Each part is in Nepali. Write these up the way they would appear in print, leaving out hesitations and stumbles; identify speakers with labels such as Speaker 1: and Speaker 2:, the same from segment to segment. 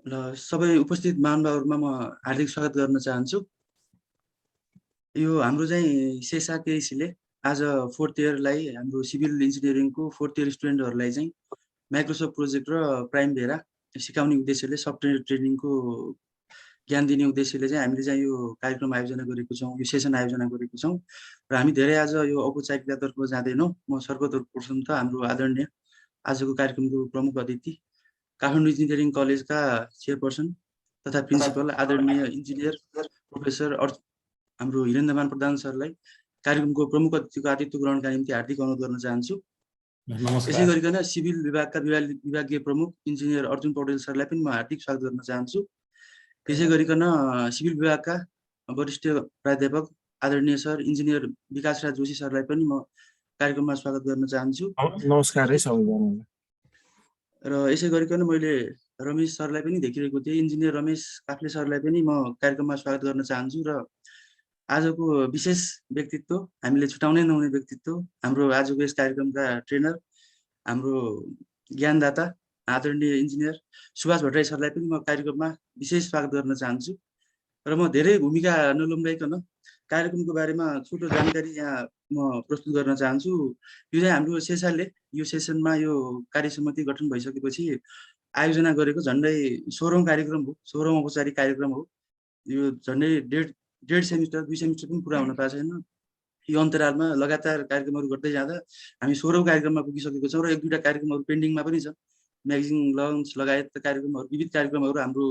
Speaker 1: ल सबै उपस्थित महानुभावहरुमा म हार्दिक स्वागत गर्न चाहन्छु। यो हाम्रो चाहिँ सेसा केसीले आज 4th इयरलाई हाम्रो सिभिल इन्जिनियरिङको 4th इयर स्टुडेन्टहरुलाई चाहिँ माइक्रोसफ्ट प्रोजेक्ट र प्राइम भेरा सिकाउने उद्देश्यले सफ्टवेयर ट्रेनिङको ज्ञान दिने उद्देश्यले चाहिँ हामीले चाहिँ यो कार्यक्रम आयोजना गरेको छौं, यो सेसन आयोजना गरेको छौं र हामी धेरै आज यो औपचारिकतातर्फ जाँदैनौं। म सर्वप्रथम त हाम्रो आदरणीय आजको कार्यक्रमको प्रमुख अतिथि काठमाडौँ इन्जिनियरिङ कलेजका चेयरपर्सन तथा प्रिन्सिपल आदरणीय इन्जिनियर प्रोफेसर हाम्रो हिरेन्द्रमान प्रधान सरलाई कार्यक्रमको प्रमुख अतिथिको आतिथ्य ग्रहणका निम्ति हार्दिक अनुरोध गर्न चाहन्छु। यसै गरिकन सिभिल विभागका विभागीय प्रमुख इन्जिनियर अर्जुन पौडेल सरलाई पनि म हार्दिक स्वागत गर्न चाहन्छु। त्यसै गरिकन सिभिल विभागका वरिष्ठ प्राध्यापक आदरणीय सर इन्जिनियर विकास राज जोशी सरलाई पनि म कार्यक्रममा स्वागत गर्न चाहन्छु।
Speaker 2: नमस्कार है सबैजनालाई।
Speaker 1: र यसै गरिकन मैले रमेश सरलाई पनि देखिरहेको थिएँ, इन्जिनियर रमेश काफ्ले सरलाई पनि म कार्यक्रममा स्वागत गर्न चाहन्छु। र आजको विशेष व्यक्तित्व हामीले छुटाउनै नहुने व्यक्तित्व हाम्रो आजको यस कार्यक्रमका ट्रेनर हाम्रो ज्ञानदाता आदरणीय इन्जिनियर सुभाष भट्टराई सरलाई पनि म कार्यक्रममा विशेष स्वागत गर्न चाहन्छु। र म धेरै भूमिका नलम्ब्याइकन कार्यक्रमको बारेमा छोटो जानकारी यहाँ म प्रस्तुत गर्न चाहन्छु। यो चाहिँ हाम्रो सेसाले यो सेसनमा यो कार्यसमिति गठन भइसकेपछि आयोजना गरेको झन्डै 16औं कार्यक्रम हो, 16औं औपचारिक कार्यक्रम हो। यो झन्डै डेढ सेमिस्टर 2 सेमिस्टर पनि पुरा हुन पाएको छैन। यो अन्तरालमा लगातार कार्यक्रमहरू गर्दै जाँदा हामी 16औं कार्यक्रममा पुगिसकेको छौँ र एक दुईटा कार्यक्रमहरू पेन्डिङमा पनि छ। म्यागजिन लन्च लगायतका कार्यक्रमहरू विविध कार्यक्रमहरू हाम्रो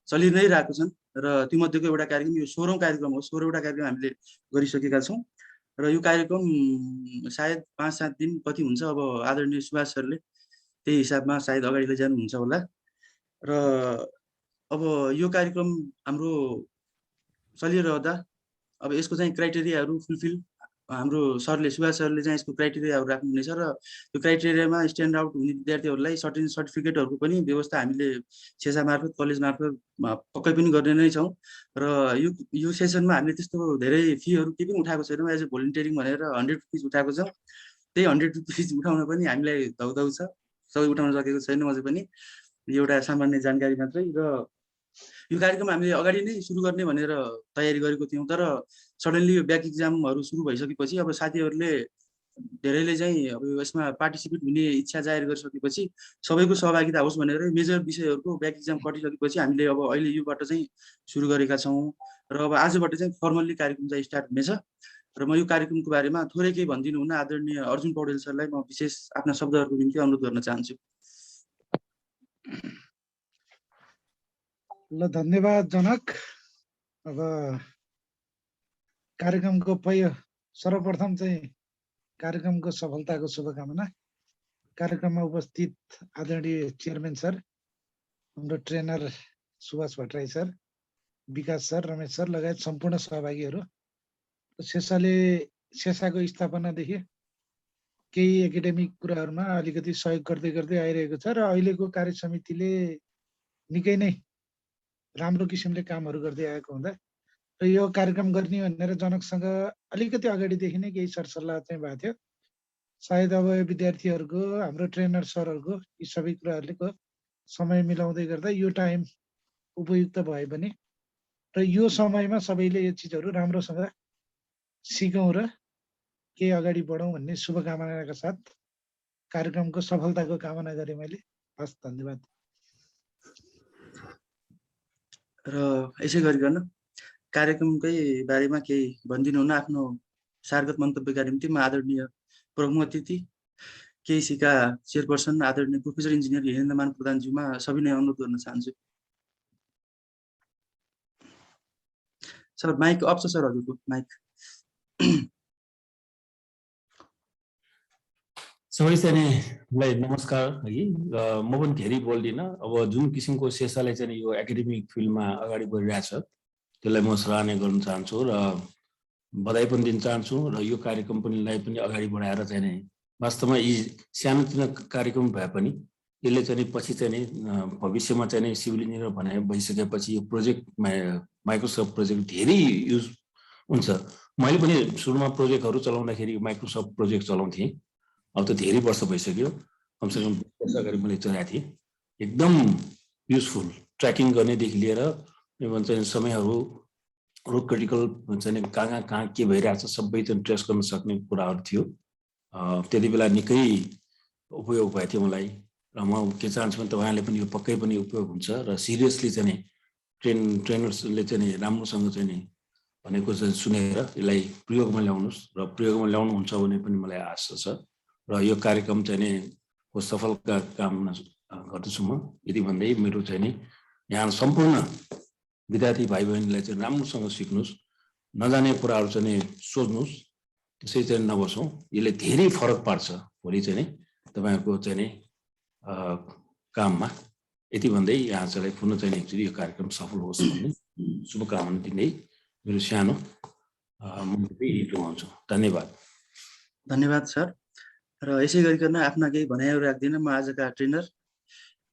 Speaker 1: चलि नै रहेको छन् र तीमध्येको एउटा कार्यक्रम यो 16औं कार्यक्रम हो। 16वटा कार्यक्रम हामीले गरिसकेका छौँ र यो कार्यक्रम सायद 5-7 दिन कति हुन्छ अब आदरणीय सुभाष सरले त्यही हिसाबमा सायद अगाडि लैजानुहुन्छ होला। र अब यो कार्यक्रम हाम्रो चलिरहँदा अब यसको चाहिँ क्राइटेरियाहरू फुलफिल हाम्रो सरले सुभाष सरले चाहिँ यसको क्राइटेरियाहरू राख्नुहुनेछ र त्यो क्राइटेरियामा स्ट्यान्ड आउट हुने विद्यार्थीहरूलाई सर्टेन सर्टिफिकेटहरूको पनि व्यवस्था हामीले सेसा मार्फत कलेज मार्फत पक्कै पनि गर्ने नै छौँ। र यो सेसनमा हामीले त्यस्तो धेरै फीहरू केही पनि उठाएको छैनौँ। एज अ भोलिन्टियरिङ भनेर 100 रुपिस उठाएको छौँ। त्यही 100 रुपिस उठाउन पनि हामीलाई धौधौ छ, सबै उठाउन सकेको छैनौँ अझै पनि। एउटा सामान्य जानकारी मात्रै। र यो कार्यक्रम हामीले अगाडि नै सुरु गर्ने भनेर तयारी गरेको थियौँ, तर सडनली यो ब्याक इक्जामहरू सुरु भइसकेपछि अब साथीहरूले धेरैले चाहिँ अब यसमा पार्टिसिपेट हुने इच्छा जाहेर गरिसकेपछि सबैको सहभागिता होस् भनेर मेजर विषयहरूको ब्याक इक्जाम कटिसकेपछि हामीले अब अहिले योबाट चाहिँ सुरु गरेका छौँ र अब आजबाट चाहिँ फर्मल्ली कार्यक्रम चाहिँ स्टार्ट हुनेछ। र म यो कार्यक्रमको बारेमा थोरै केही भनिदिनु हुन आदरणीय अर्जुन पौडेल सरलाई म विशेष आफ्ना शब्दहरूको निम्ति अनुरोध गर्न चाहन्छु।
Speaker 3: ल धन्यवाद जनक। अब कार्यक्रमको सर्वप्रथम चाहिँ कार्यक्रमको सफलताको शुभकामना। कार्यक्रममा उपस्थित आदरणीय चेयरम्यान सर, हाम्रो ट्रेनर सुभाष भट्टराई सर, विकास सर, रमेश सर लगायत सम्पूर्ण सहभागीहरू। सेसाको स्थापनादेखि केही एकाडेमिक कुराहरूमा अलिकति सहयोग गर्दै गर्दै आइरहेको छ र अहिलेको कार्य समितिले निकै नै राम्रो किसिमले कामहरू गर्दै आएको हुँदा र यो कार्यक्रम गर्ने भनेर जनकसँग अलिकति अगाडिदेखि नै केही सरसल्लाह चाहिँ भएको थियो। सायद अब विद्यार्थीहरूको हाम्रो ट्रेनर सरहरूको यी सबै कुराहरूको समय मिलाउँदै गर्दा यो टाइम उपयुक्त भयो भने र यो समयमा सबैले यो चिजहरू राम्रोसँग सिकौँ र केही अगाडि बढौँ भन्ने शुभकामनाका साथ कार्यक्रमको सफलताको कामना गरेँ मैले। हस्, धन्यवाद।
Speaker 1: र यसै गरिकन कार्यक्रमकै बारेमा केही भनिदिनु हुन आफ्नो सारगत मन्तव्यका निम्ति म आदरणीय प्रमुख अतिथि केसीका चेयरपर्सन आदरणीय प्रोफेसर इन्जिनियर हिरेन्द्रमान प्रधानज्यूमा सविनय अनुरोध गर्न चाहन्छु। सर माइक अफ छ सर, हजुरको माइक।
Speaker 2: सबैजनालाई नमस्कार है। म पनि धेरै बोल्दिनँ। अब जुन किसिमको सेसाले चाहिँ यो एकाडेमिक फिल्डमा अगाडि बढिरहेछ त्यसलाई म सराहना गर्न चाहन्छु र बधाई पनि दिन चाहन्छु र यो कार्यक्रम पनि अगाडि बढाएर चाहिँ नि वास्तवमा यी सानोतिनो कार्यक्रम भए पनि यसले चाहिँ पछि चाहिँ भविष्यमा चाहिँ सिभिल इन्जिनियर भने भइसकेपछि यो प्रोजेक्ट माइक्रोसफ्ट प्रोजेक्ट धेरै युज हुन्छ। मैले पनि सुरुमा प्रोजेक्टहरू चलाउँदाखेरि माइक्रोसफ्ट प्रोजेक्ट चलाउँथेँ। अब त धेरै वर्ष भइसक्यो, कमसेकम 20 वर्ष अगाडि मैले चलाएको थिएँ। एकदम युजफुल ट्र्याकिङ गर्नेदेखि लिएर के भन्छ समयहरू रोड क्रिटिकल भन्छ नि कहाँ के भइरहेछ सबै चाहिँ ट्रेस गर्न सक्ने कुराहरू थियो। त्यति बेला निकै उपयोग भएको थियो मलाई र म के चाहन्छु भने तपाईँहरूले पनि यो पक्कै पनि उपयोग हुन्छ र सिरियसली चाहिँ ट्रेनर्सले चाहिँ राम्रोसँग चाहिँ भनेको चाहिँ सुनेर यसलाई प्रयोगमा ल्याउनुहोस् र प्रयोगमा ल्याउनुहुन्छ भने पनि मलाई आशा छ र यो कार्यक्रम चाहिँ को सफल कामना गर्दछु म। यदि भन्दै मेरो चाहिँ यहाँ सम्पूर्ण विद्यार्थी भाइ बहिनीलाई चाहिँ राम्रोसँग सिक्नुहोस्, नजाने कुराहरू चाहिँ सोध्नुहोस्, त्यसै चाहिँ नबसौँ। यसले धेरै फरक पार्छ भोलि चाहिँ तपाईँहरूको चाहिँ काममा। यति भन्दै यहाँ चाहिँ पुनः चाहिँ एक्चुअली यो कार्यक्रम सफल होस् भन्ने शुभकामना दिँदै मेरो सानो हुन्छु। धन्यवाद।
Speaker 1: धन्यवाद सर। र यसै गरिकन आफ्ना केही भनाइहरू राख्दिनँ। म आजका ट्रेनर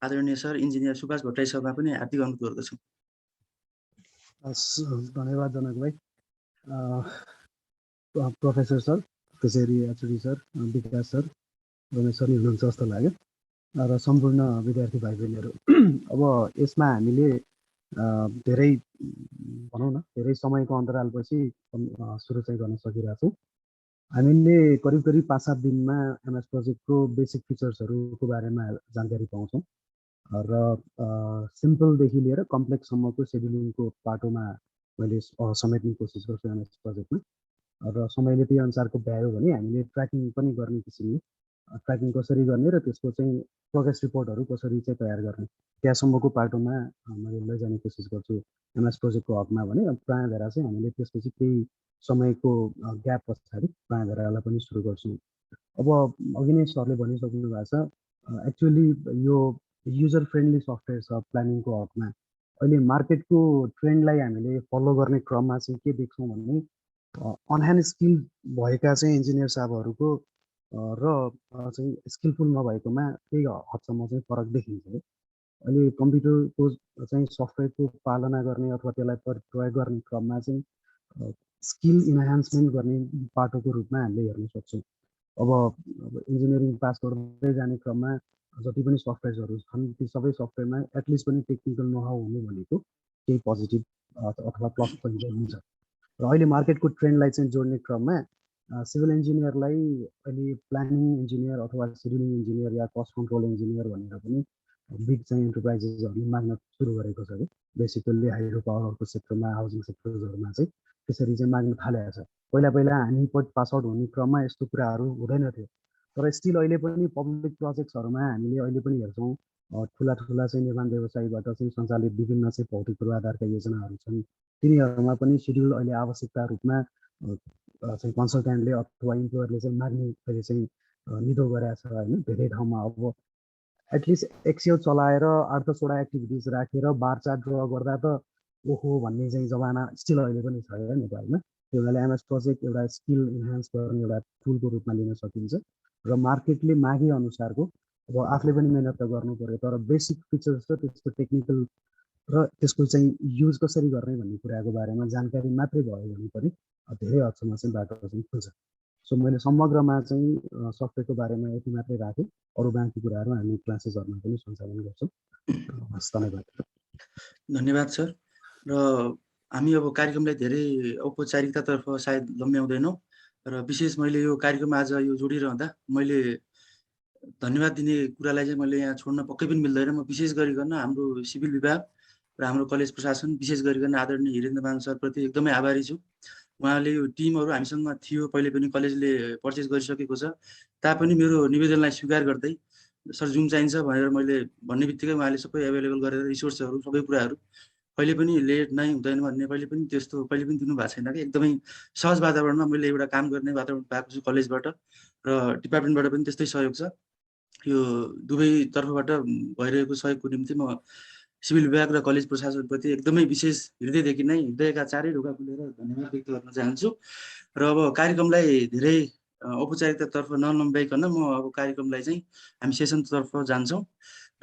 Speaker 1: आदरणीय सर इन्जिनियर सुभाष भट्टराई सरलाई पनि हार्दिक अनुरोध गर्दछु।
Speaker 4: धन्यवाद जनक भाइ, प्रोफेसर सर, त्यसरी एचओडी सर, विकास सर, रमेश सर हुनुहुन्छ जस्तो लाग्यो र सम्पूर्ण विद्यार्थी भाइ बहिनीहरू। अब यसमा हामीले धेरै भनौँ न धेरै समयको अन्तरालपछि सुरु चाहिँ गर्न सकिरहेछौँ। हामीले करिब 5-7 दिनमा एमएस प्रोजेक्टको बेसिक फिचर्सहरूको बारेमा जानकारी पाउँछौँ र सिम्पलदेखि लिएर कम्प्लेक्ससम्मको सेड्युलिङको पाटोमा मैले समेट्ने कोसिस गर्छु एमएस प्रोजेक्टमा र समयले त्यही अनुसारको भ्यायो भने हामीले ट्र्याकिङ पनि गर्ने किसिमले ट्र्याकिङ कसरी गर्ने र त्यसको चाहिँ प्रोग्रेस रिपोर्टहरू कसरी चाहिँ तयार गर्ने त्यहाँसम्मको पाटोमा मैले लैजाने कोसिस गर्छु एमएस प्रोजेक्टको हकमा भने प्रायः भेरा चाहिँ हामीले त्यसपछि केही समयको ग्याप पछाडि प्रायः भेरालाई पनि सुरु गर्छौँ। अब अघि नै सरले भनिसक्नु भएको छ, एक्चुअली यो युजर फ्रेन्डली सफ्टवेयर छ प्लानिङको हकमा। अहिले मार्केटको ट्रेन्डलाई हामीले फलो गर्ने क्रममा चाहिँ के देख्छौँ भने अनह्यान्ड स्किल भएका चाहिँ इन्जिनियर साहबहरूको र चाहिँ स्किलफुल नभएकोमा केही हदसम्म चाहिँ फरक देखिन्छ। अहिले कम्प्युटरको चाहिँ सफ्टवेयरको पालना गर्ने अथवा त्यसलाई प्रयोग गर्ने क्रममा चाहिँ स्किल इन्हान्समेन्ट गर्ने पाटोको रूपमा हामीले हेर्न सक्छौँ। अब इन्जिनियरिङ पास गर्दै जाने क्रममा जति पनि सफ्टवेयर्सहरू छन् ती सबै सफ्टवेयरमा एटलिस्ट पनि टेक्निकल नोहाउ हुनु भनेको केही पोजिटिभ अथवा प्लस पोइन्ट हुन्छ। र अहिले मार्केटको ट्रेन्डलाई चाहिँ जोड्ने क्रममा सिभिल इन्जिनियरलाई अहिले प्लानिङ इन्जिनियर अथवा सेड्युलिङ इन्जिनियर या कस्ट कन्ट्रोल इन्जिनियर भनेर पनि बिग चाहिँ इन्टरप्राइजेसहरूले माग्न सुरु गरेको छ। बेसिकल्ली हाइड्रो पावरको सेक्टरमा, हाउसिङ सेक्टर्सहरूमा चाहिँ त्यसरी चाहिँ माग्न थालेको छ। पहिला हामी पास आउट हुने क्रममा यस्तो कुराहरू हुँदैन थियो, तर स्टिल अहिले पनि पब्लिक प्रोजेक्ट्सहरूमा हामीले अहिले पनि हेर्छौँ ठुला चाहिँ निर्माण व्यवसायीबाट चाहिँ सञ्चालित विभिन्न चाहिँ भौतिक पूर्वाधारका योजनाहरू छन्। तिनीहरूमा पनि सेड्युल अहिले आवश्यकता रूपमा चाहिँ कन्सल्ट्यान्टले अथवा इम्प्लोयरले चाहिँ माग्ने अहिले चाहिँ निधो गरेको छ होइन। धेरै ठाउँमा अब एटलिस्ट एक्सेल चलाएर 8-10वटा एक्टिभिटिज राखेर बारचार्ट ड्र गर्दा त ओहो भन्ने चाहिँ जमाना स्टिल अहिले पनि छ क्या नेपालमा। त्यो हुनाले एमएस प्रोजेक्ट एउटा स्किल इन्हान्स गर्ने एउटा टुलको रूपमा लिन सकिन्छ र मार्केटले मागे अनुसारको अब आफूले पनि मेहनत त गर्नु पर्यो, तर बेसिक फिचर्स र त्यसको टेक्निकल र त्यसको चाहिँ युज कसरी गर्ने भन्ने कुराको बारेमा जानकारी मात्रै भयो भने पनि धेरै हदसम्म चाहिँ बाटो चाहिँ खुल्छ। सो मैले समग्रमा चाहिँ सफ्टवेयरको बारेमा यति मात्रै राखेँ, अरू बाँकी कुराहरू हामी क्लासेसहरूमा पनि सञ्चालन गर्छौँ। धन्यवाद।
Speaker 1: धन्यवाद सर। र हामी अब कार्यक्रमलाई धेरै औपचारिकतातर्फ सायद लम्ब्याउँदैनौँ र विशेष मैले यो कार्यक्रममा आज यो जोडिरहँदा मैले धन्यवाद दिने कुरालाई चाहिँ मैले यहाँ छोड्न पक्कै पनि मिल्दैन। म विशेष गरिकन हाम्रो सिभिल विभाग र हाम्रो कलेज प्रशासन, विशेष गरिकन आदरणीय हिरेन्द्रमान सरप्रति एकदमै आभारी छु। उहाँले यो टिमहरू हामीसँग थियो, पहिले पनि कलेजले पर्चेस गरिसकेको छ, तापनि मेरो निवेदनलाई स्वीकार गर्दै सर जुन चाहिन्छ भनेर मैले भन्ने बित्तिकै उहाँले सबै एभाइलेबल गरेर रिसोर्सहरू सबै कुराहरू कहिले पनि लेट नै हुँदैन भन्ने कहिले पनि त्यस्तो कहिले पनि दिनु भएको छैन कि। एकदमै सहज वातावरणमा मैले एउटा काम गर्ने वातावरण पाएको छु कलेजबाट र डिपार्टमेन्टबाट पनि त्यस्तै सहयोग छ। यो दुवै तर्फबाट भइरहेको सहयोगको निम्ति म सिभिल विभाग र कलेज प्रशासनप्रति एकदमै विशेष हृदयदेखि नै हृदयका चारै ढोका खुलेर धन्यवाद व्यक्त गर्न चाहन्छु। र अब कार्यक्रमलाई धेरै औपचारिकतातर्फ नलम्ब्याइकन म अब कार्यक्रमलाई चाहिँ हामी सेसनतर्फ जान्छौँ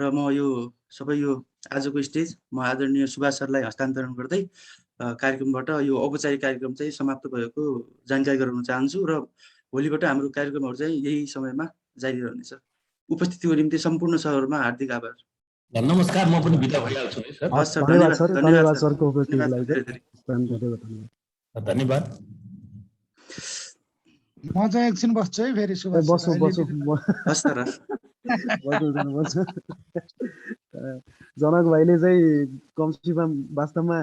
Speaker 1: र म यो सबै यो आजको स्टेज म आदरणीय सुभाष सरलाई हस्तान्तरण गर्दै कार्यक्रमबाट यो औपचारिक कार्यक्रम चाहिँ समाप्त भएको जानकारी गराउन चाहन्छु र भोलिबाट हाम्रो कार्यक्रमहरू चाहिँ यही समयमा जारी रहनेछ। उपस्थितिको निम्ति सम्पूर्ण सरहरूमा हार्दिक आभार।
Speaker 2: नमस्कार, म पनि बिदा भइहाल्छु है सर।
Speaker 1: हस् सर,
Speaker 4: धन्यवाद
Speaker 1: धन्यवाद
Speaker 4: सर,
Speaker 1: धन्यवाद
Speaker 4: धन्यवाद
Speaker 1: सर,
Speaker 4: सरको
Speaker 1: धन्यवाद
Speaker 4: उपस्थितिलाई
Speaker 1: सर,
Speaker 4: चाहिँ
Speaker 1: धेरै
Speaker 4: धेरै धन्यवाद।
Speaker 2: धन्यवाद।
Speaker 3: म चाहिँ एकछिन बस्छु है फेरि सुभाष सर,
Speaker 4: बसौँ
Speaker 3: अहिले
Speaker 4: बसौँ
Speaker 1: हस् सर, हस्।
Speaker 4: बस्नु जनक भाइले चाहिँ कमसेकम वास्तवमा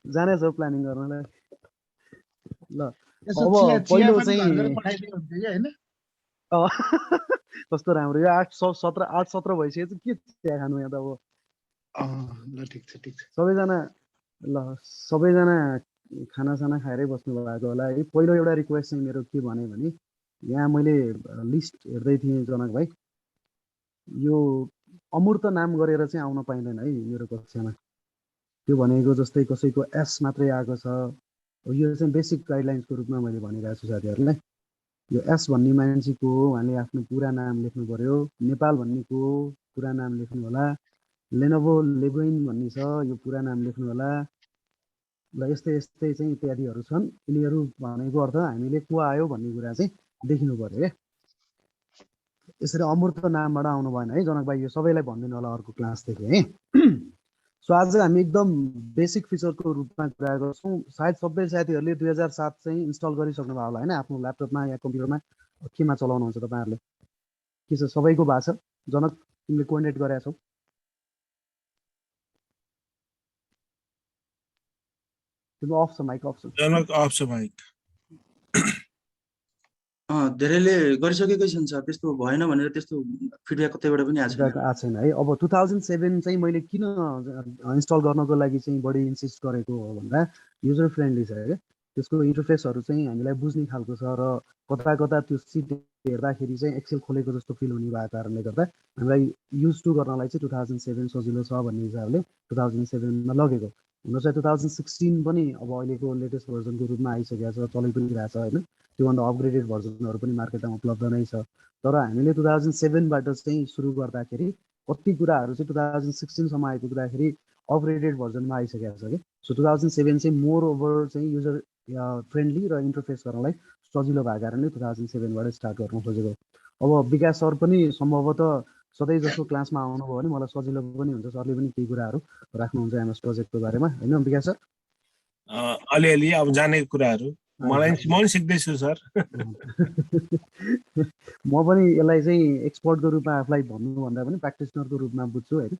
Speaker 4: जाने छ प्लानिङ गर्नलाई। ल
Speaker 3: यसो
Speaker 4: अब
Speaker 3: चिया चिया
Speaker 4: पहिलो
Speaker 3: पनि घर घर
Speaker 4: चाहिँ
Speaker 3: पठाइदियो हुन्छ कि होइन?
Speaker 4: कस्तो राम्रो, यो 8-17 भइसक्यो चाहिँ के चिया खानु यहाँ त अब।
Speaker 3: ल ठिक छ ठिक छ।
Speaker 4: सबैजना खानासाना खाएरै बस्नु भएको होला है। पहिलो एउटा रिक्वेस्ट चाहिँ मेरो के भने यहाँ मैले लिस्ट हेर्दै थिएँ जनक भाइ, यो अमूर्त नाम गरेर चाहिँ आउन पाइँदैन है मेरो कक्षामा। त्यो भनेको जस्तै कसैको एस मात्रै आएको छ, यो चाहिँ बेसिक गाइडलाइन्सको रूपमा मैले भनिरहेको छु साथीहरूलाई। यो एस भन्ने मान्छेको उहाँले आफ्नो पुरा नाम लेख्नु पर्यो, नेपाल भन्नेको पुरा नाम लेख्नु होला, लेनोभो लेबोइन भन्ने छ यो पुरा नाम लेख्नु होला। ल यस्तै यस्तै चाहिँ इत्यादिहरू छन्। यिनीहरू भनेको अर्थ हामीले को आयो भन्ने कुरा चाहिँ देखिनु पर्यो क्या। यसरी अमूर्त नामबाट आउनु भएन है जनक भाइ, यो सबैलाई भनिदिनु होला अर्को क्लासदेखि है। सो आज हामी एकदम बेसिक फिचरको रूपमा कुरा गर्छौँ। सायद सबै साथीहरूले 2007 चाहिँ इन्स्टल गरिसक्नु भयो होला होइन, आफ्नो ल्यापटपमा या कम्प्युटरमा केमा चलाउनुहुन्छ तपाईँहरूले? के छ सबैको भएको छ? जनक तिमीले कोअर्डिनेट गरेका छौ? तिम्रो अफ छ, माइक अफ छ।
Speaker 5: जनक अफ छ माइक।
Speaker 1: धेरैले गरिसकेकै छन् सर, त्यस्तो भएन भनेर त्यस्तो फिडब्याक कतैबाट पनि आएको छैन।
Speaker 4: आएको छैन है। अब 2007 चाहिँ मैले किन इन्स्टल गर्नको लागि चाहिँ बढी इन्सिस्ट गरेको हो भन्दा युजर फ्रेन्डली छ क्या। त्यसको इन्टरफेसहरू चाहिँ हामीलाई बुझ्ने खालको छ र कता कता त्यो सिट हेर्दाखेरि चाहिँ एक्सेल खोलेको जस्तो फिल हुने भएको कारणले गर्दा हामीलाई युज टु गर्नलाई चाहिँ 2007 सजिलो छ भन्ने हिसाबले 2007मा लगेको। हुन चाहिँ 2016 पनि अब अहिलेको लेटेस्ट भर्जनको रूपमा आइसकेको छ, चलै पनि रहेछ होइन। त्योभन्दा अपग्रेडेड भर्जनहरू पनि मार्केटमा उपलब्ध नै छ। तर हामीले 2007बाट चाहिँ सुरु गर्दाखेरि कति कुराहरू चाहिँ 2016सम्म आइपुग्दाखेरि अपग्रेडेड भर्जनमा आइसकेको छ कि। सो 2007 चाहिँ मोर ओभर चाहिँ युजर फ्रेन्डली र इन्टरफेस गर्नलाई सजिलो भएको कारणले 2007बाट स्टार्ट गर्नु खोजेको। अब विकास सर पनि सम्भवतः सधैँ जस्तो क्लासमा आउनुभयो भने मलाई सजिलो पनि हुन्छ, सरले पनि केही कुराहरू राख्नुहुन्छ एमएस प्रोजेक्टको बारेमा होइन विकास सर?
Speaker 5: अलिअलि अब जानेको कुराहरू म पनि सिक्दैछु सर।
Speaker 4: म पनि यसलाई चाहिँ एक्सपर्टको रूपमा आफूलाई भन्नुभन्दा पनि प्र्याक्टिसनरको रूपमा बुझ्छु होइन।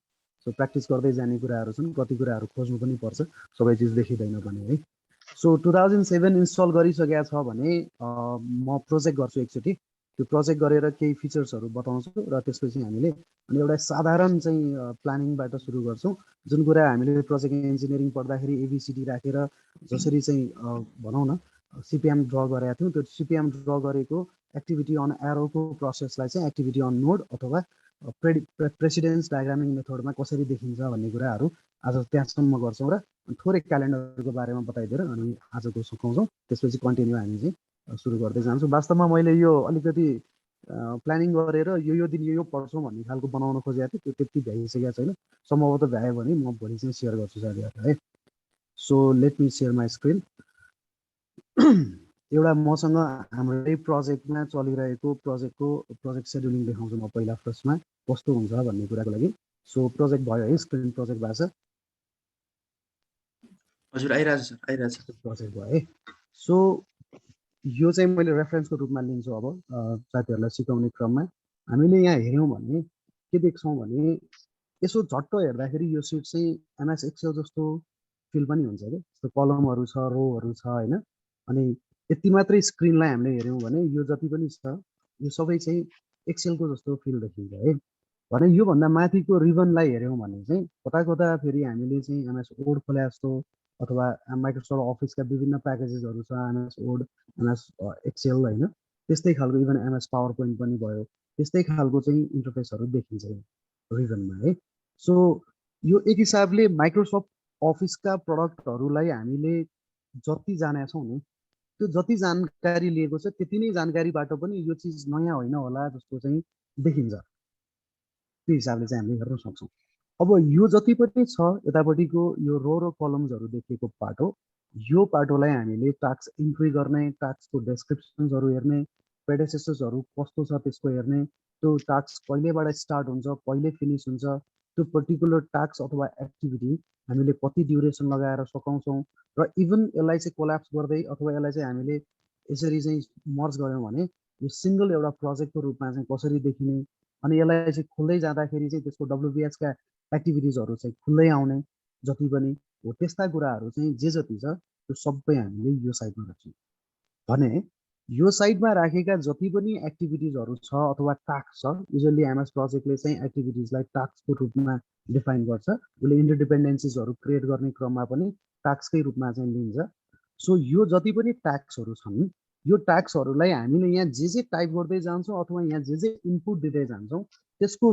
Speaker 4: सो प्र्याक्टिस गर्दै जाने कुराहरू छन्, कति कुराहरू खोज्नु पनि पर्छ, सबै चिज देखिँदैन पनि है। सो 2007 इन्स्टल गरिसकेका छ भने म प्रोजेक्ट गर्छु एकचोटि। त्यो प्रोजेक्ट गरेर केही फिचर्सहरू बताउँछु र त्यसपछि हामीले अनि एउटा साधारण चाहिँ प्लानिङबाट सुरु गर्छौँ। जुन कुरा हामीले प्रोजेक्ट इन्जिनियरिङ पढ्दाखेरि एबिसिडी राखेर जसरी चाहिँ भनौँ न सिपिएम ड्र गरेका थियौँ, त्यो सिपिएम ड्र गरेको एक्टिभिटी अन एरोको प्रोसेसलाई चाहिँ एक्टिभिटी अन नोड अथवा प्रेसिडेन्स डायग्रामिङ मेथडमा कसरी देखिन्छ भन्ने कुराहरू आज त्यहाँसम्म गर्छौँ र थोरै क्यालेन्डरको बारेमा बताइदिएर अनि आजको सघाउँछौँ। त्यसपछि कन्टिन्यू हामी चाहिँ सुरु गर्दै जान्छौँ। वास्तवमा मैले यो अलिकति प्लानिङ गरेर यो दिन यो पढ्छौँ भन्ने खालको बनाउन खोजेको थिएँ, त्यो त्यति भ्याइसकेको छैन। सम्भवतः भ्यायो भने म भोलि चाहिँ सेयर गर्छु साथीहरूलाई है। So let me share my screen. एउटा मसँग हाम्रो प्रोजेक्टमा चलिरहेको प्रोजेक्ट सेड्युलिङ देखाउँछु म पहिला फर्स्टमा कस्तो हुन्छ भन्ने कुराको लागि। सो प्रोजेक्ट भयो है, स्क्रिन प्रोजेक्ट भएको छ?
Speaker 1: हजुर आइरहेछ सर, आइरहेछ।
Speaker 4: प्रोजेक्ट भयो है। सो यो चाहिँ मैले रेफरेन्सको रूपमा लिन्छु। अब साथीहरूलाई सिकाउने क्रममा हामीले यहाँ हेऱ्यौँ भने के देख्छौँ भने यसो झट्ट हेर्दाखेरि यो सिट चाहिँ एमएस एक्सेल जस्तो फिल पनि हुन्छ कि। जस्तो कलमहरू छ, रोहरू छ होइन। अनि यति मात्रै स्क्रिनलाई हामीले हेऱ्यौँ भने यो जति पनि छ यो सबै चाहिँ एक्सेलको जस्तो फिल देखिन्छ है। भने योभन्दा माथिको रिबनलाई हेऱ्यौँ भने चाहिँ कता कता फेरि हामीले चाहिँ एमएस वर्ड खोले जस्तो अथवा माइक्रोसफ्ट अफिसका विभिन्न प्याकेजेसहरू छ, एमएस वर्ड, एमएस एक्सेल होइन, त्यस्तै खालको इभन एमएस पावर पोइन्ट पनि भयो, त्यस्तै खालको चाहिँ इन्टरफेसहरू देखिन्छ रिबनमा है। सो यो एक हिसाबले माइक्रोसफ्ट अफिसका प्रडक्टहरूलाई हामीले जति जानेका छौँ नि, त्यो जति जानकारी लिएको छ त्यति नै जानकारीबाट पनि यो चिज नयाँ होइन होला जस्तो चाहिँ देखिन्छ। त्यो हिसाबले चाहिँ हामीले हेर्न सक्छौँ। अब यो जति पनि छ यतापट्टिको यो रो र कलम्सहरू देखिएको पाटो, यो पाटोलाई हामीले टास्क इन्ट्री गर्ने, टास्कको डेस्क्रिप्सन्सहरू हेर्ने, प्रेडेसेसर्सहरू कस्तो छ त्यसको हेर्ने, त्यो टास्क कहिलेबाट स्टार्ट हुन्छ, कहिले फिनिस हुन्छ, त्यो पर्टिकुलर टास्क अथवा एक्टिभिटी हामीले कति ड्युरेसन लगाएर सकाउँछौँ र इभन यसलाई चाहिँ कोल्याप्स गर्दै अथवा यसलाई चाहिँ हामीले यसरी चाहिँ मर्ज गऱ्यौँ भने यो सिङ्गल एउटा प्रोजेक्टको रूपमा चाहिँ कसरी देखिने अनि यसलाई चाहिँ खुल्दै जाँदाखेरि चाहिँ त्यसको WBS का एक्टिभिटिजहरू चाहिँ खुल्दै आउने जति पनि हो त्यस्ता कुराहरू चाहिँ जे जति छ त्यो सबै हामीले यो साइडमा राख्छौँ भने यो साइडमा राखेका जति पनि एक्टिभिटिजहरू छ अथवा टास्क छ युजली एमएस प्रोजेक्टले चाहिँ एक्टिभिटिजलाई टास्कको रूपमा डिफाइन गर्छ उसले इन्टरडिपेन्डेन्सिजहरू क्रिएट गर्ने क्रममा पनि टास्ककै रूपमा चाहिँ लिन्छ सो यो जति पनि टास्कहरू छन् यो टास्कहरूलाई हामीले यहाँ जे टाइप गर्दै जान्छौँ अथवा यहाँ जे इनपुट दिँदै जान्छौँ त्यसको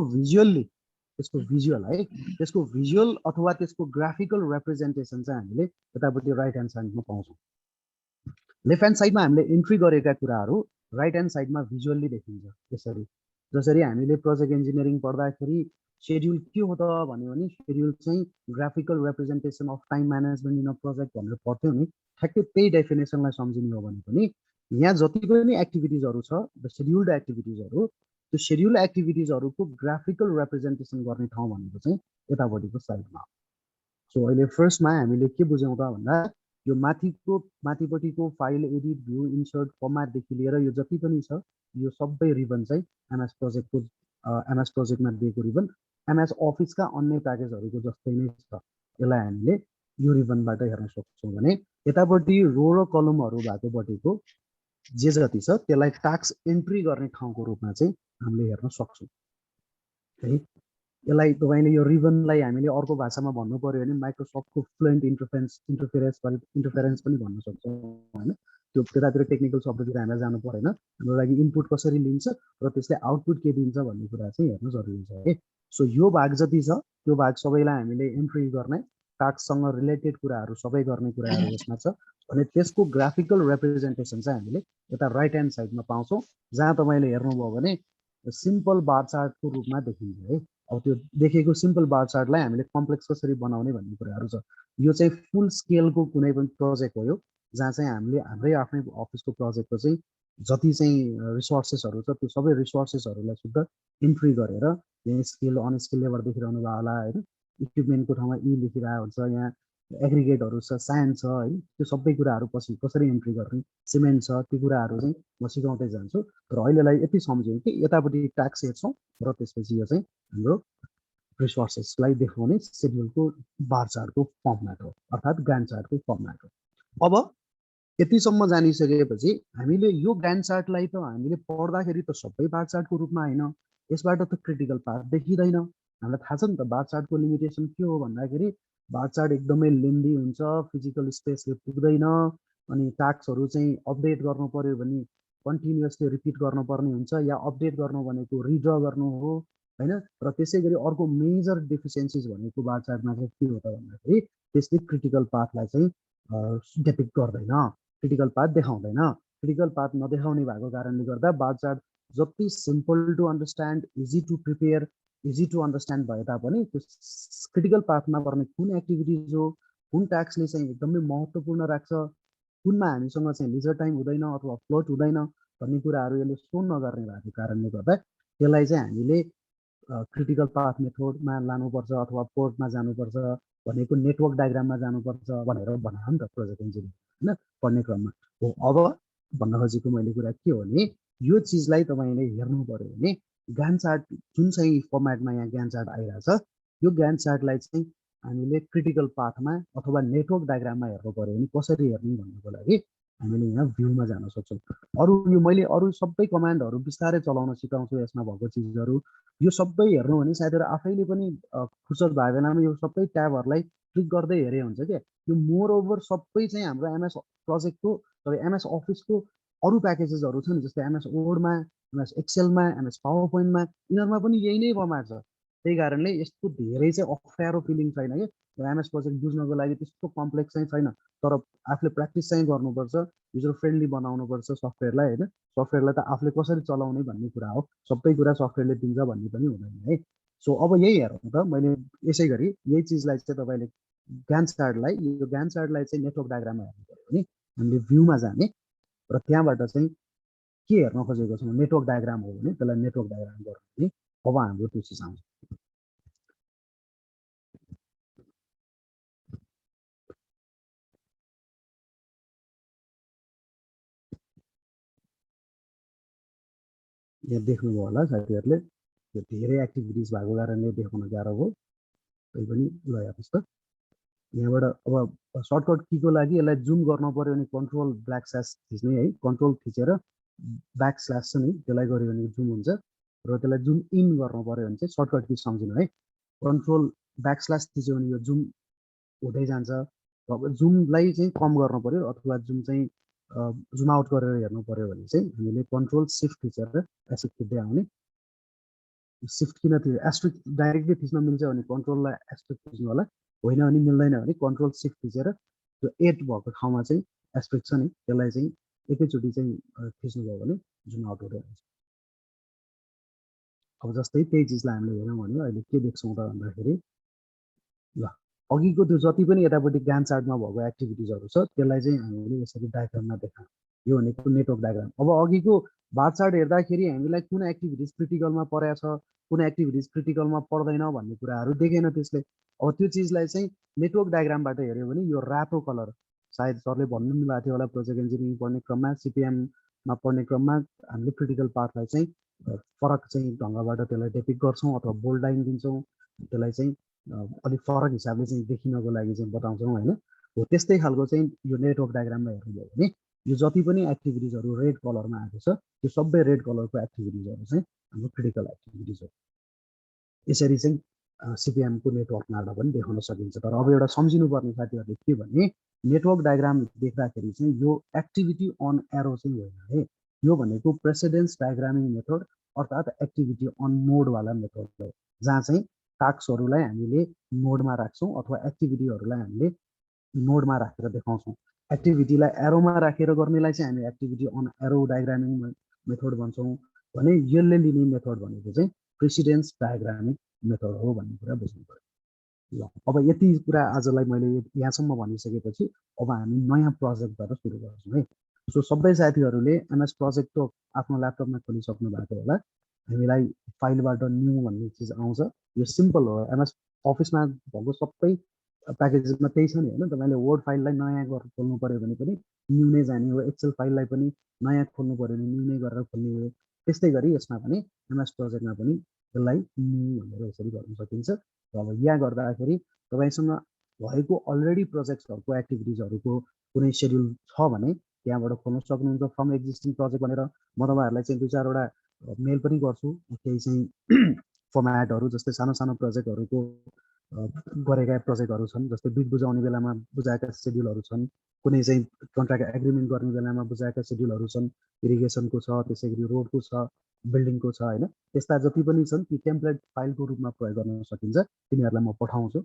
Speaker 4: भिजुअल अथवा त्यसको ग्राफिकल रिप्रेजेन्टेसन चाहिँ हामीले यतापट्टि राइट ह्यान्ड साइडमा पाउँछौँ लेफ्ट ह्यान्ड साइडमा हामीले एन्ट्री गरेका कुराहरू राइट ह्यान्ड साइडमा भिजुअल्ली देखिन्छ यसरी जसरी हामीले प्रोजेक्ट इन्जिनियरिङ पढ्दाखेरि शेड्युल के हो त भन्यो भने शेड्युल चाहिँ graphical representation of time management in a project भनेर पढ्थ्यौँ नि ठ्याक्कै त्यही डेफिनेसनलाई सम्झिने हो भने पनि यहाँ जति पनि एक्टिभिटिजहरू छ द शेड्युल्ड एक्टिभिटिजहरू त्यो शेड्युल एक्टिभिटिजहरूको ग्राफिकल रिप्रेजेन्टेसन गर्ने ठाउँ भनेको चाहिँ यतापट्टिको साइडमा सो अहिले फर्स्टमा हामीले के बुझ्यौँ त भन्दा यो माथिपट्टिको फाइल एडिट भ्यू इन्सर्ट फर्मेटदेखि लिएर यो जति पनि छ यो सबै रिबन चाहिँ एमएस प्रोजेक्टमा दिएको रिबन एमएस अफिसका अन्य प्याकेजहरूको जस्तै नै छ यसलाई हामीले यो रिबनबाट हेर्न सक्छौँ भने यतापट्टि रो र कलमहरू भएकोपट्टिको जे जति छ त्यसलाई टास्क एन्ट्री गर्ने ठाउँको रूपमा चाहिँ हामीले हेर्न सक्छौँ है यसलाई तपाईँले यो रिबनलाई हामीले अर्को भाषामा भन्नु पर्यो भने माइक्रोसफ्टको फ्लुएन्ट इन्टरफेरेन्स पनि भन्न सक्छौँ होइन त्यो त्यतातिर टेक्निकल शब्दतिर हामीलाई जानु परेन हाम्रो लागि इनपुट कसरी लिन्छ र त्यसले आउटपुट के दिन्छ भन्ने कुरा चाहिँ हेर्नु जरुरी छ है सो यो भाग जति छ त्यो भाग सबैलाई हामीले एन्ट्री गर्ने टास्कसँग रिलेटेड कुराहरू सबै गर्ने कुराहरू यसमा छ भने त्यसको ग्राफिकल रिप्रेजेन्टेसन चाहिँ हामीले यता राइट ह्यान्ड साइडमा पाउँछौँ जहाँ तपाईँले हेर्नुभयो भने सिम्पल बार चार्टको रूपमा देखिन्छ है अब त्यो देखेको सिम्पल बार चार्टलाई हामीले कम्प्लेक्स कसरी बनाउने भन्ने कुराहरू छ यो चाहिँ फुल स्केलको कुनै पनि प्रोजेक्ट हो यो जहाँ चाहिँ हामीले हाम्रै आफ्नै अफिसको प्रोजेक्टको चाहिँ जति चाहिँ रिसोर्सेसहरू छ त्यो सबै रिसोर्सेसहरूलाई शुद्ध इन्ट्री गरेर यहाँ स्केल अन स्केल लेभल देखिरहनु भयो होला होइन इक्विपमेन्टको ठाउँमा लेखिरहेको हुन्छ यहाँ एग्रिगेटहरू छ स्यान्ड छ है त्यो सबै कुराहरू पछि कसरी एन्ट्री गर्ने सिमेन्ट छ त्यो कुराहरू चाहिँ म सिकाउँदै जान्छु र अहिलेलाई यति सम्झौँ कि यतापट्टि ट्याक्स हेर्छौँ र त्यसपछि यो चाहिँ हाम्रो रिसोर्सेसलाई देखाउने सेड्युलको बार चार्टको फर्मेट हो अर्थात् ग्यान्ट चार्टको फर्मेट हो अब यतिसम्म जानिसकेपछि हामीले यो ग्यान्ट चार्टलाई त हामीले पढ्दाखेरि त सबै बार चार्टको रूपमा होइन यसबाट त क्रिटिकल पार्ट देखिँदैन हामीलाई थाहा छ नि त बार चार्टको लिमिटेसन के हो भन्दाखेरि बार चार्ट एकदमै लेन्दी हुन्छ फिजिकल स्पेसले पुग्दैन अनि टास्कहरू चाहिँ अपडेट गर्नु पर्यो भने कन्टिन्युअसली रिपिट गर्नुपर्ने हुन्छ या अपडेट गर्नु भनेको रिड्र गर्नु हो होइन र त्यसै गरी अर्को मेजर डेफिसियन्सिज भनेको बार चार्टमा चाहिँ के हो त भन्दाखेरि त्यसले क्रिटिकल पाथलाई चाहिँ डेपिक्ट गर्दैन क्रिटिकल पाथ देखाउँदैन क्रिटिकल पाथ नदेखाउने भएको कारणले गर्दा बार चार्ट जति simple to understand easy to prepare easy to understand भए तापनि त्यो क्रिटिकल पाथमा पर्ने कुन एक्टिभिटिज हो कुन टास्कले चाहिँ एकदमै महत्त्वपूर्ण राख्छ कुनमा हामीसँग चाहिँ लिजर टाइम हुँदैन अथवा फ्लोट हुँदैन भन्ने कुराहरू यसले सो नगर्ने भएको कारणले गर्दा त्यसलाई चाहिँ हामीले क्रिटिकल पाथ मेथडमा लानुपर्छ अथवा पोर्टमा जानुपर्छ भनेको नेटवर्क डायग्राममा जानुपर्छ भनेर भने नि त प्रोजेक्ट इन्जिनियर होइन पढ्ने क्रममा हो अब भन्न खोजेको मैले कुरा के हो भने यो चिजलाई तपाईँले हेर्नु पर्यो भने ग्यान्ट चार्ट जुन चाहिँ फर्मेटमा यहाँ ग्यान्ट चार्ट आइरहेछ यो ग्यान्ट चार्टलाई चाहिँ हामीले क्रिटिकल पाथमा अथवा नेटवर्क डायग्राममा हेर्नु पर्यो भने कसरी हेर्ने भन्नुको लागि हामीले यहाँ भ्यूमा जान सक्छौँ अरू यो मैले अरू सबै कमान्डहरू बिस्तारै चलाउन सिकाउँछु यसमा भएको चिजहरू यो सबै हेर्नु भने सायद आफैले पनि फुर्सद भयो बेलामा यो सबै ट्याबहरूलाई क्लिक गर्दै हेरे हुन्छ क्या यो मोर ओभर सबै चाहिँ हाम्रो एमएस प्रोजेक्टको एमएस अफिसको अरू प्याकेजेसहरू छ नि जस्तै एमएस वर्डमा एमएस एक्सेलमा एमएस पावर पोइन्टमा यिनीहरूमा पनि यही नै फर्मेट छ त्यही कारणले यस्तो धेरै चाहिँ अप्ठ्यारो फिलिङ छैन कि एमएस प्रोजेक्ट बुझ्नको लागि त्यस्तो कम्प्लेक्स चाहिँ छैन तर आफूले प्र्याक्टिस चाहिँ गर्नुपर्छ युजर फ्रेन्डली बनाउनुपर्छ सफ्टवेयरलाई होइन सफ्टवेयरलाई त आफूले कसरी चलाउने भन्ने कुरा हो सबै कुरा सफ्टवेयरले दिन्छ भन्ने पनि हुँदैन है सो अब यही हेरौँ त मैले यसै गरी यही चिजलाई चाहिँ तपाईँले ग्यान्ट चार्टलाई यो ग्यान्ट चार्टलाई चाहिँ नेटवर्क डायग्राममा हेर्नु पऱ्यो भने हामीले भ्यूमा जाने र त्यहाँबाट चाहिँ के हेर्न खोजेको छौँ नेटवर्क डायग्राम हो भने त्यसलाई नेटवर्क डायग्राम गर्नु भने अब हाम्रो त्यो चिज आउँछ यहाँ देख्नुभयो होला साथीहरूले यो धेरै एक्टिभिटिज भएको कारणले देखाउन गाह्रो भयो तैपनि ल हेर्नुहोस् त यहाँबाट अब सर्टकट कीको लागि यसलाई जुम गर्न पर्यो भने कन्ट्रोल ब्ल्याक स्ल्यास थिच्ने है कन्ट्रोल थिचेर ब्याक स्ल्यास छ नि त्यसलाई गऱ्यो भने जुम हुन्छ र त्यसलाई जुम इन गर्नु पर्यो भने चाहिँ सर्टकट की सम्झिनु है कन्ट्रोल ब्याक स्ल्यास थिच्यो भने यो जुम हुँदै जान्छ अब जुमलाई चाहिँ कम गर्नु पर्यो अथवा जुम चाहिँ जुम आउट गरेर हेर्नु पर्यो भने चाहिँ हामीले कन्ट्रोल सिफ्ट थिचेर एस्ट्रिक थिच्दै आउने सिफ्ट किन थियो एस्ट्रिक डाइरेक्टली थिच्न मिल्छ भने कन्ट्रोललाई एस्ट्रिक थिच्नु होला होइन भने मिल्दैन भने कन्ट्रोल सिफ्ट थिचेर त्यो 8 भएको ठाउँमा चाहिँ एस्ट्रिक छ नि त्यसलाई चाहिँ एकैचोटि चाहिँ थिच्नुभयो भने जुम आउट हुँदै आउँछ अब जस्तै त्यही चिजलाई हामीले हेरौँ भने अहिले के देख्छौँ त भन्दाखेरि ल अघिको त्यो जति पनि यतापट्टि ग्यान चार्टमा भएको एक्टिभिटिजहरू छ त्यसलाई चाहिँ हामीले यसरी डायग्राममा देखाउँ यो भनेको नेटवर्क डायग्राम अब अघिको बार चार्ट हेर्दाखेरि हामीलाई कुन एक्टिभिटिज क्रिटिकलमा परेको छ कुन एक्टिभिटिज क्रिटिकलमा पर्दैन भन्ने कुराहरू देखेन त्यसले अब त्यो चिजलाई चाहिँ नेटवर्क डायग्रामबाट हेऱ्यो भने यो रातो कलर सायद सरले भन्नु पनि भएको थियो होला प्रोजेक्ट इन्जिनियरिङ पढ्ने क्रममा सिपिएममा पढ्ने क्रममा हामीले क्रिटिकल पार्टलाई चाहिँ फरक चाहिँ ढङ्गबाट त्यसलाई डेपिक्ट गर्छौँ अथवा बोल्ड लाइन दिन्छौँ त्यसलाई चाहिँ अलिक फरक हिसाबले चाहिँ देखिनको लागि चाहिँ बताउँछौँ होइन हो त्यस्तै खालको चाहिँ यो नेटवर्क डायग्राममा हेर्नुभयो भने यो जति पनि एक्टिभिटिजहरू रेड कलरमा आएको छ त्यो सबै रेड कलरको एक्टिभिटिजहरू चाहिँ हाम्रो क्रिटिकल एक्टिभिटिज हो यसरी चाहिँ सिपिएमको नेटवर्कबाट पनि देखाउन सकिन्छ तर अब एउटा सम्झिनुपर्ने साथीहरूले के भने नेटवर्क डायग्राम देख्दाखेरि चाहिँ यो एक्टिभिटी अन एरो चाहिँ होइन है यो भनेको प्रेसिडेन्स डायग्रामिङ मेथड अर्थात् एक्टिभिटी अन मोडवाला मेथड हो जहाँ चाहिँ टास्कहरूलाई हामीले नोडमा राख्छौँ अथवा एक्टिभिटीहरूलाई हामीले नोडमा राखेर देखाउँछौँ एक्टिभिटीलाई एरोमा राखेर गर्नेलाई चाहिँ हामी एक्टिभिटी अन एरो डायग्रामिङ मेथड भन्छौँ भने यसले लिने मेथड भनेको चाहिँ प्रेसिडेन्स डायग्रामिङ मेथड हो भन्ने कुरा बुझ्नु पर्यो ल अब यति कुरा आजलाई मैले यहाँसम्म भनिसकेपछि अब हामी नयाँ प्रोजेक्टबाट सुरु गर्छौँ है सो सबै साथीहरूले एमएस प्रोजेक्ट त आफ्नो ल्यापटपमा खोलिसक्नु भएको होला हामीलाई फाइलबाट न्यू भन्ने चिज आउँछ यो सिम्पल हो एमएस अफिसमा भएको सबै प्याकेजेसमा त्यही छ नि होइन तपाईँले वर्ड फाइललाई नयाँ गरेर खोल्नु पऱ्यो भने पनि न्यू नै जाने हो एक्सेल फाइललाई पनि नयाँ खोल्नु पऱ्यो भने न्यू नै गरेर खोल्ने हो त्यस्तै गरी यसमा पनि एमएस प्रोजेक्टमा पनि यसलाई न्यू भनेर यसरी गर्न सकिन्छ र अब यहाँ गर्दाखेरि तपाईँसँग भएको अलरेडी प्रोजेक्ट्सहरूको एक्टिभिटिजहरूको कुनै सेड्युल छ भने त्यहाँबाट खोल्न सक्नुहुन्छ फ्रम एक्जिस्टिङ प्रोजेक्ट भनेर म तपाईँहरूलाई चाहिँ 2-4वटा मेल पनि गर्छु केही चाहिँ फर्मेटहरू जस्तै सानो सानो प्रोजेक्टहरूको गरेका प्रोजेक्टहरू छन् जस्तै बिट बुझाउने बेलामा बुझाएका सेड्युलहरू छन् कुनै चाहिँ कन्ट्र्याक्ट एग्रिमेन्ट गर्ने बेलामा बुझाएका सेड्युलहरू छन् इरिगेसनको छ त्यसै गरी रोडको छ बिल्डिङको छ होइन त्यस्ता जति पनि छन् ती टेम्प्लेट फाइलको रूपमा प्रयोग गर्न सकिन्छ तिनीहरूलाई म पठाउँछु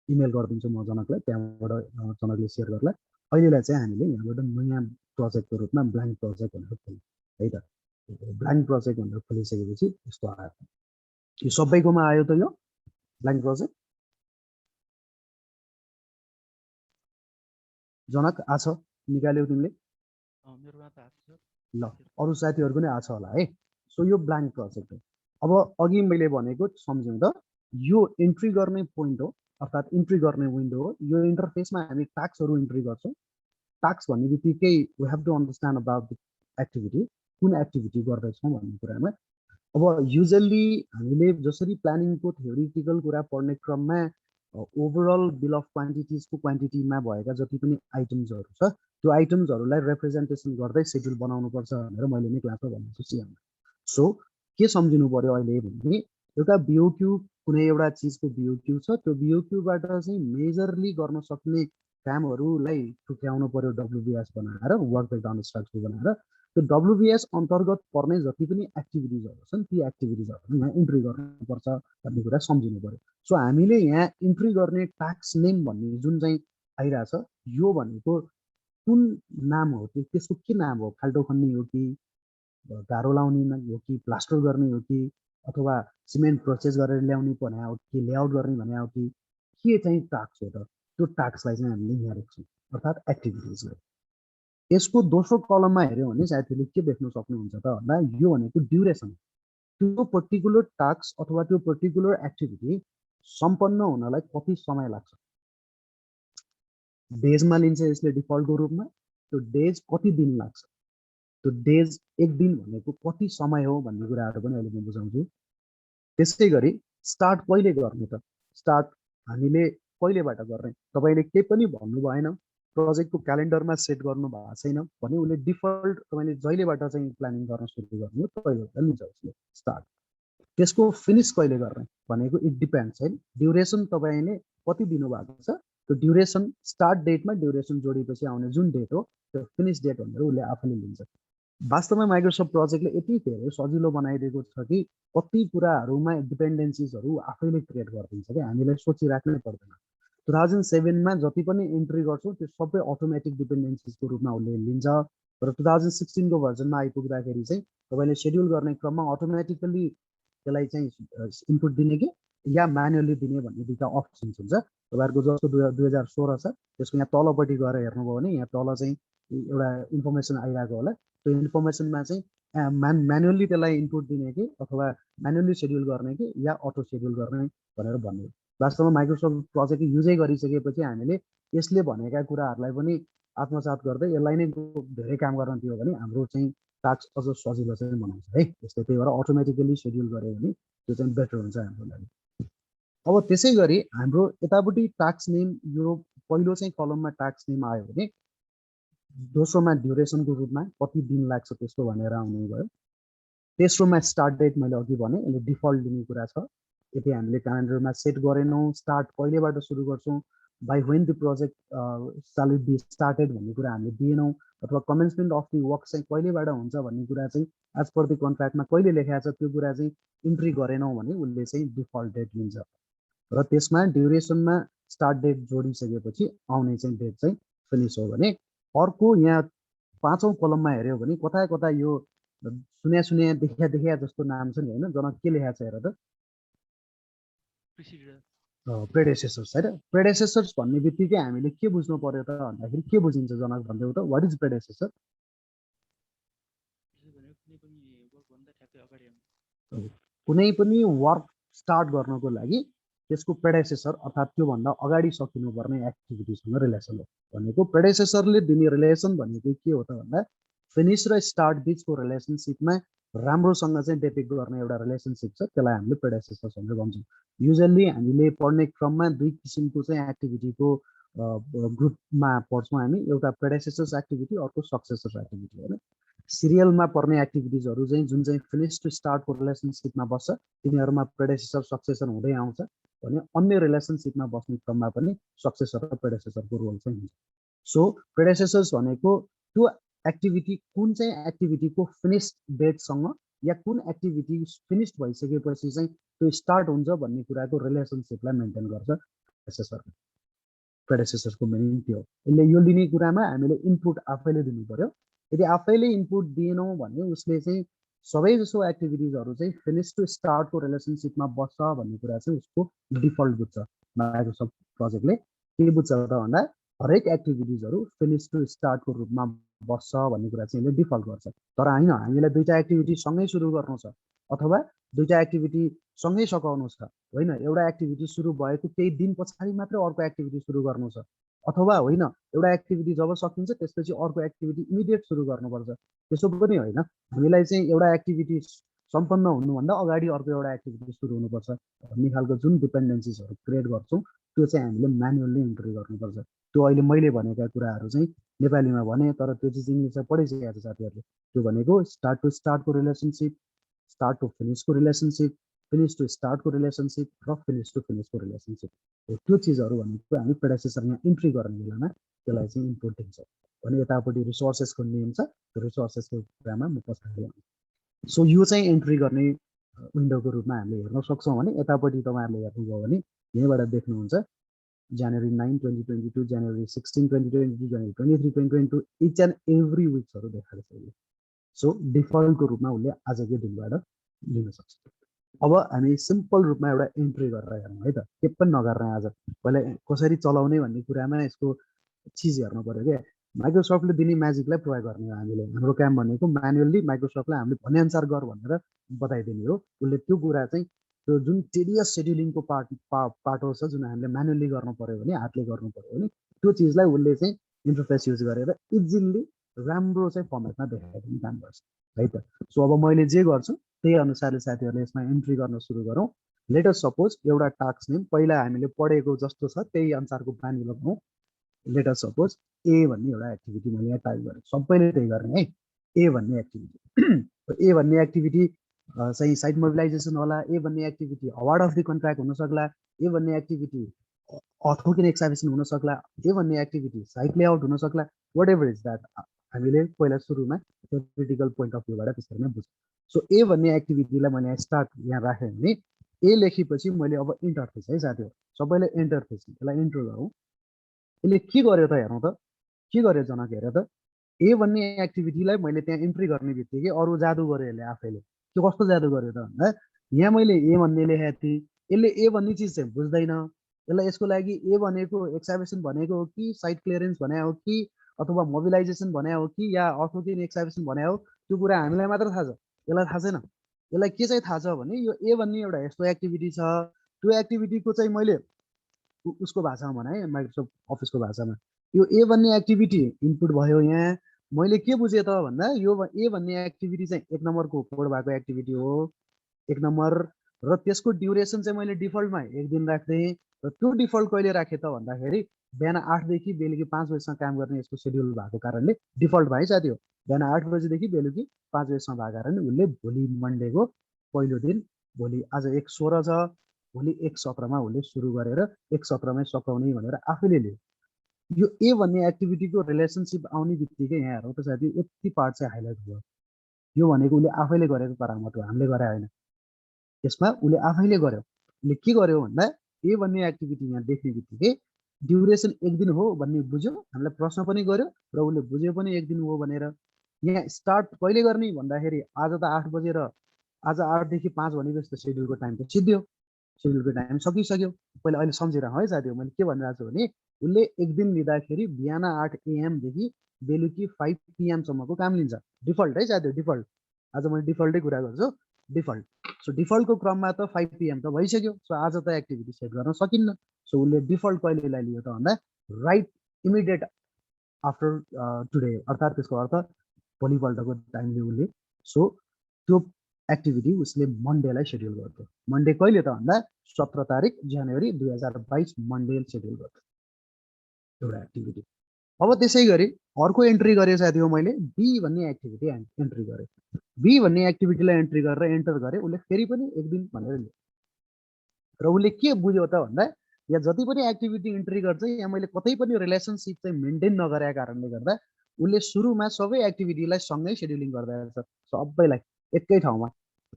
Speaker 4: इमेल गरिदिन्छु म जनकलाई त्यहाँबाट जनकले सेयर गर्ला अहिलेलाई चाहिँ हामीले यहाँबाट नयाँ प्रोजेक्टको रूपमा ब्ल्याङ्क प्रोजेक्ट भनेर खोल्यौँ है त ब्ल्याङ्क प्रोजेक्ट भनेर खोलिसकेपछि यस्तो आयो यो सबैकोमा आयो त यो ब्ल्याङ्क प्रोजेक्ट जनक आछ निकाल्यौ तिमीले ल अरू साथीहरू पनि आछ होला है सो यो ब्ल्याङ्क प्रोजेक्ट हो अब अघि मैले भनेको सम्झौँ त यो इन्ट्री गर्ने पोइन्ट हो अर्थात् इन्ट्री गर्ने विन्डो हो यो इन्टरफेसमा हामी टास्कहरू इन्ट्री गर्छौँ टास्क भन्ने बित्तिकै we have to understand about the activity कुन एक्टिभिटी गर्दैछौँ भन्ने कुरामा अब युजल्ली हामीले जसरी प्लानिङको थ्योरिटिकल कुरा पढ्ने क्रममा ओभरअल बिल अफ क्वान्टिटिजको क्वान्टिटीमा भएका जति पनि आइटम्सहरू छ त्यो आइटम्सहरूलाई रिप्रेजेन्टेसन गर्दै सेड्युल बनाउनुपर्छ भनेर मैले नै क्लासमा भनेको छु सिएममा सो के सम्झिनु पर्यो अहिले भने एउटा बिओक्यू कुनै एउटा चिजको बिओक्यू छ त्यो बिओक्यूबाट चाहिँ मेजरली गर्न सक्ने कामहरूलाई टुक्याउनु पर्यो डब्लुबिएस बनाएर वर्क ब्रेकडाउन स्ट्रक्चर बनाएर त्यो डब्लुबिएस अन्तर्गत पर्ने जति पनि एक्टिभिटिजहरू छन् ती एक्टिभिटिजहरू यहाँ इन्ट्री गर्नुपर्छ भन्ने कुरा सम्झिनु पर्यो सो हामीले यहाँ इन्ट्री गर्ने टास्क नेम भन्ने जुन चाहिँ आइरहेछ यो भनेको कुन नाम हो त्यसको के नाम हो खाल्टो खन्ने हो कि गाह्रो लाउने हो कि प्लास्टर गर्ने हो कि अथवा सिमेन्ट प्रोसेस गरेर ल्याउने भने हो कि लेआउट गर्ने भने हो कि के चाहिँ टास्क हो त त्यो टास्कलाई चाहिँ हामीले यहाँ लेख्छौँ अर्थात् एक्टिभिटिजलाई यसको दोस्रो कलममा हेऱ्यौँ भने साथीहरूले के देख्न सक्नुहुन्छ त भन्दा यो भनेको ड्युरेसन त्यो पर्टिकुलर टास्क अथवा त्यो पर्टिकुलर एक्टिभिटी सम्पन्न हुनलाई कति समय लाग्छ डेजमा लिन्छ यसले डिफल्टको रूपमा त्यो डेज कति दिन लाग्छ त्यो डेज एक दिन भनेको कति समय हो भन्ने कुराहरू पनि अहिले म बुझाउँछु। त्यसै गरी स्टार्ट कहिले गर्ने त, स्टार्ट हामीले कहिलेबाट गर्ने, तपाईँले केही पनि भन्नु भएन, प्रोजेक्टको क्यालेन्डरमा सेट गर्नु भएको छैन भने उसले डिफल्ट तपाईँले जहिलेबाट चाहिँ प्लानिङ गर्न सुरु गर्नु हो तहिलेबाट लिन्छ उसले स्टार्ट। त्यसको फिनिस कहिले गर्ने भनेको इट डिपेन्ड्स है, ड्युरेसन तपाईँले कति दिनुभएको छ त्यो ड्युरेसन, स्टार्ट डेटमा ड्युरेसन जोडिएपछि आउने जुन डेट हो त्यो फिनिस डेट भनेर उसले आफैले लिन्छ। वास्तवमा माइक्रोसफ्ट प्रोजेक्टले यति धेरै सजिलो बनाइदिएको छ कि कति कुराहरूमा डिपेन्डेन्सिजहरू आफैले क्रिएट गरिदिन्छ कि हामीलाई सोचिराख्नै पर्दैन। 2007मा जति पनि एन्ट्री गर्छौँ त्यो सबै अटोमेटिक डिपेन्डेन्सिजको रूपमा उसले लिन्छ, र 2016को भर्जनमा आइपुग्दाखेरि चाहिँ तपाईँले सेड्युल गर्ने क्रममा अटोमेटिकल्ली त्यसलाई चाहिँ इनपुट दिने कि या म्यानुअली दिने भन्ने दुईवटा अप्सन्स हुन्छ। तपाईँहरूको जस्तो 2016 छ त्यसको यहाँ तलपट्टि गएर हेर्नुभयो भने यहाँ तल चाहिँ एउटा इन्फर्मेसन आइरहेको होला, त्यो इन्फर्मेसनमा चाहिँ म्यानुअली त्यसलाई इनपुट दिने कि अथवा म्यानुअली सेड्युल गर्ने कि या अटो सेड्युल गर्ने भनेर भन्ने। वास्तवमा माइक्रोसफ्ट प्रोजेक्ट युजै गरिसकेपछि हामीले यसले भनेका कुराहरूलाई पनि आत्मसात गर्दै यसलाई नै धेरै काम गर्न दियो भने हाम्रो चाहिँ टास्क अझ सजिलो चाहिँ बनाउँछ है। त्यस्तै त्यही भएर अटोमेटिकली सेड्युल गऱ्यो भने त्यो चाहिँ बेटर हुन्छ हाम्रो लागि। अब त्यसै गरी हाम्रो यतापट्टि टास्क नेम, यो पहिलो चाहिँ कलममा टास्क नेम आयो भने दोस्रोमा ड्युरेसनको रूपमा कति दिन लाग्छ त्यसको भनेर आउने भयो। तेस्रोमा स्टार्ट डेट मैले अघि भने यसले डिफल्ट दिने कुरा छ, यदि हामीले क्यालेन्डरमा सेट गरेनौँ स्टार्ट कहिलेबाट सुरु गर्छौँ, बाई वेन द प्रोजेक्ट साल इट बी स्टार्टेड भन्ने कुरा हामीले दिएनौँ, अथवा कमेन्समेन्ट अफ द वर्क चाहिँ कहिलेबाट हुन्छ भन्ने कुरा चाहिँ एज पर द कन्ट्र्याक्टमा कहिले लेखाएको छ त्यो कुरा चाहिँ इन्ट्री गरेनौँ भने उसले चाहिँ डिफल्ट डेट लिन्छ। र त्यसमा ड्युरेसनमा स्टार्ट डेट जोडिसकेपछि आउने चाहिँ डेट चाहिँ फिनिस हो भने अर्को यहाँ 5औं कलममा हेऱ्यो भने कता कता यो सुन्या देखिया जस्तो नाम छ नि होइन, जनक के लेखाएको छ हेर त, प्रेडेसेसर्स होइन। प्रेडेसेसर्स भन्ने बित्तिकै हामीले के बुझ्नु पर्यो त भन्दाखेरि के बुझिन्छ जनक भन्दै त, वाट इज प्रेडेसेसर? कुनै पनि वर्क स्टार्ट गर्नको लागि त्यसको प्रेडेसेसर अर्थात् त्योभन्दा अगाडि सकिनुपर्ने एक्टिभिटीसँग रिलेसन हो भनेको। प्रेडेसेसरले दिने रिलेसन भनेको के हो त भन्दा फिनिस र स्टार्ट बिचको रिलेसनसिपमा राम्रोसँग चाहिँ डेपिक्ट गर्ने एउटा रिलेसनसिप छ, त्यसलाई हामीले प्रेडेसेसर्स भनेर भन्छौँ। युजल्ली हामीले पढ्ने क्रममा दुई किसिमको चाहिँ एक्टिभिटीको ग्रुपमा पढ्छौँ हामी, एउटा प्रेडेसेसर्स एक्टिभिटी, अर्को सक्सेसर्स एक्टिभिटी होइन। सिरियलमा पर्ने एक्टिभिटिजहरू चाहिँ जुन चाहिँ फिनिस टु स्टार्टको रिलेसनसिपमा बस्छ तिनीहरूमा प्रेडेसेसर सक्सेसर हुँदै आउँछ भने अन्य रिलेसनसिपमा बस्ने क्रममा पनि सक्सेसर र प्रेडेसेसरको रोल चाहिँ हुन्छ। सो प्रेडेसेसर्स भनेको त्यो एक्टिभिटी कुन चाहिँ एक्टिभिटीको फिनिस डेटसँग या कुन एक्टिभिटी फिनिस भइसकेपछि चाहिँ त्यो स्टार्ट हुन्छ भन्ने कुराको रिलेसनसिपलाई मेन्टेन गर्छ प्रेडेसेसरले। प्रेडेसेसरको मिनिङ त्यो हो। यसले यो लिने कुरामा हामीले इनपुट आफैले दिनु पर्यो। यदि आफैले इनपुट दिएनौँ भने उसले चाहिँ सबै जसो एक्टिभिटिजहरू चाहिँ फिनिस टु स्टार्टको रिलेसनसिपमा बस्छ भन्ने कुरा चाहिँ उसको डिफल्ट बुझ्छ। माइक्रोसफ्ट प्रोजेक्टले के बुझ्छ त भन्दा हरेक एक्टिभिटिजहरू फिनिस टु स्टार्टको रूपमा बस्छ भन्ने कुरा चाहिँ यसले डिफल्ट गर्छ। तर होइन, हामीलाई दुईवटा एक्टिभिटी सँगै सुरु गर्नु छ अथवा दुईवटा एक्टिभिटी सँगै सघाउनु छ होइन, एउटा एक्टिभिटी सुरु भएको केही दिन पछाडि मात्रै अर्को एक्टिभिटी सुरु गर्नु छ, अथवा होइन एउटा एक्टिभिटी जब सकिन्छ त्यसपछि अर्को एक्टिभिटी इमिडिएट सुरु गर्नुपर्छ, त्यसो पनि होइन। हामीलाई चाहिँ एउटा एक्टिभिटी सम्पन्न हुनुभन्दा अगाडि अर्को एउटा एक्टिभिटी सुरु हुनुपर्छ भन्ने खालको जुन डिपेन्डेन्सिजहरू क्रिएट गर्छौँ त्यो चाहिँ हामीले म्यानुअल्ली इन्ट्री गर्नुपर्छ। त्यो अहिले मैले भनेका कुराहरू चाहिँ नेपालीमा भने, तर त्यो चाहिँ इङ्ग्लिसमा पढिसकेको छ साथीहरूले। त्यो भनेको स्टार्ट टु स्टार्टको रिलेसनसिप, स्टार्ट टु फिनिसको रिलेसनसिप, फिनिस टु स्टार्टको रिलेसनसिप र फिनिस टु फिनिसको रिलेसनसिप हो। त्यो चिजहरू भनेको हामी प्रेडेसेसर यहाँ इन्ट्री गर्ने बेलामा त्यसलाई चाहिँ इन्पुट दिन्छ भने यतापट्टि रिसोर्सेसको नेम छ, त्यो रिसोर्सेसको कुरामा म पछाडि आउँछु। सो यो चाहिँ इन्ट्री गर्ने विन्डोको रूपमा हामीले हेर्न सक्छौँ भने यतापट्टि तपाईँहरूले हेर्नुभयो भने यहीँबाट देख्नुहुन्छ जनवरी 9, 2022, जनवरी 16, 2022, जनवरी 23, 2022 इच एन्ड एभ्री विक्सहरू देखाएको छ यसले। सो डिफल्टको रूपमा उसले आजकै दिनबाट लिन सक्छ। अब हामी सिम्पल रूपमा एउटा इन्ट्री गरेर हेर्नु है त, के पनि नगर्ने आज पहिला कसरी चलाउने भन्ने कुरामा यसको चिज हेर्नु पर्यो क्या। माइक्रोसफ्टले दिने म्याजिकलाई प्रयोग गर्ने हो हामीले। हाम्रो काम भनेको म्यानुअल्ली माइक्रोसफ्टलाई हामीले भनेअनुसार गर भनेर बताइदिने हो। उसले त्यो कुरा चाहिँ त्यो जुन टेडियस सेड्युलिङको पार्टो छ जुन हामीले म्यानुअल्ली गर्नु पर्यो भने हातले गर्नु पर्यो भने त्यो चिजलाई उसले चाहिँ इन्टरफेस युज गरेर इजिली राम्रो चाहिँ फर्मेटमा देखाइदिने काम गर्छ है त। सो अब मैले जे गर्छु त्यही अनुसारले साथीहरूले यसमा इन्ट्री गर्न सुरु गरौँ। लेट अस सपोज एउटा टास्क नेम पहिला हामीले पढेको जस्तो छ त्यही अनुसारको बानी लगाउँ। लेट अस सपोज ए भन्ने एउटा एक्टिभिटी मैले यहाँ टाइप गरेँ, सबैले त्यही गर्ने है। ए भन्ने एक्टिभिटी ए भन्ने एक्टिभिटी चाहिँ साइट मोबिलाइजेसन होला, ए भन्ने activity award of the contract हुन सक्ला, ए भन्ने एक्टिभिटी अथोकिन एक्साबिसन हुन सक्ला, ए भन्ने एक्टिभिटी साइट लेआउट हुन सक्ला, वाट एभर इज द्याट। हामीले पहिला सुरुमा थ्योरिटिकल पोइन्ट अफ भ्यूबाट त्यसरी नै बुझ्छौँ। सो ए भन्ने एक्टिभिटीलाई मैले स्टार्ट यहाँ राखेँ भने ए लेखेपछि मैले अब इन्टर थिएँ है साथीहरू, सबैले एन्टर थिएँ, यसलाई इन्टर गरौँ। यसले के गर्यो त हेर्नु त, के गर्यो जनक हेर त। ए भन्ने एक्टिभिटीलाई मैले त्यहाँ इन्ट्री गर्ने बित्तिकै अरू जादु गर्यो यसले आफैले। त्यो कस्तो जादु गर्यो त भन्दा यहाँ मैले ए भन्ने लेखेको थिएँ, यसले ए भन्ने चिज चाहिँ बुझ्दैन। यसलाई यसको लागि ए भनेको एक्साबिसन भनेको हो कि साइट क्लियरेन्स भने हो कि अथवा मोबिलाइजेसन भने हो कि या अथोकिन एक्साबिसन भने हो, त्यो कुरा हामीलाई मात्र थाहा छ, यसलाई थाहा छैन। यसलाई के चाहिँ थाहा छ भने यो ए भन्ने एउटा यस्तो एक्टिभिटी छ, त्यो एक्टिभिटीको चाहिँ मैले उसको भाषामा भने है, माइक्रोसफ्ट अफिसको भाषामा यो ए भन्ने एक्टिभिटी इनपुट भयो। यहाँ मैले के बुझेँ त भन्दा यो ए भन्ने एक्टिभिटी चाहिँ 1 नम्बरको कोड भएको एक्टिभिटी हो, 1 नम्बर, र त्यसको ड्युरेसन चाहिँ मैले डिफल्टमा 1 दिन राख्थेँ। र त्यो डिफल्ट कहिले राखेँ त भन्दाखेरि बिहान 8 देखि बेलुकी 5 बजीसम्म काम गर्ने यसको सेड्युल भएको कारणले डिफल्ट भयो साथी हो। बिहान 8 बजीदेखि बेलुकी 5 बजीसम्म भएको कारणले उसले भोलि मन्डेको पहिलो दिन, भोलि आज 1 16 छ, भोलि 1 17मा उसले सुरु गरेर 1 17मै सकाउने भनेर आफैले लियो। यो ए भन्ने एक्टिभिटीको रिलेसनसिप आउने बित्तिकै यहाँ हेरौँ त साथी, यति पार्ट चाहिँ हाइलाइट भयो। यो भनेको उसले आफैले गरेको करामत हो, हामीले गरे होइन। यसमा उसले आफैले गर्यो। उसले के गर्यो भन्दा ए भन्ने एक्टिभिटी यहाँ देख्ने बित्तिकै ड्युरेसन 1 दिन हो भन्ने बुझ्यो, हामीलाई प्रश्न पनि गर्यो र उसले बुझ्यो पनि 1 दिन हो भनेर। यहाँ स्टार्ट कहिले गर्ने भन्दाखेरि आज त 8 बजे र आज 8 देखि 5 भनेपछि त सेड्युलको टाइम त सिद्धियो, सेड्युलको टाइम सकिसक्यो। पहिला अहिले सम्झिरह है साथी, मैले के भनिरहेको छु भने उसले 1 दिन लिँदाखेरि बिहान 8 AM देखि बेलुकी 5 PM सम्मको काम लिन्छ। डिफल्ट है साथी, डिफल्ट। आज मैले डिफल्टै कुरा गर्छु, डिफल्ट। सो डिफल्टको क्रममा त 5 PM त भइसक्यो। सो आज त एक्टिभिटी सेट गर्न सकिन्न। सो उसले डिफल्ट कहिलेलाई लियो त भन्दा राइट इमिडिएट आफ्टर टुडे, अर्थात् त्यसको अर्थ भोलिपल्टको टाइम लियो उसले। सो त्यो एक्टिभिटी उसले मन्डेलाई सेड्युल गर्थ्यो। मन्डे कहिले त भन्दा 17 तारिक जनवरी 2022 मन्डे सेड्युल गर्थ्यो एउटा एक्टिभिटी। अब त्यसै गरी अर्को एन्ट्री गरेँ साथी हो, मैले बी भन्ने एक्टिभिटी एन्ट्री गरेँ। बी भन्ने एक्टिभिटीलाई एन्ट्री गरेर एन्टर गरेँ, उसले फेरि पनि 1 दिन भनेर लियो। र उसले के बुझ्यो त भन्दा यहाँ जति पनि एक्टिभिटी इन्ट्री गर्छ यहाँ मैले कतै पनि रिलेसनसिप चाहिँ मेन्टेन नगरेका कारणले गर्दा उसले सुरुमा सबै एक्टिभिटीलाई सँगै सेड्युलिङ गर्दै रहेछ, सबैलाई एकै ठाउँमा।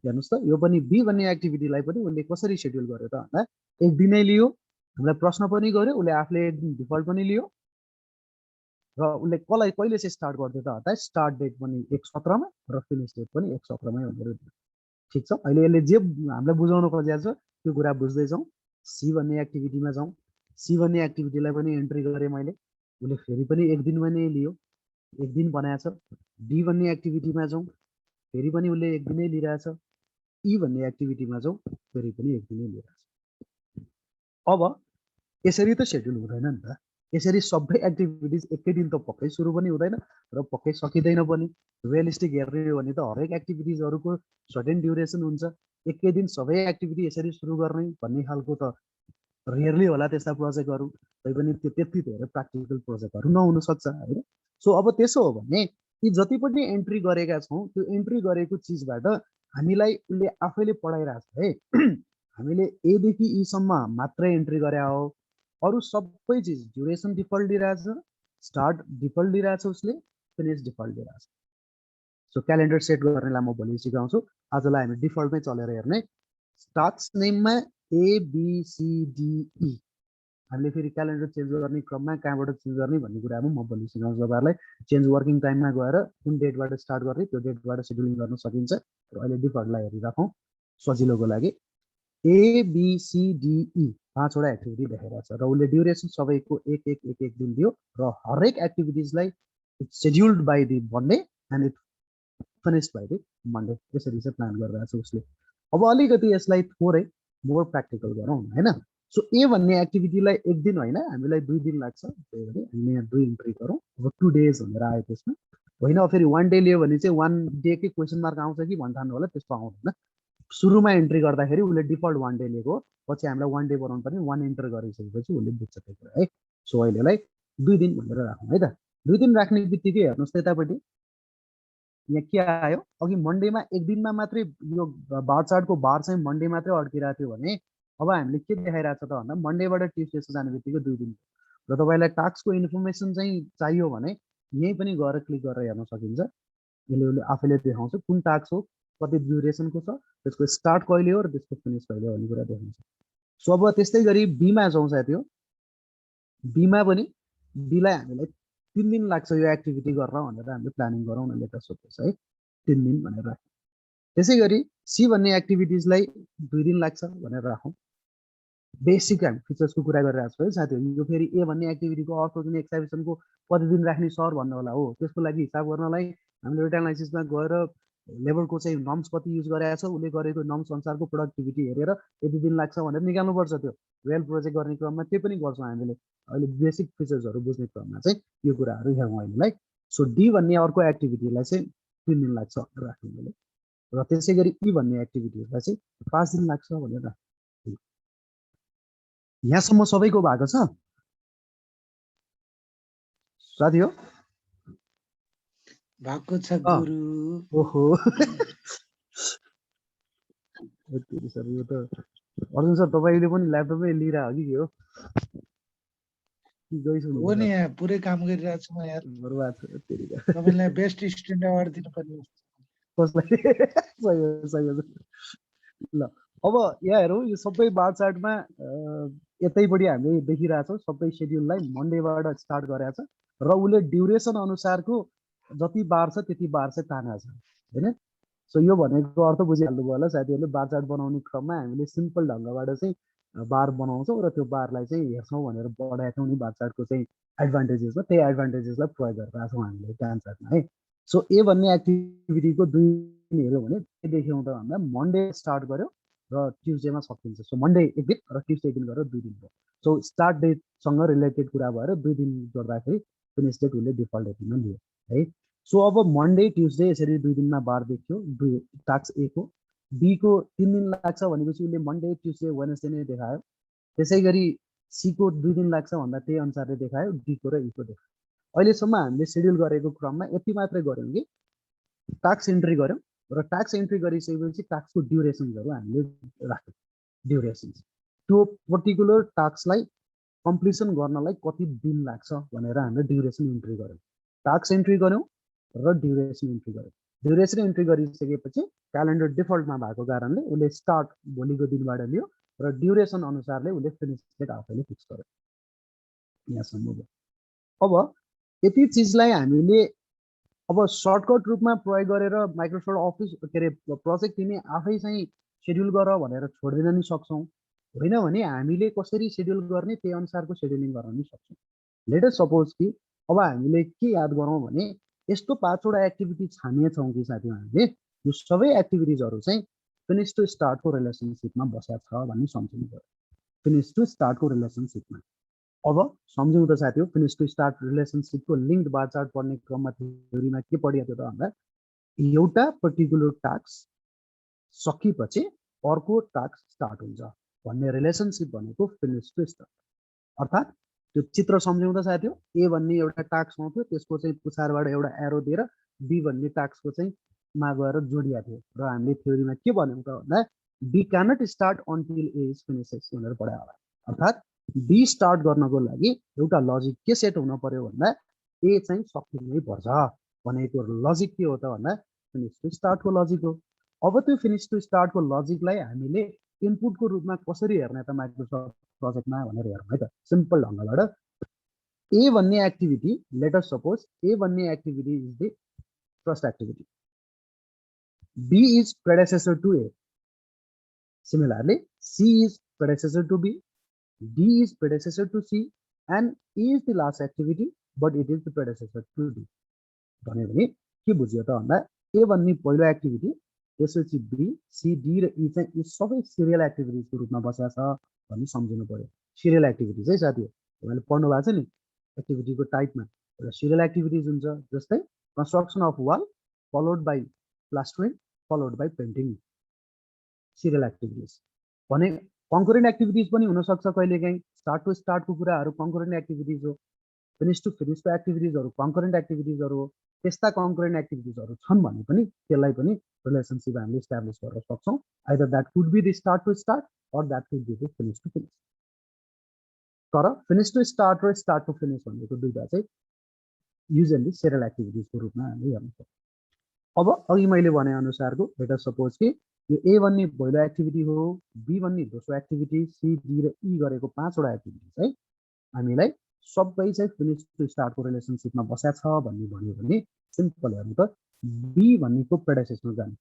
Speaker 4: हेर्नुहोस् त, यो पनि बी भन्ने एक्टिभिटीलाई पनि उसले कसरी सेड्युल गर्यो त भन्दा 1 दिनै लियो, हामीलाई प्रश्न पनि गर्यो, उसले आफूले 1 दिन डिफल्ट पनि लियो, र उसले कसलाई कहिले चाहिँ स्टार्ट गर्थ्यो त भन्दा स्टार्ट डेट पनि 1 17मा र फिनिस डेट पनि 1 17मै भनेर। ठिक छ, अहिले यसले जे हामीलाई बुझाउन खोजेको छ त्यो कुरा बुझ्दैछौँ। सी भन्ने एक्टिभिटीमा जाउँ। सी भन्ने एक्टिभिटीलाई पनि एन्ट्री गरेँ मैले, उसले फेरि पनि 1 दिन पनि लियो, 1 दिन बनाएको छ। डी भन्ने एक्टिभिटीमा जाउँ, फेरि पनि उसले 1 दिनै लिइरहेछ। ई भन्ने एक्टिभिटीमा जाउँ, फेरि पनि 1 दिनै लिइरहेछ। अब यसरी त सेड्युल हुँदैन नि त, यसरी सबै एक्टिभिटिज एकै दिन त पक्कै सुरु पनि हुँदैन र पक्कै सकिँदैन पनि। रियलिस्टिक हेर्ने हो भने त हरेक एक्टिभिटिजहरूको सर्टेन ड्युरेसन हुन्छ। एकै दिन सबै एक्टिभिटी यसरी सुरु गर्ने भन्ने खालको त रियरली होला त्यस्ता प्रोजेक्टहरू, तैपनि त्यो त्यति धेरै प्र्याक्टिकल प्रोजेक्टहरू नहुन सक्छ होइन। सो अब त्यसो हो भने यी जति पनि एन्ट्री गरेका छौँ त्यो एन्ट्री गरेको चिजबाट हामीलाई उसले आफैले पढाइरहेछ है। हामीले एदेखि ईसम्म मात्रै एन्ट्री गरे हो, अरू सबै चिज ड्युरेसन डिफल्ट दिइरहेछ, स्टार्ट डिफल्ट दिइरहेछ, उसले फिनिस डिफल्ट दिइरहेछ। सो क्यालेन्डर सेट गर्नेलाई म भोलि सिकाउँछु, आजलाई हामी डिफल्टमै चलेर हेर्ने। टास्क नेममा ABCDE हामीले फेरि क्यालेन्डर चेन्ज गर्ने क्रममा कहाँबाट चेन्ज गर्ने भन्ने कुरामा म भोलि सिकाउँछु तपाईँहरूलाई। चेन्ज वर्किङ टाइममा गएर कुन डेटबाट स्टार्ट गर्ने त्यो डेटबाट सेड्युलिङ गर्न सकिन्छ। र अहिले डिफल्टलाई हेरिराखौँ सजिलोको लागि। ABCDE 5वटा एक्टिभिटी देखाइरहेको छ र उसले ड्युरेसन सबैको 1 दिन दियो र हरेक एक्टिभिटिजलाई it's scheduled by the Monday and it finished by the Monday, यसरी चाहिँ प्लान गरिरहेको छ उसले। अब अलिकति यसलाई थोरै मोर प्र्याक्टिकल गरौँ होइन। सो ए भन्ने एक्टिभिटीलाई 1 दिन होइन हामीलाई 2 दिन लाग्छ, त्यही भएर हामीले यहाँ 2 इन्ट्री गरौँ। अब 2 डेज भनेर आयो त्यसमा। होइन फेरि 1 डे लियो भने चाहिँ 1 डेकै क्वेसन मार्क आउँछ कि भन्ठान्नु होला, त्यस्तो आउँदैन। सुरुमा एन्ट्री गर्दाखेरि उसले डिफल्ट 1 डे लिएको, पछि हामीलाई 1 डे बनाउनु पर्ने, 1 इन्टर गरिसकेपछि उसले बुझ्छ त्यो कुरा है। सो अहिलेलाई 2 दिन भनेर राखौँ है त। 2 दिन राख्ने बित्तिकै हेर्नुहोस् त यतापट्टि यहाँ के आयो, अघि मन्डेमा एक दिनमा मात्रै यो बार चार्टको बार चाहिँ मन्डे मात्रै अड्किरहेको थियो भने अब हामीले के देखाइरहेको छ त भन्दा मन्डेबाट ट्युसडेसम्म जाने बित्तिकै 2 दिन र तपाईँलाई टास्कको इन्फर्मेसन चाहिँ चाहियो भने यहीँ पनि गएर क्लिक गरेर हेर्न सकिन्छ। यसले आफैले देखाउँछ कुन टास्क हो, कति ड्युरेसनको छ, त्यसको स्टार्ट कहिले हो र त्यसको फिनिस कहिले हो भन्ने कुरा देखाउँछ। सो अब त्यस्तै गरी बीमा जाउँ साथी हो। बीमा पनि बीलाई हामीलाई 3 दिन लाग्छ यो एक्टिभिटी गरेर भनेर हामीले प्लानिङ गरौँ न, लेटर सोध्दैछ है 3 दिन भनेर राखौँ। त्यसै गरी सी भन्ने एक्टिभिटिजलाई 2 दिन लाग्छ भनेर राखौँ। बेसिक हामी फिचर्सको कुरा गरिरहेको छु है साथीहरू। यो फेरि ए भन्ने एक्टिभिटीको अर्को जुन एक्साइबिसनको कति दिन राख्ने सर भन्नु होला हो, त्यसको लागि हिसाब गर्नलाई हामीले डेटा एनालाइसिसमा गएर लेबरको चाहिँ नर्म्स कति युज गरेको छ, उसले गरेको नर्म्स अनुसारको प्रोडक्टिभिटी हेरेर यति दिन लाग्छ भनेर निकाल्नुपर्छ। त्यो वेल प्रोजेक्ट गर्ने क्रममा त्यो पनि गर्छौँ हामीले। अहिले बेसिक फिचर्सहरू बुझ्ने क्रममा चाहिँ यो कुराहरू हेरौँ अहिलेलाई। सो डी भन्ने अर्को एक्टिभिटीलाई चाहिँ 3 दिन लाग्छ राख्नु मैले, र त्यसै गरी ई भन्ने एक्टिभिटीहरूलाई चाहिँ 5 दिन लाग्छ भनेर राख्नु। यहाँसम्म सबैको भएको छ साथी हो?
Speaker 3: भएको छ गुरु।
Speaker 4: ओहो सर यो त अर्जुन सर तपाईँले पनि ल्यापटपै लिएर हो कि के हो?
Speaker 3: हो नि, यहाँ पुरै काम गरिरहेको छु म यार। तपाईँलाई बेस्ट स्टुडेन्ट अवार्ड दिनुपर्ने।
Speaker 4: कसलाई? सही हो। ल अब यहाँ हेरौँ, यो सबै बार चार्टमा यतैपट्टि हामीले देखिरहेछौँ सबै सेड्युललाई मन्डेबाट स्टार्ट गरेको छ र उसले ड्युरेसन अनुसारको जति बार छ त्यति बार चाहिँ तानेको छ होइन। सो यो भनेको अर्थ बुझिहाल्नुभयो होला साथीहरूले। बार चार्ट बनाउने क्रममा हामीले सिम्पल ढङ्गबाट चाहिँ बार बनाउँछौँ र त्यो बारलाई चाहिँ हेर्छौँ भनेर बढाएछौँ नि बार चार्टको चाहिँ एडभान्टेजेस हो। त्यही एडभान्टेजेसलाई प्रयोग गरिरहेको छौँ हामीले गान चार्टमा है। सो ए भन्ने एक्टिभिटीको 2 दिन हेऱ्यो भने के देख्यौँ त भन्दा मन्डे स्टार्ट गर्यो र ट्युजडेमा सकिन्छ। सो मन्डे एक दिन र ट्युजडे दिन गरेर 2 दिन भयो। सो स्टार्ट डेटसँग रिलेटेड कुरा भएर 2 दिन गर्दाखेरि फिनिस डेट उसले डिफल्ट डेटमा लियो है। सो अब मन्डे ट्युजडे यसरी 2 दिनमा बार देखियो टास्क ए को। बी को 3 दिन लाग्छ भनेपछि उसले मन्डे ट्युजडे वेडनेसडे नै देखायो। त्यसै गरी सी को 2 दिन लाग्छ भन्दा त्यही अनुसारले देखायो, डी को र ई को देखायो। अहिलेसम्म हामीले सेड्युल गरेको क्रममा यति मात्रै गऱ्यौँ कि टास्क इन्ट्री गऱ्यौँ र टास्क इन्ट्री गरिसकेपछि टास्कको ड्युरेसन्सहरू हामीले राख्यौँ। ड्युरेसन्स त्यो पर्टिकुलर टास्कलाई कम्प्लिसन गर्नलाई कति दिन लाग्छ भनेर हामीले ड्युरेसन इन्ट्री गऱ्यौँ। टास्क इन्ट्री गऱ्यौँ र ड्युरेसन इन्ट्री गऱ्यौँ। ड्युरेसन इन्ट्री गरिसकेपछि क्यालेन्डर डिफल्टमा भएको कारणले उसले स्टार्ट भोलिको दिनबाट लियो र ड्युरेसन अनुसारले उसले फिनिस डेट आफैले फिक्स गर्यो। यहाँसम्म भयो। अब यति चिजलाई हामीले अब सर्टकट रूपमा प्रयोग गरेर माइक्रोसफ्ट अफिस के अरे प्रोजेक्ट तिमी आफै चाहिँ सेड्युल गर भनेर छोड्दिन नि सक्छौँ, होइन भने हामीले कसरी सेड्युल गर्ने त्यही अनुसारको सेड्युलिङ गर्न नि सक्छौँ। लेट अस सपोज कि अब हामीले के याद गरौँ भने यस्तो 5वटा एक्टिभिटी छानिएछौँ कि साथीमा हामीले यो सबै एक्टिभिटिजहरू चाहिँ फिनिस टु स्टार्टको रिलेसनसिपमा बसेको छ भन्ने सम्झिनु पर्यो। फिनिस टु स्टार्टको रिलेसनसिपमा अब सम्झौँ त साथी हो। फिनिस टु स्टार्ट रिलेसनसिपको लिङ्क बार चार्ट पढ्ने क्रममा थ्योरीमा के पढिएको थियो त भन्दा एउटा पर्टिकुलर टास्क सकेपछि अर्को टास्क स्टार्ट हुन्छ भन्ने रिलेसनसिप भनेको फिनिस टु स्टार्ट। अर्थात् त्यो चित्र सम्झौँ त साथी हो। ए भन्ने एउटा टास्क आउँथ्यो, त्यसको चाहिँ पछाडिबाट एउटा एरो दिएर बी भन्ने टास्कको चाहिँ मा गएर जोडिएको थियो र हामीले थ्योरीमा के भन्यौँ त भन्दा B cannot start until A is finishes भनेर पढायो होला। अर्थात् बी स्टार्ट गर्नको लागि एउटा लजिक के सेट हुन पर्यो भन्दा ए चाहिँ सकिनै पर्छ भनेको लजिक के हो त भन्दा फिनिस टु स्टार्टको लजिक हो। अब त्यो फिनिस टु स्टार्टको लजिकलाई हामीले इनपुटको रूपमा कसरी हेर्ने त माइक्रोसफ्ट प्रोजेक्टमा भनेर हेरौँ है त। सिम्पल ढङ्गबाट ए भन्ने activity, let us suppose A भन्ने activity is the first activity, B is predecessor to A, similarly C is predecessor to B, D is predecessor to C and E is the last activity but it is the predecessor to D. भने के बुझ्यो त भन्दा ए भन्ने पहिलो एक्टिभिटी, त्यसपछि बी, सी, डी र ई चाहिँ यी सबै सिरियल एक्टिभिटिजको रूपमा बसेको छ भन्ने सम्झिनु पर्यो। सिरियल एक्टिभिटिज है साथी हो। तपाईँले पढ्नु भएको छ नि एक्टिभिटीको टाइपमा एउटा सिरियल एक्टिभिटिज हुन्छ, जस्तै construction of wall followed by plastering followed by painting serial activities भने concurrent activities पनि हुन सक्छ कहिलेकाहीँ start to start को कुराहरु concurrent activities हो finish to finish को activities हरु concurrent activities हरु हो त्यस्ता concurrent activities हरु छन् भने पनि त्यसलाई पनि relationship हामीले establish गर्न सक्छौं either that could be the start to start or that could be the finish to finish तर finish to start र start to finish भनेको दुईटा चाहिँ usually serial activities को रूपमा हामीले हेर्न सक्छौं अब अघि मैले भने अनुसारको let us suppose कि यो A भन्ने पहिलो एक्टिभिटी हो B भन्ने दोस्रो एक्टिभिटी C D र E गरेको पाँचवटा एक्टिभिटी चाहिँ हामीलाई सबै चाहिँ फिनिश टु स्टार्ट को रिलेसनशिपमा बसेको छ भन्ने भन्यो भने सिम्पल हेर्नु त B भन्नेको प्रेडेसेसरमा जाने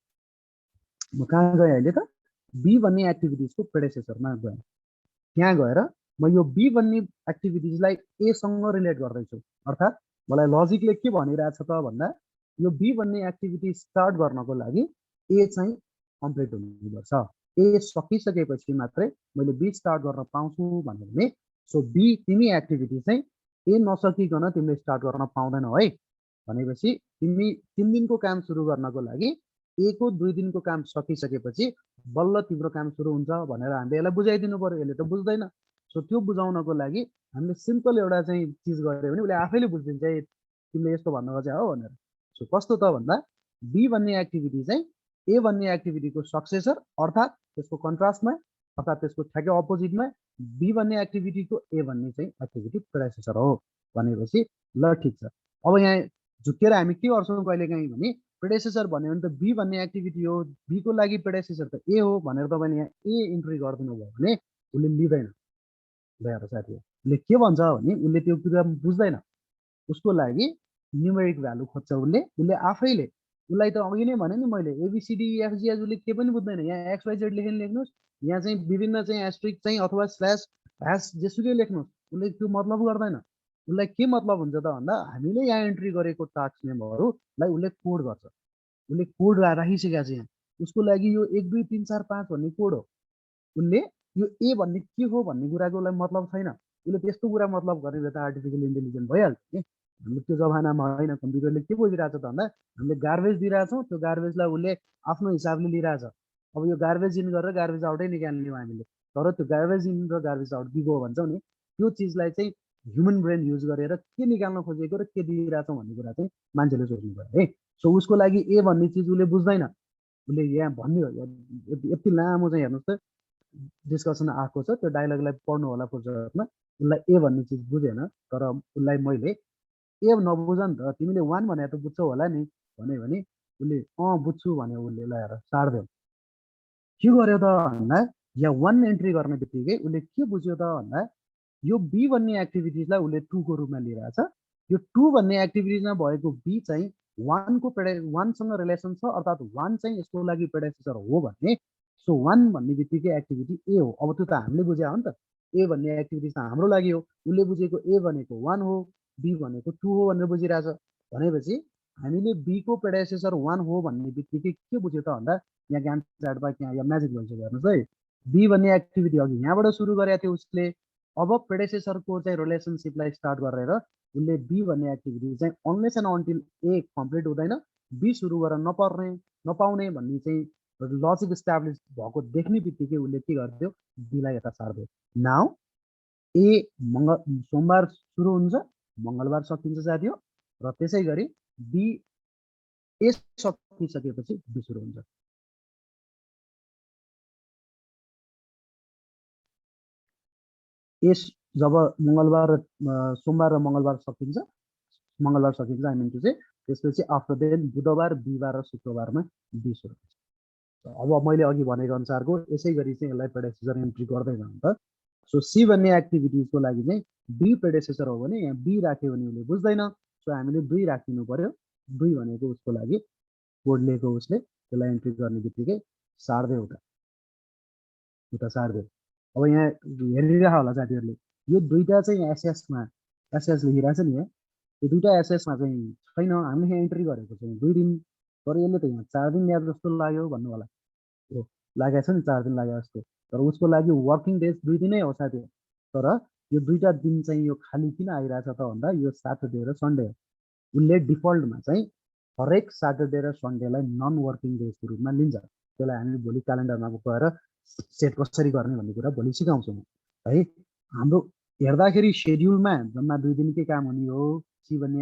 Speaker 4: म कहाँ गए अहिले त B भन्ने एक्टिभिटीजको प्रेडेसेसरमा गए त्यहाँ गएर म यो B भन्ने एक्टिभिटीजलाई A सँग रिलेट गर्दै छु अर्थात मलाई लजिकले के भनिरहेछ त भन्दा यो B भन्ने एक्टिभिटी स्टार्ट गर्नको लागि A चाहिँ कम्प्लिट हुनुपर्छ A सकिसकेपछि मात्रै मैले B स्टार्ट गर्न पाउँछु भन्यो भने सो B तिमी एक्टिभिटी चाहिँ A नसकिकन तिमीले स्टार्ट गर्न पाउँदैनौ है भनेपछि तिमी 3 दिनको काम सुरु गर्नको लागि A को 2 दिनको काम सकिसकेपछि बल्ल तिम्रो काम सुरु हुन्छ भनेर हामीले यसलाई बुझाइदिनु पर्यो यसले त बुझ्दैन सो त्यो बुझाउनको लागि हामीले सिम्पल एउटा चाहिँ चीज गर्यो भने उले आफैले बुझ्दिन्छ तिमीले यस्तो भन्नु खोजे हो भनेर सो कस्तो त भन्दा B भन्ने एक्टिभिटी चाहिँ A भन्ने एक्टिभिटीको सक्सेसर अर्थात त्यसको कन्ट्रास्टमा अर्थात त्यसको ठ्याक्कै अपोजिटमा B भन्ने एक्टिभिटीको A भन्ने चाहिँ एक्टिभिटी प्रेडेसेसर हो भनेपछि ल ठीक छ अब यहाँ झुकेर हामी के गर्छौं कहिलेकाहीँ भने प्रेडेसेसर भन्यो भने त B भन्ने एक्टिभिटी हो B को लागि प्रेडेसेसर त A हो भनेर तपाईले यहाँ A इन्ट्री गर्दिनु भयो भने उले लिदैन ल हेर साथी उले के भन्छ भने उले त्यो कुरा बुझ्दैन उसको लागि न्यूमेरिक भ्यालु खोज्छ उले आफैले उलाई त अघि नै भने नि मैले ABCDEFG उले के पनि बुझ्दैन यहाँ XYZ लेखेन लेख्नुस् यहाँ चाहिँ विभिन्न चाहिँ एस्ट्रिक चाहिँ अथवा स्ल्याश ह्याश जेसुकै लेख्नुस् उले त्यो मतलब गर्दैन उलाई के मतलब हुन्छ त भन्दा हामीले यहाँ एन्ट्री गरेको टास्क नेमहरुलाई उले कोड गर्छ उले कोड राखिसकेको छ यहाँ उसको लागि यो 1 2 3 4 5 भन्ने कोड हो उले यो A भन्ने के हो भन्ने कुराको लागि मतलब छैन उले त्यस्तो कुरा मतलब गर्ने त आर्टिफिशियल इन्टेलिजेन्स भइहाल्छ नि हामीले त्यो जमानामा हैन कम्प्युटरले के बुझिरहेछ त भन्दा हामीले गार्बेज दिइराछौं त्यो गार्बेजलाई उले आफ्नो हिसाबले लिइराछ अब यो गार्बेज इन गरेर गार्बेज आउटै निकाल्ने हो हामीले तर त्यो गार्बेज इन र गार्बेज आउट दिगो भन्छौं नि त्यो चीजलाई चाहिँ ह्युमन ब्रेन युज गरेर के निकाल्न खोजेको र के दिइराछौं भन्ने कुरा चाहिँ मान्छेले सोच्नु पर्यो है सो उसको लागि A भन्ने चीज उले बुझ्दैन उले यहाँ भन्यो यति लामो चाहिँ हेर्नुस् त डिस्कसन आएको छ त्यो डायलगलाई पढ्नु होला फुर्सदमा उलाई A भन्ने चीज बुझेन तर उलाई मैले ए नबुझ नि त तिमीले 1 भने त बुझ्छौ होला नि भने उले बुझ्छु भने उले ल हेर सार्दै के गर्यो त भन्दा या 1 एन्ट्री गर्ने बित्तिकै उले के बुझ्यो त भन्दा यो B भन्ने एक्टिभिटीजलाई उले 2 को रूपमा लिइराछ यो 2 भन्ने एक्टिभिटीजमा भएको B चाहिँ 1 को 1 सँग रिलेसन छ अर्थात 1 चाहिँ यसको लागि प्रेडेसेसर हो भने सो 1 भन्ने बित्तिकै एक्टिभिटी A हो अब त्यो त हामीले बुझ्या हो नि त A भन्ने एक्टिभिटी त हाम्रो लागि हो उले बुझेको A भनेको 1 हो B भनेको 2 हो भनेर बुझिराछ भनेपछि हामीले B को प्रेडेसेसर 1 हो भन्ने बित्तिकै के बुझ्यो त भन्दा यहाँ ग्यान्ट चार्टमा यहाँ या म्याजिक भन्छ हेर्नुस् है B भन्ने एक्टिभिटी अघि यहाँबाट सुरु गरेको थियो उसले अब प्रेडेसेसरको चाहिँ रिलेसनशिपलाई स्टार्ट गरेर उले B भन्ने एक्टिभिटी चाहिँ unless and until A complete हुँदैन B सुरु गर्न नपाउने भन्ने चाहिँ लजिक एस्टाब्लिश भएको देख्ने बित्तिकै उले के गर्दियो B लाई यता सार्दियो नाउ A सोमबार सुरु हुन्छ मंगलबार सकिन्छ साथी हो र त्यसै गरी B A सकिसकेपछि B सुरु हुन्छ A जब मंगलबार सोमबार र मंगलबार सकिन्छ आई मिन टु से त्यसपछि आफ्टर देन बुधबार बिहीबार र शुक्रबारमा B सुरु हुन्छ अब मैले अघि भनेको अनुसारको यसै गरी चाहिँ यसलाई प्रेडेसेसर एन्ट्री गर्दै जान्छ त सो C भन्ने एक्टिभिटीजको लागि चाहिँ B प्रेडेसेसर हो भने यहाँ B राख्यो भने उले बुझ्दैन सो हामीले 2 राखिनु पर्यो 2 भनेको उसको लागि कोड लेको उसले त्यसलाई एन्ट्री गर्ने बित्तिकै सार्दै उता सार्दै अब यहाँ हेरिरहेको होला साथीहरुले यो दुईटा चाहिँ एसएस लेखिरहेछ नि यहाँ यो दुईटा एसएस मा चाहिँ छैन हामीले यहाँ एन्ट्री गरेको छौं 2 दिन तर यसले त यहाँ 4 दिन ल्याब जस्तो लाग्यो भन्नु होला हो लागेको छ नि 4 दिन लाग्यो जस्तो तर उसको लागि वर्किङ डेज 2 दिनै हो साथी तर यो दुईटा दिन चाहिँ यो खाली किन आइराछ त भन्दा यो सैटरडे र सन्डे हो उले डिफल्टमा चाहिँ हरेक सैटरडे र सन्डेलाई नन वर्किङ डेजको रूपमा लिन्छ। त्यसलाई हामी भोलि क्यालेन्डरमा गएर सेट कसरी गर्ने भन्ने कुरा भोलि सिकाउँछौँ है। हाम्रो हेर्दाखेरि शेड्युलमा जम्मा 2 दिनकै काम हुने हो सी भन्ने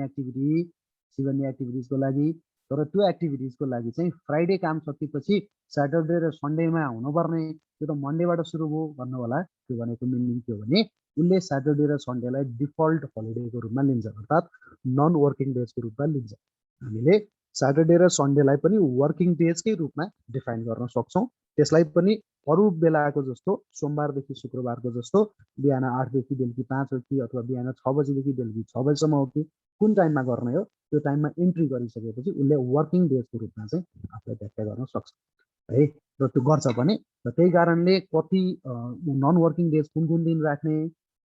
Speaker 4: एक्टिभिटिजको लागि। तर त्यो एक्टिभिटिजको लागि चाहिँ फ्राइडे काम सकेपछि सैटरडे र सन्डेमा हुनुपर्ने त्यो त मन्डेबाट सुरु भयो भन्नु होला। त्यो भनेको मिनिङ के हो भने उसले सैटरडे र सन्डेलाई डिफल्ट हलिडेको रूपमा लिन्छ, अर्थात् नन वर्किङ डेजको रूपमा लिन्छ। हामीले सैटरडे र सन्डेलाई पनि वर्किङ डेजकै रूपमा डिफाइन गर्न सक्छौँ। त्यसलाई पनि अरू बेलाको जस्तो सोमबारदेखि शुक्रबारको जस्तो बिहान 8 देखि बेलुकी 5 हो कि अथवा बिहान 6 बजेदेखि बेलुकी 6 बजेसम्म हो कि कुन टाइममा गर्ने हो त्यो टाइममा इन्ट्री गरिसकेपछि उसले वर्किङ डेजको रूपमा चाहिँ आफूलाई व्याख्या गर्न सक्छ है। र त्यो गर्छ पनि। र त्यही कारणले कति नन वर्किङ डेज कुन कुन दिन राख्ने,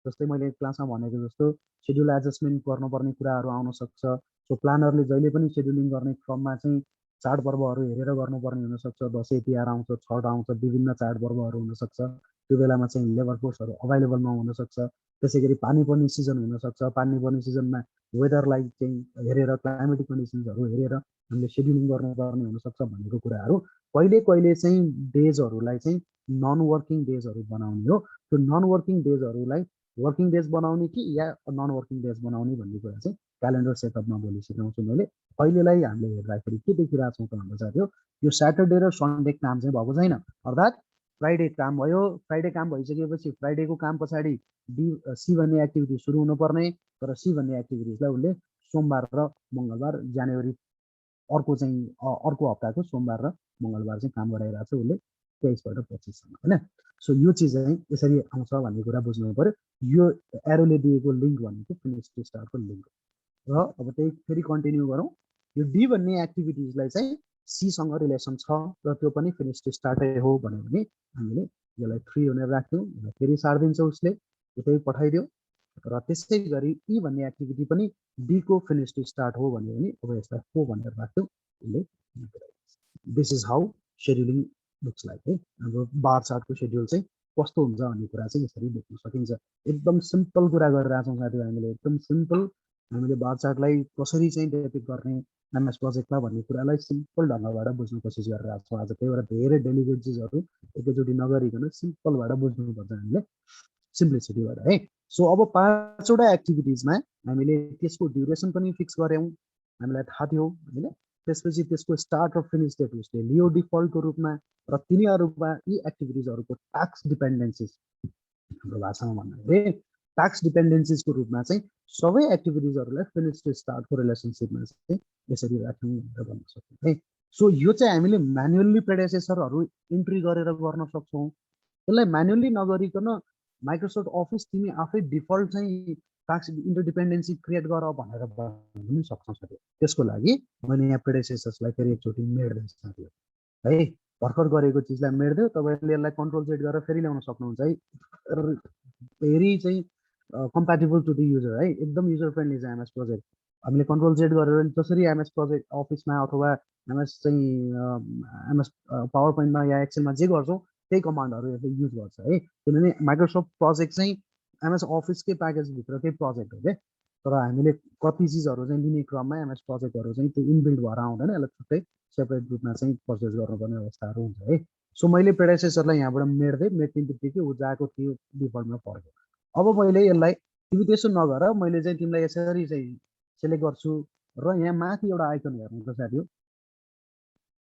Speaker 4: जस्तै मैले क्लासमा भनेको जस्तो शेड्युल एडजस्टमेन्ट गर्नुपर्ने कुराहरू आउन सक्छ। सो प्लानरले जहिले पनि शेड्युलिङ गर्ने क्रममा चाहिँ चाडपर्वहरू हेरेर गर्नुपर्ने हुनसक्छ। दसैँ तिहार आउँछ, छठ आउँछ, विभिन्न चाडपर्वहरू हुनसक्छ। त्यो बेलामा चाहिँ लेबर फोर्सहरू अभाइलेबल नहुनसक्छ। त्यसै गरी पानी पर्ने सिजन हुनसक्छ। पानी पर्ने सिजनमा वेदरलाई चाहिँ हेरेर क्लाइमेटिक कन्डिसन्सहरू हेरेर हामीले शेड्युलिङ गर्नुपर्ने हुनसक्छ भनेको कुराहरू। कहिले कहिले चाहिँ डेजहरूलाई चाहिँ नन वर्किङ डेजहरू बनाउने हो। त्यो नन वर्किङ डेजहरूलाई वर्किङ डेज बनाउने कि या नन वर्किङ डेज बनाउने भन्ने कुरा चाहिँ क्यालेन्डर सेटअपमा भोलि सिकाउँछु मैले। अहिलेलाई हामीले हेर्दाखेरि के देखिरहेको छौँ त भन्दा साथीहरू, यो सैटरडे र सन्डे काम चाहिँ भएको छैन। अर्थात् फ्राइडे काम भयो। फ्राइडे काम भइसकेपछि फ्राइडेको काम पछाडि सी भन्ने एक्टिभिटी सुरु हुनुपर्ने। तर सी भन्ने एक्टिभिटिजलाई उसले सोमबार र मङ्गलबार जनवरी अर्को हप्ताको सोमबार र मङ्गलबार चाहिँ काम गराइरहेको छ उसले 23बाट 25सम्म होइन। सो यो चिज चाहिँ यसरी आउँछ भन्ने कुरा बुझ्नु पर्यो। यो एरोले दिएको लिङ्क भनेको फिनिस टु स्टार्टको लिङ्क र अब त्यही फेरि कन्टिन्यू गरौँ। यो डी भन्ने एक्टिभिटिजलाई चाहिँ सीसँग रिलेसन छ र त्यो पनि फिनिस टु स्टार्टै हो भन्यो भने हामीले यसलाई 3 भनेर राख्थ्यौँ। फेरि सारिदिन्छ उसले, उतै पठाइदियो। र त्यसै गरी ई भन्ने एक्टिभिटी पनि डीको फिनिस टु स्टार्ट हो भन्यो भने अब यसलाई 4 भनेर राख्थ्यौँ। उसले this is how scheduling looks like है। हाम्रो बार चार्टको शेड्युल चाहिँ कस्तो हुन्छ भन्ने कुरा चाहिँ यसरी देख्न सकिन्छ। एकदम सिम्पल कुरा गरिरहेको छौँ साथीहरू हामीले, एकदम सिम्पल। हामीले बार चार्टलाई कसरी चाहिँ डेपिक्ट गर्ने एमएस प्रोजेक्टमा भन्ने कुरालाई सिम्पल ढङ्गबाट बुझ्ने कोसिस गरिरहेको छौँ आज। त्यही भएर धेरै डेलिकेट चिजहरू एकैचोटि नगरिकन सिम्पलबाट बुझ्नुपर्छ हामीले, सिम्प्लिसिटीबाट है। सो अब 5वटा एक्टिभिटिजमा हामीले त्यसको ड्युरेसन पनि फिक्स गऱ्यौँ, हामीलाई थाहा थियो होइन। त्यसपछि त्यसको स्टार्ट र फिनिस डेट उसले लियो डिफल्टको रूपमा। र तिनीहरूमा यी एक्टिभिटिजहरूको टास्क डिपेन्डेन्सिज, हाम्रो भाषामा भन्दाखेरि टास्क डिपेन्डेन्सिजको रूपमा चाहिँ सबै एक्टिभिटिजहरूलाई फिनिस टु स्टार्टको रिलेसनसिपमा चाहिँ यसरी राख्यौँ भनेर भन्न सक्छौँ है। सो यो चाहिँ हामीले म्यानुअल्ली प्रेडेसेसरहरू इन्ट्री गरेर गर्न सक्छौँ। यसलाई म्यानुअल्ली नगरिकन माइक्रोसफ्ट अफिस तिमी आफै डिफल्ट चाहिँ टास्क इन्टरडिपेन्डेन्सी क्रिएट गर भनेर भन्न पनि सक्छौँ साथीहरू। त्यसको लागि मैले यहाँ प्रेडेसेसर्सलाई फेरि एकचोटि मेट्दैछु साथीहरू है। भर्खर गरेको चिजलाई मेट्दियो, तपाईँले यसलाई कन्ट्रोल जेड गरेर फेरि ल्याउन सक्नुहुन्छ है। फेरि चाहिँ कम्प्याटेबल टु द युजर है, एकदम युजर फ्रेन्डली छ एमएस प्रोजेक्ट। हामीले कन्ट्रोल जेड गरेर जसरी एमएस प्रोजेक्ट अफिसमा अथवा एमएस चाहिँ एमएस पावर पोइन्टमा या एक्सेलमा जे गर्छौँ त्यही कमान्डहरू यसले युज गर्छ है। किनभने माइक्रोसफ्ट प्रोजेक्ट चाहिँ एमएस अफिसकै प्याकेजभित्रकै प्रोजेक्ट हो क्या। तर हामीले कति चिजहरू चाहिँ लिने क्रममा एमएस प्रोजेक्टहरू चाहिँ त्यो इनबिल्ड भएर आउँदैन, यसलाई छुट्टै सेपरेट रूपमा चाहिँ पर्चेस गर्नुपर्ने अवस्थाहरू हुन्छ है। सो मैले प्रेडेसेसरलाई यहाँबाट मेट्ने बित्तिकै ऊ गएको थियो डिफल्टमा फर्क्यो। अब मैले यसलाई तिमी त्यसो नगर, मैले चाहिँ तिमीलाई यसरी चाहिँ सेलेक्ट गर्छु र यहाँ माथि एउटा आइकन हेर्नु त साथी हो,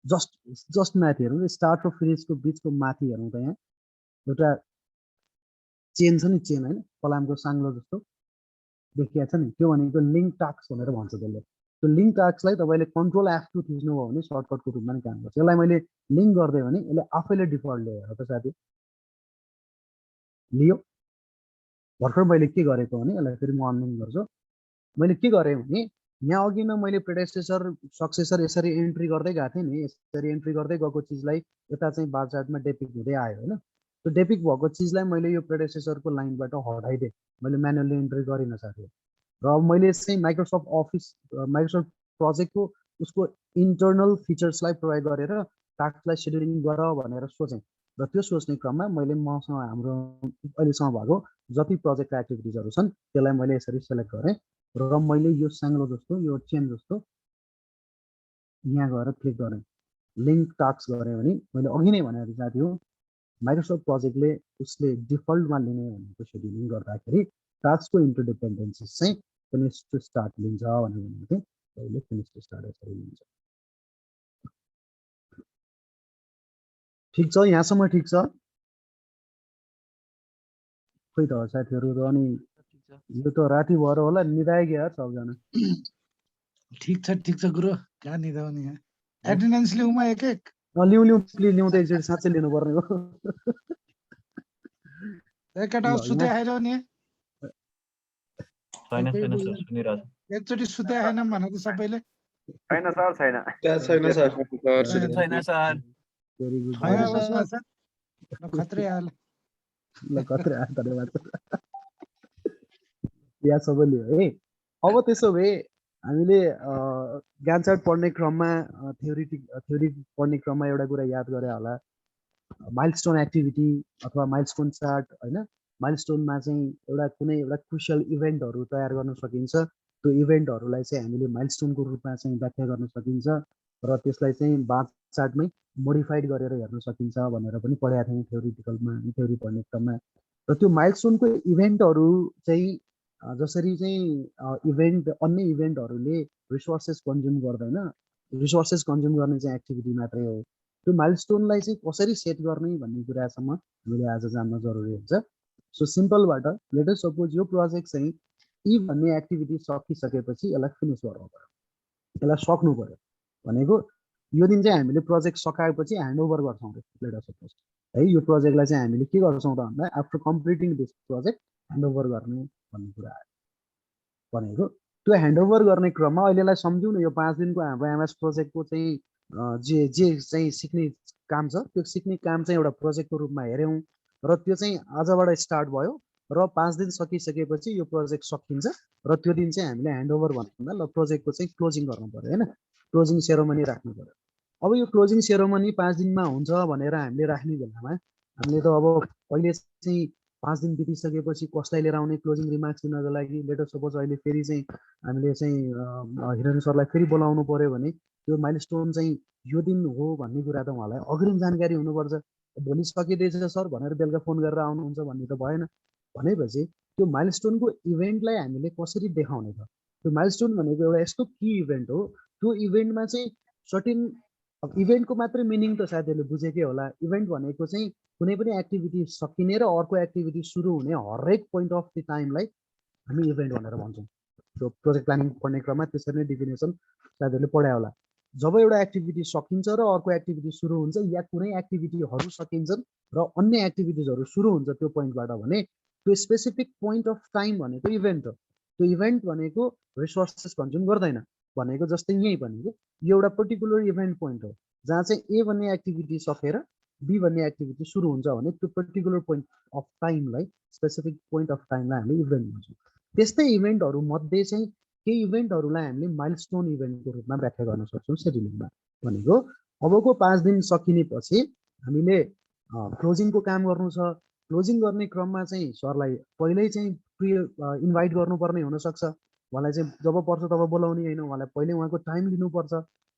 Speaker 4: जस्ट माथि हेर्नु, स्टार्ट र फिनिसको बिचको माथि हेर्नु त यहाँ एउटा चेन छ नि, चेन होइन, फलामको साङ्लो जस्तो देखिया छ नि, त्यो भनेको लिङ्क टास्क भनेर भन्छ त्यसले। त्यो लिङ्क टास्कलाई तपाईँले कन्ट्रोल F2 थिच्नुभयो भने सर्टकटको रूपमा नि काम गर्छ। यसलाई मैले लिङ्क गरिदिएँ भने यसले आफैले डिफल्ट लियो हेर त साथी, लियो। भर्खर मैले के गरेको भने यसलाई फेरि म अनलिङ्क गर्छु। मैले के गरेँ भने यहाँ अघि नै मैले प्रेडेसेसर सक्सेसर यसरी एन्ट्री गर्दै गएको थिएँ नि। यसरी एन्ट्री गर्दै गएको चिजलाई यता चाहिँ बार चार्टमा डेपिक हुँदै आयो होइन। त्यो डेपिक भएको चिजलाई मैले यो प्रेडेसेसरको लाइनबाट हटाइदिएँ, मैले म्यानुअली एन्ट्री गरिनँ साथीहरू। र अब मैले चाहिँ माइक्रोसफ्ट अफिस माइक्रोसफ्ट प्रोजेक्टको उसको इन्टरनल फिचर्सलाई प्रयोग गरेर टास्कलाई सेड्युलिङ गर भनेर सोचेँ। र त्यो सोच्ने क्रममा मैले मसँग हाम्रो अहिलेसम्म भएको जति प्रोजेक्ट एक्टिभिटिजहरू छन् त्यसलाई मैले यसरी सेलेक्ट गरेँ र मैले यो साङ्लो जस्तो, यो चेन जस्तो यहाँ गएर क्लिक गरेँ, लिङ्क टास्क गरेँ भने मैले अघि नै भनेको साथी हो माइक्रोसफ्ट प्रोजेक्टले उसले डिफल्टमा लिने भनेको सेड्युलिङ गर्दाखेरि टास्कको इन्टरडिपेन्डेन्सिज चाहिँ फिनिस टु स्टार्ट लिन्छ भनेर भनेको थिएँ। अहिले फिनिस टु स्टार्ट यसरी लिन्छ। ठिक छ, यहाँसम्म ठिक छ? खोइ त साथीहरू त अनि यो त राति भएर होला निदाइगयो यार सबजना।
Speaker 3: ठिक छ गुरु, कहाँ निदाउने यहाँ। एटेन्डेन्स लिउँ एक एक।
Speaker 4: लिउँ लिउँ प्लिज लिउँ त एकचोटि साँच्चै लिनुपर्ने हो।
Speaker 3: एकटा सुते आएर नि
Speaker 6: छैन सर सुनिरहेको छु।
Speaker 3: एकचोटि सुते आएन भने त सबैले
Speaker 6: छैन सर छैन
Speaker 3: छैन
Speaker 6: सर।
Speaker 4: भेरी गुड
Speaker 3: खत्रै आयो
Speaker 4: ल कत्रै आयो धन्यवाद। या सबैले है। अब त्यसो भए हामीले ज्ञान चार्ट पढ्ने क्रममा थ्योरी पढ्ने क्रममा एउटा कुरा याद गरे होला, माइलस्टोन एक्टिभिटी अथवा माइलस्टोन चार्ट होइन। माइलस्टोनमा चाहिँ एउटा कुनै एउटा क्रुसियल इभेन्टहरू तयार गर्न सकिन्छ। त्यो इभेन्टहरूलाई चाहिँ हामीले माइलस्टोनको रूपमा चाहिँ व्याख्या गर्न सकिन्छ र त्यसलाई चाहिँ बार चार्टमै मोडिफाइड गरेर हेर्न सकिन्छ भनेर पनि पढाएको थियौँ थ्योरिटिकलमा, थ्योरी पढ्ने क्रममा। र त्यो माइलस्टोनको इभेन्टहरू चाहिँ जसरी चाहिँ अन्य इभेन्टहरूले रिसोर्सेस कन्ज्युम गर्दैन, रिसोर्सेस कन्ज्युम गर्ने चाहिँ एक्टिभिटी मात्रै हो। त्यो माइलस्टोनलाई चाहिँ कसरी सेट गर्ने भन्ने कुरासम्म हामीले आज जान्न जरुरी हुन्छ। सो सिम्पलबाट लेट अस सपोज यो प्रोजेक्ट चाहिँ ई भन्ने एक्टिभिटी सकिसकेपछि यसलाई फिनिस गर्नु पर्यो, यसलाई सक्नु पर्यो भनेको यो दिन चाहिँ हामीले प्रोजेक्ट सकाएपछि ह्यान्डओभर गर्छौँ लेट अस सपोज है। यो प्रोजेक्टलाई चाहिँ हामीले के गर्छौँ त भन्दा after completing this project handover गर्ने भन्ने कुरा आयो भनेको। त्यो ह्यान्डओभर गर्ने क्रममा अहिलेलाई सम्झौँ न यो 5 दिनको हाम्रो एमएस प्रोजेक्टको चाहिँ जे चाहिँ सिक्ने काम छ त्यो सिक्ने काम चाहिँ एउटा प्रोजेक्टको रूपमा हेऱ्यौँ र त्यो चाहिँ आजबाट स्टार्ट भयो र 5 दिन सकिसकेपछि यो प्रोजेक्ट सकिन्छ र त्यो दिन चाहिँ हामीले ह्यान्डओभर भन्दा ल प्रोजेक्टको चाहिँ क्लोजिङ गर्नु पर्यो होइन, क्लोजिङ सेरोमनी राख्नु पर्यो। अब यो क्लोजिङ सेरोमनी 5 दिनमा हुन्छ भनेर हामीले राख्ने बेलामा हामीले त अब अहिले चाहिँ 5 दिन बितिसकेपछि कसलाई लिएर आउने क्लोजिङ रिमार्क्स दिनको लागि लेट अस सपोज अहिले फेरि चाहिँ हामीले चाहिँ हिरण सरलाई फेरि बोलाउनु पर्यो भने त्यो माइलस्टोन चाहिँ यो दिन हो भन्ने कुरा त उहाँलाई अग्रिम जानकारी हुनुपर्छ। भोलि सकिँदैछ सर भनेर बेलुका फोन गरेर आउनुहुन्छ भन्ने त भएन। भनेपछि त्यो माइलस्टोनको इभेन्टलाई हामीले कसरी देखाउने त? त्यो माइलस्टोन भनेको एउटा यस्तो की इभेन्ट हो, त्यो इभेन्टमा चाहिँ सर्टेन इभेन्टको मात्रै मिनिङ त साथीहरूले बुझेकै होला। इभेन्ट भनेको चाहिँ कुनै पनि एक्टिभिटी सकिने र अर्को एक्टिभिटी सुरु हुने हरेक पोइन्ट अफ द टाइमलाई हामी इभेन्ट भनेर भन्छौँ। त्यो प्रोजेक्ट प्लानिङ पढ्ने क्रममा त्यसरी नै डिफिनेसन साथीहरूले पढायो होला। जब एउटा एक्टिभिटी सकिन्छ र अर्को एक्टिभिटी सुरु हुन्छ या कुनै एक्टिभिटीहरू सकिन्छन् र अन्य एक्टिभिटिजहरू सुरु हुन्छ त्यो पोइन्टबाट भने त्यो स्पेसिफिक पोइन्ट अफ टाइम भनेको इभेन्ट हो। त्यो इभेन्ट भनेको रिसोर्सेस कन्ज्युम गर्दैन भनेको जस्तै यही भनेको यो एउटा पर्टिकुलर इभेन्ट पोइन्ट हो जहाँ चाहिँ ए भन्ने एक्टिभिटी सकेर बी भन्ने एक्टिभिटी सुरु हुन्छ भने त्यो पर्टिकुलर पोइन्ट अफ टाइमलाई स्पेसिफिक पोइन्ट अफ टाइमलाई हामीले इभेन्ट भन्छौँ। त्यस्तै इभेन्टहरू मध्ये चाहिँ केही इभेन्टहरूलाई हामीले माइलस्टोन इभेन्टको रूपमा व्याख्या गर्न सक्छौँ सेड्युलिङमा। भनेको अबको 5 दिन सकिनेपछि हामीले क्लोजिङको काम गर्नु छ। क्लोजिङ गर्ने क्रममा चाहिँ सरलाई पहिल्यै चाहिँ इन्भाइट गर्नुपर्ने हुनसक्छ, उहाँलाई चाहिँ जब पर्छ तब बोलाउने होइन, उहाँलाई पहिले उहाँको टाइम लिनुपर्छ।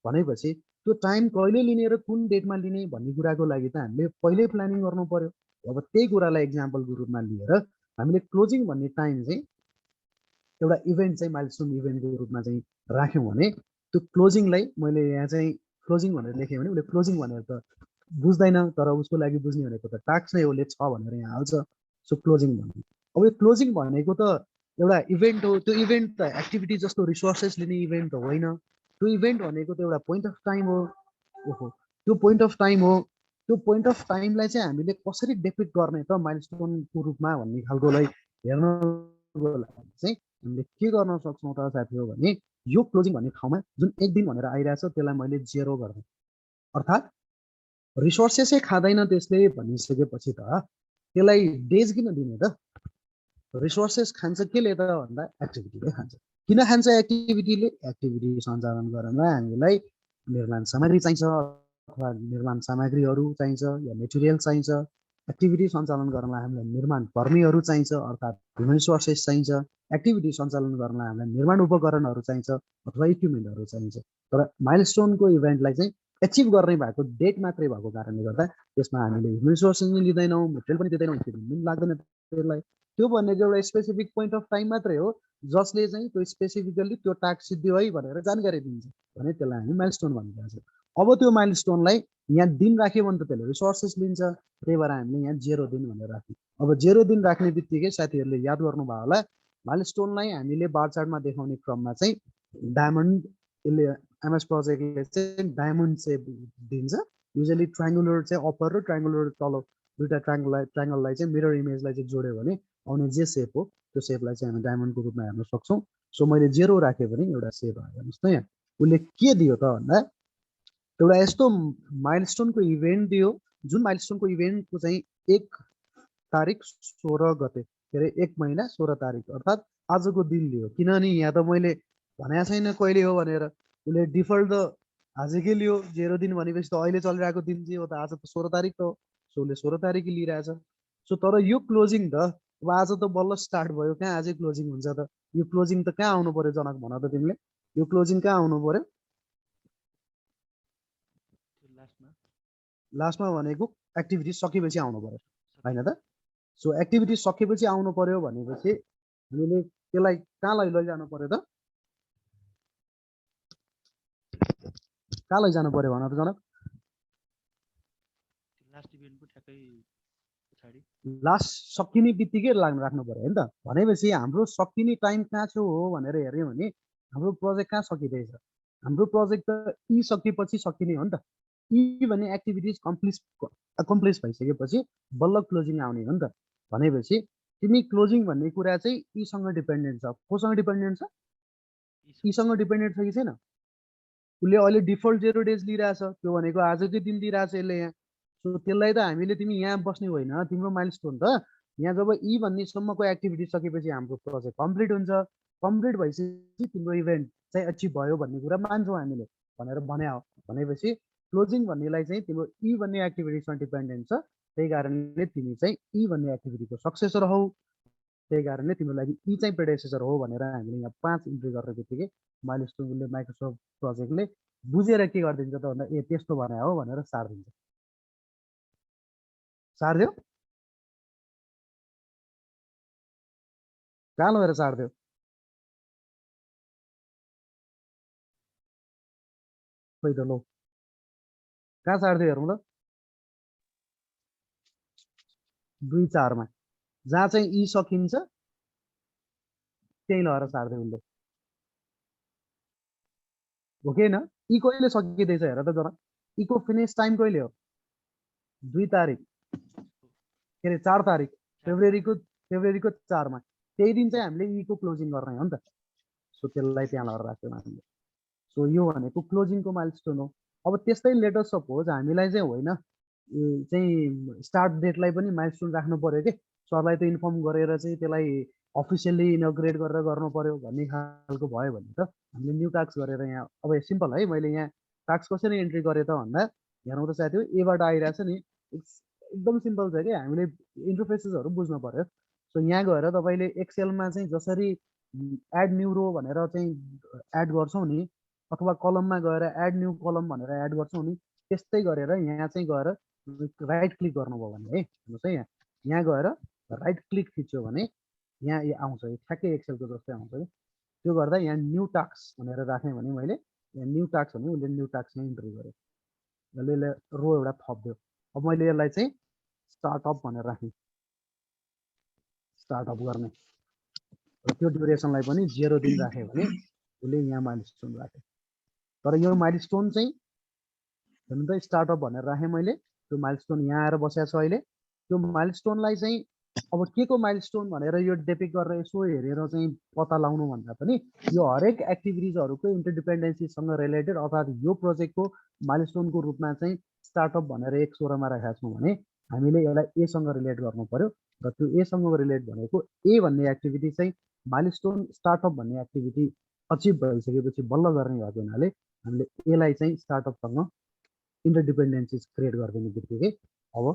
Speaker 4: भनेपछि त्यो टाइम कहिले लिने र कुन डेटमा लिने भन्ने कुराको लागि त हामीले पहिल्यै प्लानिङ गर्नु पर्यो। अब त्यही कुरालाई एक्जाम्पलको रूपमा लिएर हामीले क्लोजिङ भन्ने टाइम चाहिँ एउटा इभेन्ट चाहिँ माइलस्टोन इभेन्टको रूपमा चाहिँ राख्यौँ भने त्यो क्लोजिङलाई मैले यहाँ चाहिँ क्लोजिङ भनेर लेखेँ भने उसले क्लोजिङ भनेर त बुझ्दैन, तर उसको लागि बुझ्ने भनेको त टास्क नै उसले छ भनेर यहाँ हाल्छ। सो क्लोजिङ भन्ने अब यो क्लोजिङ भनेको त एउटा इभेन्ट हो। त्यो इभेन्ट त एक्टिभिटी जस्तो रिसोर्सेस लिने इभेन्ट त होइन। त्यो इभेन्ट भनेको त एउटा पोइन्ट अफ टाइम हो। त्यो पोइन्ट अफ टाइम हो। त्यो पोइन्ट अफ टाइमलाई चाहिँ हामीले कसरी डेपिक्ट गर्ने त माइलस्टोनको रूपमा भन्ने खालकोलाई हेर्नको लागि चाहिँ हामीले के गर्न सक्छौँ त साथी हो भने यो क्लोजिङ भन्ने ठाउँमा जुन 1 दिन भनेर आइरहेछ त्यसलाई मैले 0 गर्दै, अर्थात् रिसोर्सेसै खाँदैन त्यसले भनिसकेपछि त त्यसलाई डेज किन दिने त? रिसोर्सेस खान्छ केले त भन्दा एक्टिभिटीले खान्छ। किन खान्छ एक्टिभिटीले? एक्टिभिटी सञ्चालन गर्न हामीलाई निर्माण सामग्री चाहिन्छ अथवा निर्माण सामग्रीहरू चाहिन्छ या मेटेरियल चाहिन्छ एक्टिभिटी सञ्चालन गर्नलाई हामीलाई निर्माण कर्मीहरू चाहिन्छ अर्थात् ह्युमन रिसोर्सेस चाहिन्छ। एक्टिभिटी सञ्चालन गर्नलाई हामीलाई निर्माण उपकरणहरू चाहिन्छ अथवा इक्विपमेन्टहरू चाहिन्छ। तर माइलस्टोनको इभेन्टलाई चाहिँ एचिभ गर्ने भएको डेट मात्रै भएको कारणले गर्दा त्यसमा हामीले ह्युमन रिसोर्सेस पनि लिँदैनौँ, मेटेरियल पनि दिँदैनौँ, इक्विपमेन्ट पनि लाग्दैन त्यसलाई। त्यो भनेको एउटा स्पेसिफिक पोइन्ट अफ टाइम मात्रै हो जसले चाहिँ त्यो स्पेसिफिकल्ली त्यो टास्क सिद्धियो है भनेर जानकारी दिन्छ भने त्यसलाई हामी माइलस्टोन भनिरहेको छौँ। अब त्यो माइलस्टोनलाई यहाँ दिन राख्यो भने त त्यसले रिसोर्सेस लिन्छ, त्यही भएर हामीले यहाँ 0 दिन भनेर राख्यौँ। अब 0 दिन राख्ने बित्तिकै साथीहरूले याद गर्नुभयो होला माइलस्टोनलाई हामीले बार चार्टमा देखाउने क्रममा चाहिँ डायमन्ड यसले एमएस प्रोजेक्टले चाहिँ डायमन्ड सेप दिन्छ। युजली ट्रायङ्गुलर चाहिँ अप्पर र ट्रायङ्गुलर तल दुईवटा ट्रायङ्गललाई चाहिँ मिरर इमेजलाई चाहिँ जोड्यो भने आउने जे सेप हो त्यो सेपलाई चाहिँ हामी डायमन्डको रूपमा हेर्न सक्छौँ। सो मैले 0 राखेँ भने एउटा सेप आयो। हेर्नुहोस् त यहाँ उसले के दियो त भन्दा एउटा यस्तो माइलस्टोनको इभेन्ट दियो जुन माइलस्टोनको इभेन्टको चाहिँ 1 तारिक 16 गते के अरे 1 महिना 16 तारिक अर्थात् आजको दिन लियो। किनभने यहाँ त मैले भनेको छैन कहिले हो भनेर, उसले डिफल्ट त आजकै लियो। 0 दिन भनेपछि त अहिले चलिरहेको दिन चाहिँ हो त, आज त 16 तारिक त हो। सो उसले 16 तारिक लिइरहेछ। सो तर यो क्लोजिङ त अब आज त बल्ल स्टार्ट भयो, कहाँ आजै क्लोजिङ हुन्छ त? यो क्लोजिङ त कहाँ आउनु पर्यो जनक भन त तिमीले? यो क्लोजिङ कहाँ आउनु पर्यो? लास्टमा भनेको एक्टिभिटी सकेपछि आउनु पर्यो होइन त? सो एक्टिभिटी सकेपछि आउनु पर्यो भनेपछि हामीले त्यसलाई कहाँ लैजानु पर्यो त? कहाँ लैजानु पर्यो भन त जनक? लास्ट सकिने बित्तिकै राख्नु पर्यो होइन त? भनेपछि हाम्रो सकिने टाइम कहाँ छ हो भनेर हेऱ्यौँ भने हाम्रो प्रोजेक्ट कहाँ सकिँदैछ? हाम्रो प्रोजेक्ट त यी सकेपछि सकिने हो नि त। यी भन्ने एक्टिभिटिज कम्प्लिट भइसकेपछि बल्ल क्लोजिङ आउने हो नि त। भनेपछि तिमी क्लोजिङ भन्ने कुरा चाहिँ यीसँग डिपेन्डेन्ट छ। कोसँग डिपेन्डेन्ट छ? यीसँग डिपेन्डेन्ट छ कि छैन? उसले अहिले डिफल्ट 0 डेज लिइरहेछ, त्यो भनेको आजकै दिन दिइरहेछ यसले यहाँ। सो त्यसलाई त हामीले तिमी यहाँ बस्ने होइन, तिम्रो माइलस्टोन त यहाँ जब यी भन्नेसम्मको एक्टिभिटी सकेपछि हाम्रो प्रोजेक्ट कम्प्लिट हुन्छ। कम्प्लिट भइसकेपछि तिम्रो इभेन्ट चाहिँ अचिभ भयो भन्ने कुरा मान्छौँ हामीले भनेर भने हो। भनेपछि क्लोजिङ भन्नेलाई चाहिँ तिम्रो यी भन्ने एक्टिभिटीसँग डिपेन्डेन्ट छ, त्यही कारणले तिमी चाहिँ यी भन्ने एक्टिभिटीको सक्सेसर हौ। त्यही कारणले तिम्रो लागि यी चाहिँ प्रेडेसेसर हो भनेर हामीले यहाँ 5 इन्ट्री गर्ने बित्तिकै माइलस्टोनले माइक्रोसफ्ट प्रोजेक्टले बुझेर के गरिदिन्छ त भन्दा ए त्यस्तो भने हो भनेर सारिदिन्छ। सारिदियो? कहाँ लगेर सारिदियो? खोइ त लो कहाँ सारिदियो हेरौँ ल? 2-4 मा जहाँ चाहिँ यी सकिन्छ त्यही लगेर सारिदियो उसले। हो कि होइन? यी कहिले सकिँदैछ हेर त जरा। यीको फिनिस टाइम कहिले हो? 2 तारिक के अरे 4 तारिक फेब्रुअरीको 4 मा। त्यही दिन चाहिँ हामीले यीको क्लोजिङ गर्ने हो नि त। सो त्यसलाई त्यहाँ लगेर राख्यौँ हामीले। सो यो भनेको क्लोजिङको माइलस्टोन हो। अब त्यस्तै लेटर सपोज हामीलाई चाहिँ होइन चाहिँ स्टार्ट डेटलाई पनि माइलस्टोन राख्नु पर्यो कि सरलाई त इन्फर्म गरेर चाहिँ त्यसलाई अफिसियल्ली इनोग्रेट गरेर गर्नु पर्यो भन्ने खालको भयो भने त हामीले न्यू टास्क गरेर यहाँ अब सिम्पल है, मैले यहाँ टास्क कसरी एन्ट्री गरेँ त भन्दा हेर्नु त साथी हो, एबाट आइरहेछ नि, एकदम सिम्पल छ कि हामीले इन्टरफेसेसहरू बुझ्नु पर्यो। सो यहाँ गएर तपाईँले एक्सेलमा चाहिँ जसरी एड न्यू रो भनेर चाहिँ एड गर्छौँ नि, अथवा कलममा गएर एड न्यू कलम भनेर एड गर्छौँ नि, त्यस्तै गरेर यहाँ चाहिँ गएर राइट क्लिक गर्नुभयो भने है, हेर्नुहोस् है यहाँ गएर राइट क्लिक थिच्यो भने यहाँ आउँछ, ठ्याक्कै एक्सेलको जस्तै आउँछ कि। त्यो गर्दा यहाँ न्यू टास्क भनेर राखेँ भने मैले यहाँ न्यू टास्क भने उसले न्यू टास्क यहाँ इन्ट्री गर्यो, यसले रो एउटा थप्दियो। अब मैले यसलाई चाहिँ स्टार्टअप भनेर राखेँ, स्टार्टअप गर्ने र त्यो ड्युरेसनलाई पनि 0 दिन राखेँ भने उसले यहाँ माइलस्टोन राख्यो। तर यो माइलस्टोन चाहिँ हेर्नु त स्टार्टअप भनेर राखेँ मैले, त्यो माइलस्टोन यहाँ आएर बसेको छ अहिले। त्यो माइलस्टोनलाई चाहिँ अब के को माइलस्टोन भनेर यो डेपिक्ट गरेर यसो हेरेर चाहिँ पत्ता लगाउनु भन्दा पनि यो हरेक एक्टिभिटिजहरूको इन्टरडिपेन्डेन्सीसँग रिलेटेड अर्थात् यो प्रोजेक्टको माइलस्टोनको रूपमा चाहिँ स्टार्टअप भनेर 1/16 मा राखेका छौँ भने हामीले यसलाई एसँग रिलेट गर्नु पर्यो। र त्यो एसँग रिलेट भनेको ए भन्ने एक्टिभिटी चाहिँ माइलस्टोन स्टार्टअप भन्ने एक्टिभिटी अचिभ भइसकेपछि बल्ल गर्ने भएको हुनाले हामीले एलाई चाहिँ स्टार्टअपसँग इन्टरडिपेन्डेन्सिज क्रिएट गरिदिने बित्तिकै अब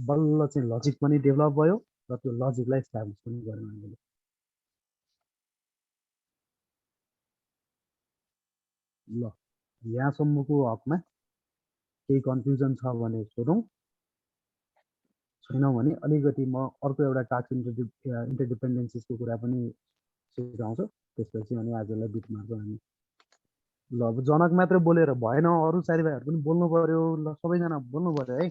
Speaker 4: बल्ल चाहिँ लजिक पनि डेभलप भयो र त्यो लजिकलाई इस्टाब्लिस पनि गर्यौँ हामीले। ल यहाँसम्मको हकमा केही कन्फ्युजन छ भने सोधौँ, छैन भने अलिकति म अर्को एउटा टास्क इन्टरडिपेन्डेन्सिजको कुरा पनि सिकाउँछु, त्यसपछि अनि आजलाई बिट मार्छौँ हामी। ल अब जनक मात्र बोलेर भएन, अरू साथीभाइहरू पनि बोल्नु पर्यो। ल सबैजना बोल्नु पर्यो है।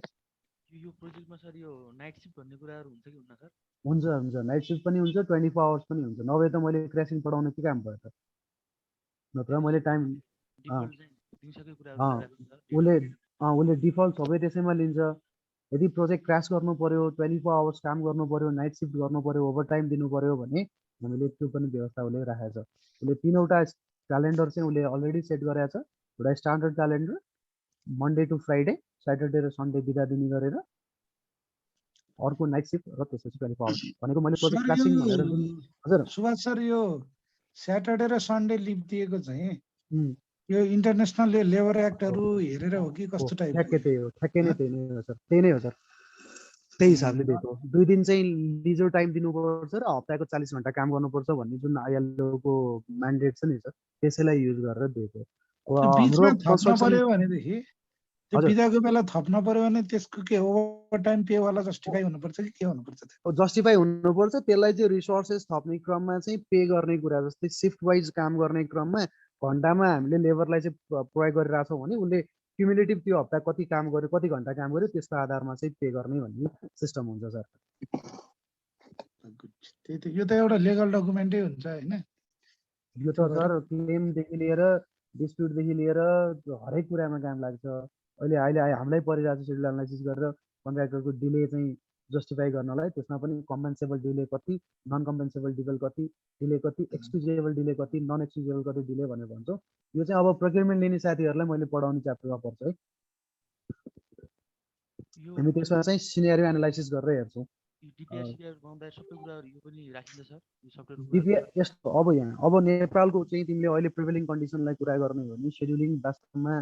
Speaker 7: यो प्रोजेक्टमा सर यो नाइट सिफ्ट भन्ने कुराहरू हुन्छ कि हुन्न सर?
Speaker 4: हुन्छ हुन्छ, नाइट सिफ्ट पनि हुन्छ, 24 आवर्स पनि हुन्छ। नभए त मैले क्र्यासिङ पढाउने के काम भयो त, नत्र मैले टाइम
Speaker 7: डिफल्ट चाहिँ दिउँसोकै कुराहरू गरिरहेको छ सर।
Speaker 4: उसले उसले डिफल्ट सबै त्यसैमा लिन्छ। यदि प्रोजेक्ट क्रास गर्नु पर्यो, 24 आवर्स काम गर्नु पर्यो, नाइट सिफ्ट गर्नु पर्यो, ओभर टाइम दिनु पर्यो भने हामीले त्यो पनि व्यवस्था उसले राखेको छ। उसले 3वटा क्यालेन्डर चाहिँ उसले अलरेडी सेट गरेको छ। एउटा standard calendar, Monday to Friday, Saturday र सन्डे बिदा दिने गरेर, अर्को नाइट सिफ्ट र त्यसपछि 24 आवर्स भनेको मैले प्रोजेक्ट क्रासिङ भनेर जुन। हजुर
Speaker 3: सुभाष सर, यो स्याटरडे र सन्डे लिभ दिएको चाहिँ यो इन्टरनेसनल लेबर एक्टहरू हेरेर हो कि कस्तो टाइप?
Speaker 4: ठ्याक्कै त्यही हो, ठ्याक्कै नै त्यही नै हो सर, त्यही नै हो सर, त्यही हिसाबले दिएको। 2 दिन चाहिँ लिजर टाइम दिनुपर्छ र हप्ताको 40 घन्टा काम गर्नुपर्छ भन्ने जुन आइएलओको म्यान्डेट छ नि सर, त्यसैलाई युज गरेर दिएको।
Speaker 3: बिचमा थप्न पर्यो भनेदेखि त्यो बिदाको बेला थप्न पर्यो भने त्यसको के ओभर टाइम पे वाला जस्टिफाई हुनुपर्छ कि के हुनुपर्छ?
Speaker 4: जस्टिफाई हुनुपर्छ। त्यसलाई चाहिँ रिसोर्सेस थप्ने क्रममा चाहिँ पे गर्ने कुरा, जस्तै सिफ्ट वाइज काम गर्ने क्रममा घन्टामा हामीले लेबरलाई चाहिँ प्रयोग गरिरहेछौँ भने उसले क्युमुलेटिभ त्यो हप्ता कति काम गर्यो, कति घन्टा काम गर्यो, त्यसको आधारमा चाहिँ पे गर्ने भन्ने सिस्टम हुन्छ सर।
Speaker 3: त्यही त, यो त एउटा लिगल डकुमेन्टै हुन्छ होइन?
Speaker 4: यो त सर क्लेमदेखि लिएर डिस्प्युटदेखि लिएर हरेक कुरामा काम लाग्छ। अहिले हामीलाई परिरहेको छ सेड्युल एनालाइसिस गरेर कन्ट्र्याक्टरको डिले चाहिँ जस्टिफाई गर्नलाई। त्यसमा पनि कम्पेन्सेबल डिले कति, नन कम्पेन्सेबल डिले कति, एक्सक्युजेबल डिले कति, नन एक्सक्युजेबल कति डिले भनेर भन्छौँ। यो चाहिँ अब प्रोक्युरमेन्ट लिने साथीहरूलाई मैले पढाउने च्याप्टरमा पर्छ है। हामी त्यसमा चाहिँ सिनेरियो एनालाइसिस गरेर हेर्छौँ। यस्तो अब यहाँ अब नेपालको चाहिँ तिमीले अहिले प्रिभेलिङ कन्डिसनलाई कुरा गर्ने हो भने सेड्युलिङ वास्तवमा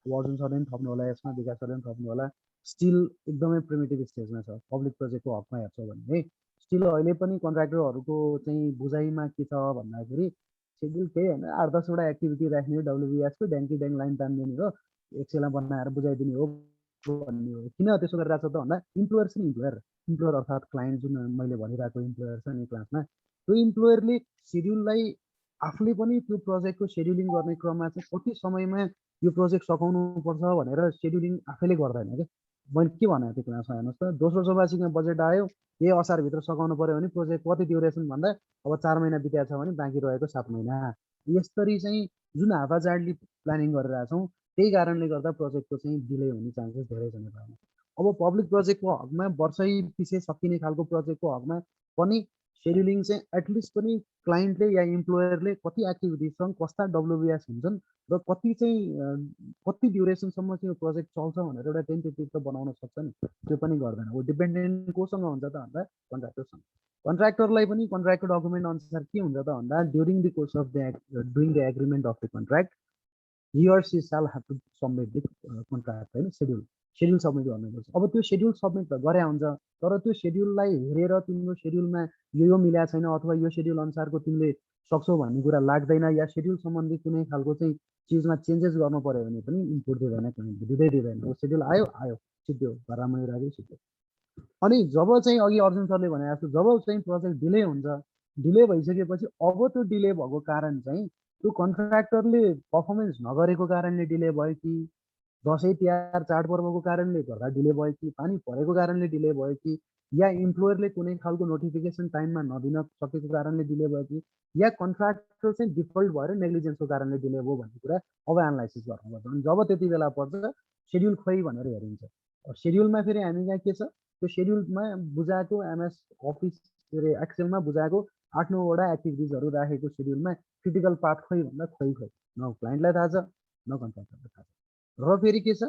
Speaker 4: अर्जुन सरले पनि थप्नु होला, यसमा विकास सरले पनि थप्नु होला, स्टिल एकदमै प्रिमिटिभ स्टेजमा छ। पब्लिक प्रोजेक्टको हकमा हेर्छौँ भने है, स्टिल अहिले पनि कन्ट्र्याक्टरहरूको चाहिँ बुझाइमा के छ भन्दाखेरि सेड्युल केही होइन, 8-10वटा एक्टिभिटी राख्ने हो, डब्लुबिएसको ड्याङ लाइन तानिदिने हो, एक्सेलमा बनाएर बुझाइदिने हो भन्ने हो। किन त्यसो गरिरहेको छ त भन्दा इम्प्लोयर छ नि, इम्प्लोयर अर्थात् क्लाइन्ट, जुन मैले भनिरहेको इम्प्लोयर छ नि क्लासमा, त्यो इम्प्लोयरले सेड्युललाई आफूले पनि त्यो प्रोजेक्टको सेड्युलिङ गर्ने क्रममा चाहिँ कति समयमा यो प्रोजेक्ट सघाउनु पर्छ भनेर सेड्युलिङ आफैले गर्दैन क्या। मैले के भनेको थिएँ क्लासमा, हेर्नुहोस् त, दोस्रो चौबासीमा बजेट आयो, यही असारभित्र सघाउनु पऱ्यो भने प्रोजेक्ट कति ड्युरेसन भन्दा अब 4 महिना बिताएको छ भने बाँकी रहेको 7 महिना। यसरी चाहिँ जुन हावाजाडली प्लानिङ गरिरहेछौँ, त्यही कारणले गर्दा प्रोजेक्टको चाहिँ डिले हुने चान्सेस धेरै छ नेपालमा। अब पब्लिक प्रोजेक्टको हकमा वर्षै पछि सकिने खालको प्रोजेक्टको हकमा पनि सेड्युलिङ चाहिँ एटलिस्ट पनि क्लाइन्टले या इम्प्लोयरले कति एक्टिभिटिज छन्, कस्ता डब्लुबिएस हुन्छन् र कति ड्युरेसनसम्म चाहिँ यो प्रोजेक्ट चल्छ भनेर एउटा टेन्टेटिभ त बनाउन सक्छ नि, त्यो पनि गर्दैन। हो डिपेन्डेन्ट कोसँग हुन्छ त भन्दा कन्ट्र्याक्टरसँग। कन्ट्र्याक्टरलाई पनि कन्ट्र्याक्टको डकुमेन्ट अनुसार के हुन्छ त भन्दा during the course of doing the agreement of the contract he or she shall have to submit the contract होइन, सेड्युल सबमिट गर्नुपर्छ। अब त्यो सेड्युल सबमिट त गरे हुन्छ, तर त्यो सेड्युललाई हेरेर तिम्रो सेड्युलमा यो मिलेको छैन अथवा यो सेड्युल अनुसारको तिमीले सक्छौ भन्ने कुरा लाग्दैन, या सेड्युल सम्बन्धी कुनै खालको चाहिँ चिजमा चेन्जेस गर्नु पर्यो भने पनि इनपुट दिँदैन, क्लाइन्टले दिँदैन। वो सेड्युल आयो सिद्धो घरमा राख्यो सिद्धो। अनि जब चाहिँ अघि अर्जुन सरले भने जस्तो जब चाहिँ प्रोजेक्ट डिले हुन्छ, डिले भइसकेपछि अब त्यो डिले भएको कारण चाहिँ त्यो कन्ट्र्याक्टरले पर्फर्मेन्स नगरेको कारणले डिले भयो कि, दसैँ तिहार चाडपर्वको कारणले गर्दा डिले भयो कि, पानी परेको कारणले डिले भयो कि, या इम्प्लोयरले कुनै खालको नोटिफिकेसन टाइममा नदिन सकेको कारणले डिले भयो कि, या कन्ट्र्याक्टर चाहिँ डिफल्ट भएर नेग्लिजेन्सको कारणले डिले भयो भन्ने कुरा अब एनालाइसिस गर्नुपर्छ। अनि जब त्यति बेला पर्छ सेड्युल खोइ भनेर हेरिन्छ। सेड्युलमा फेरि हामी यहाँ के छ, त्यो सेड्युलमा बुझाएको एमएस अफिस के अरे एक्सेलमा बुझाएको 8-9वटा एक्टिभिटिजहरू राखेको सेड्युलमा क्रिटिकल पार्ट खोइ भन्दा खोइ न क्लाइन्टलाई थाहा छ न कन्ट्र्याक्टरलाई थाहा छ। र फेरि के छ,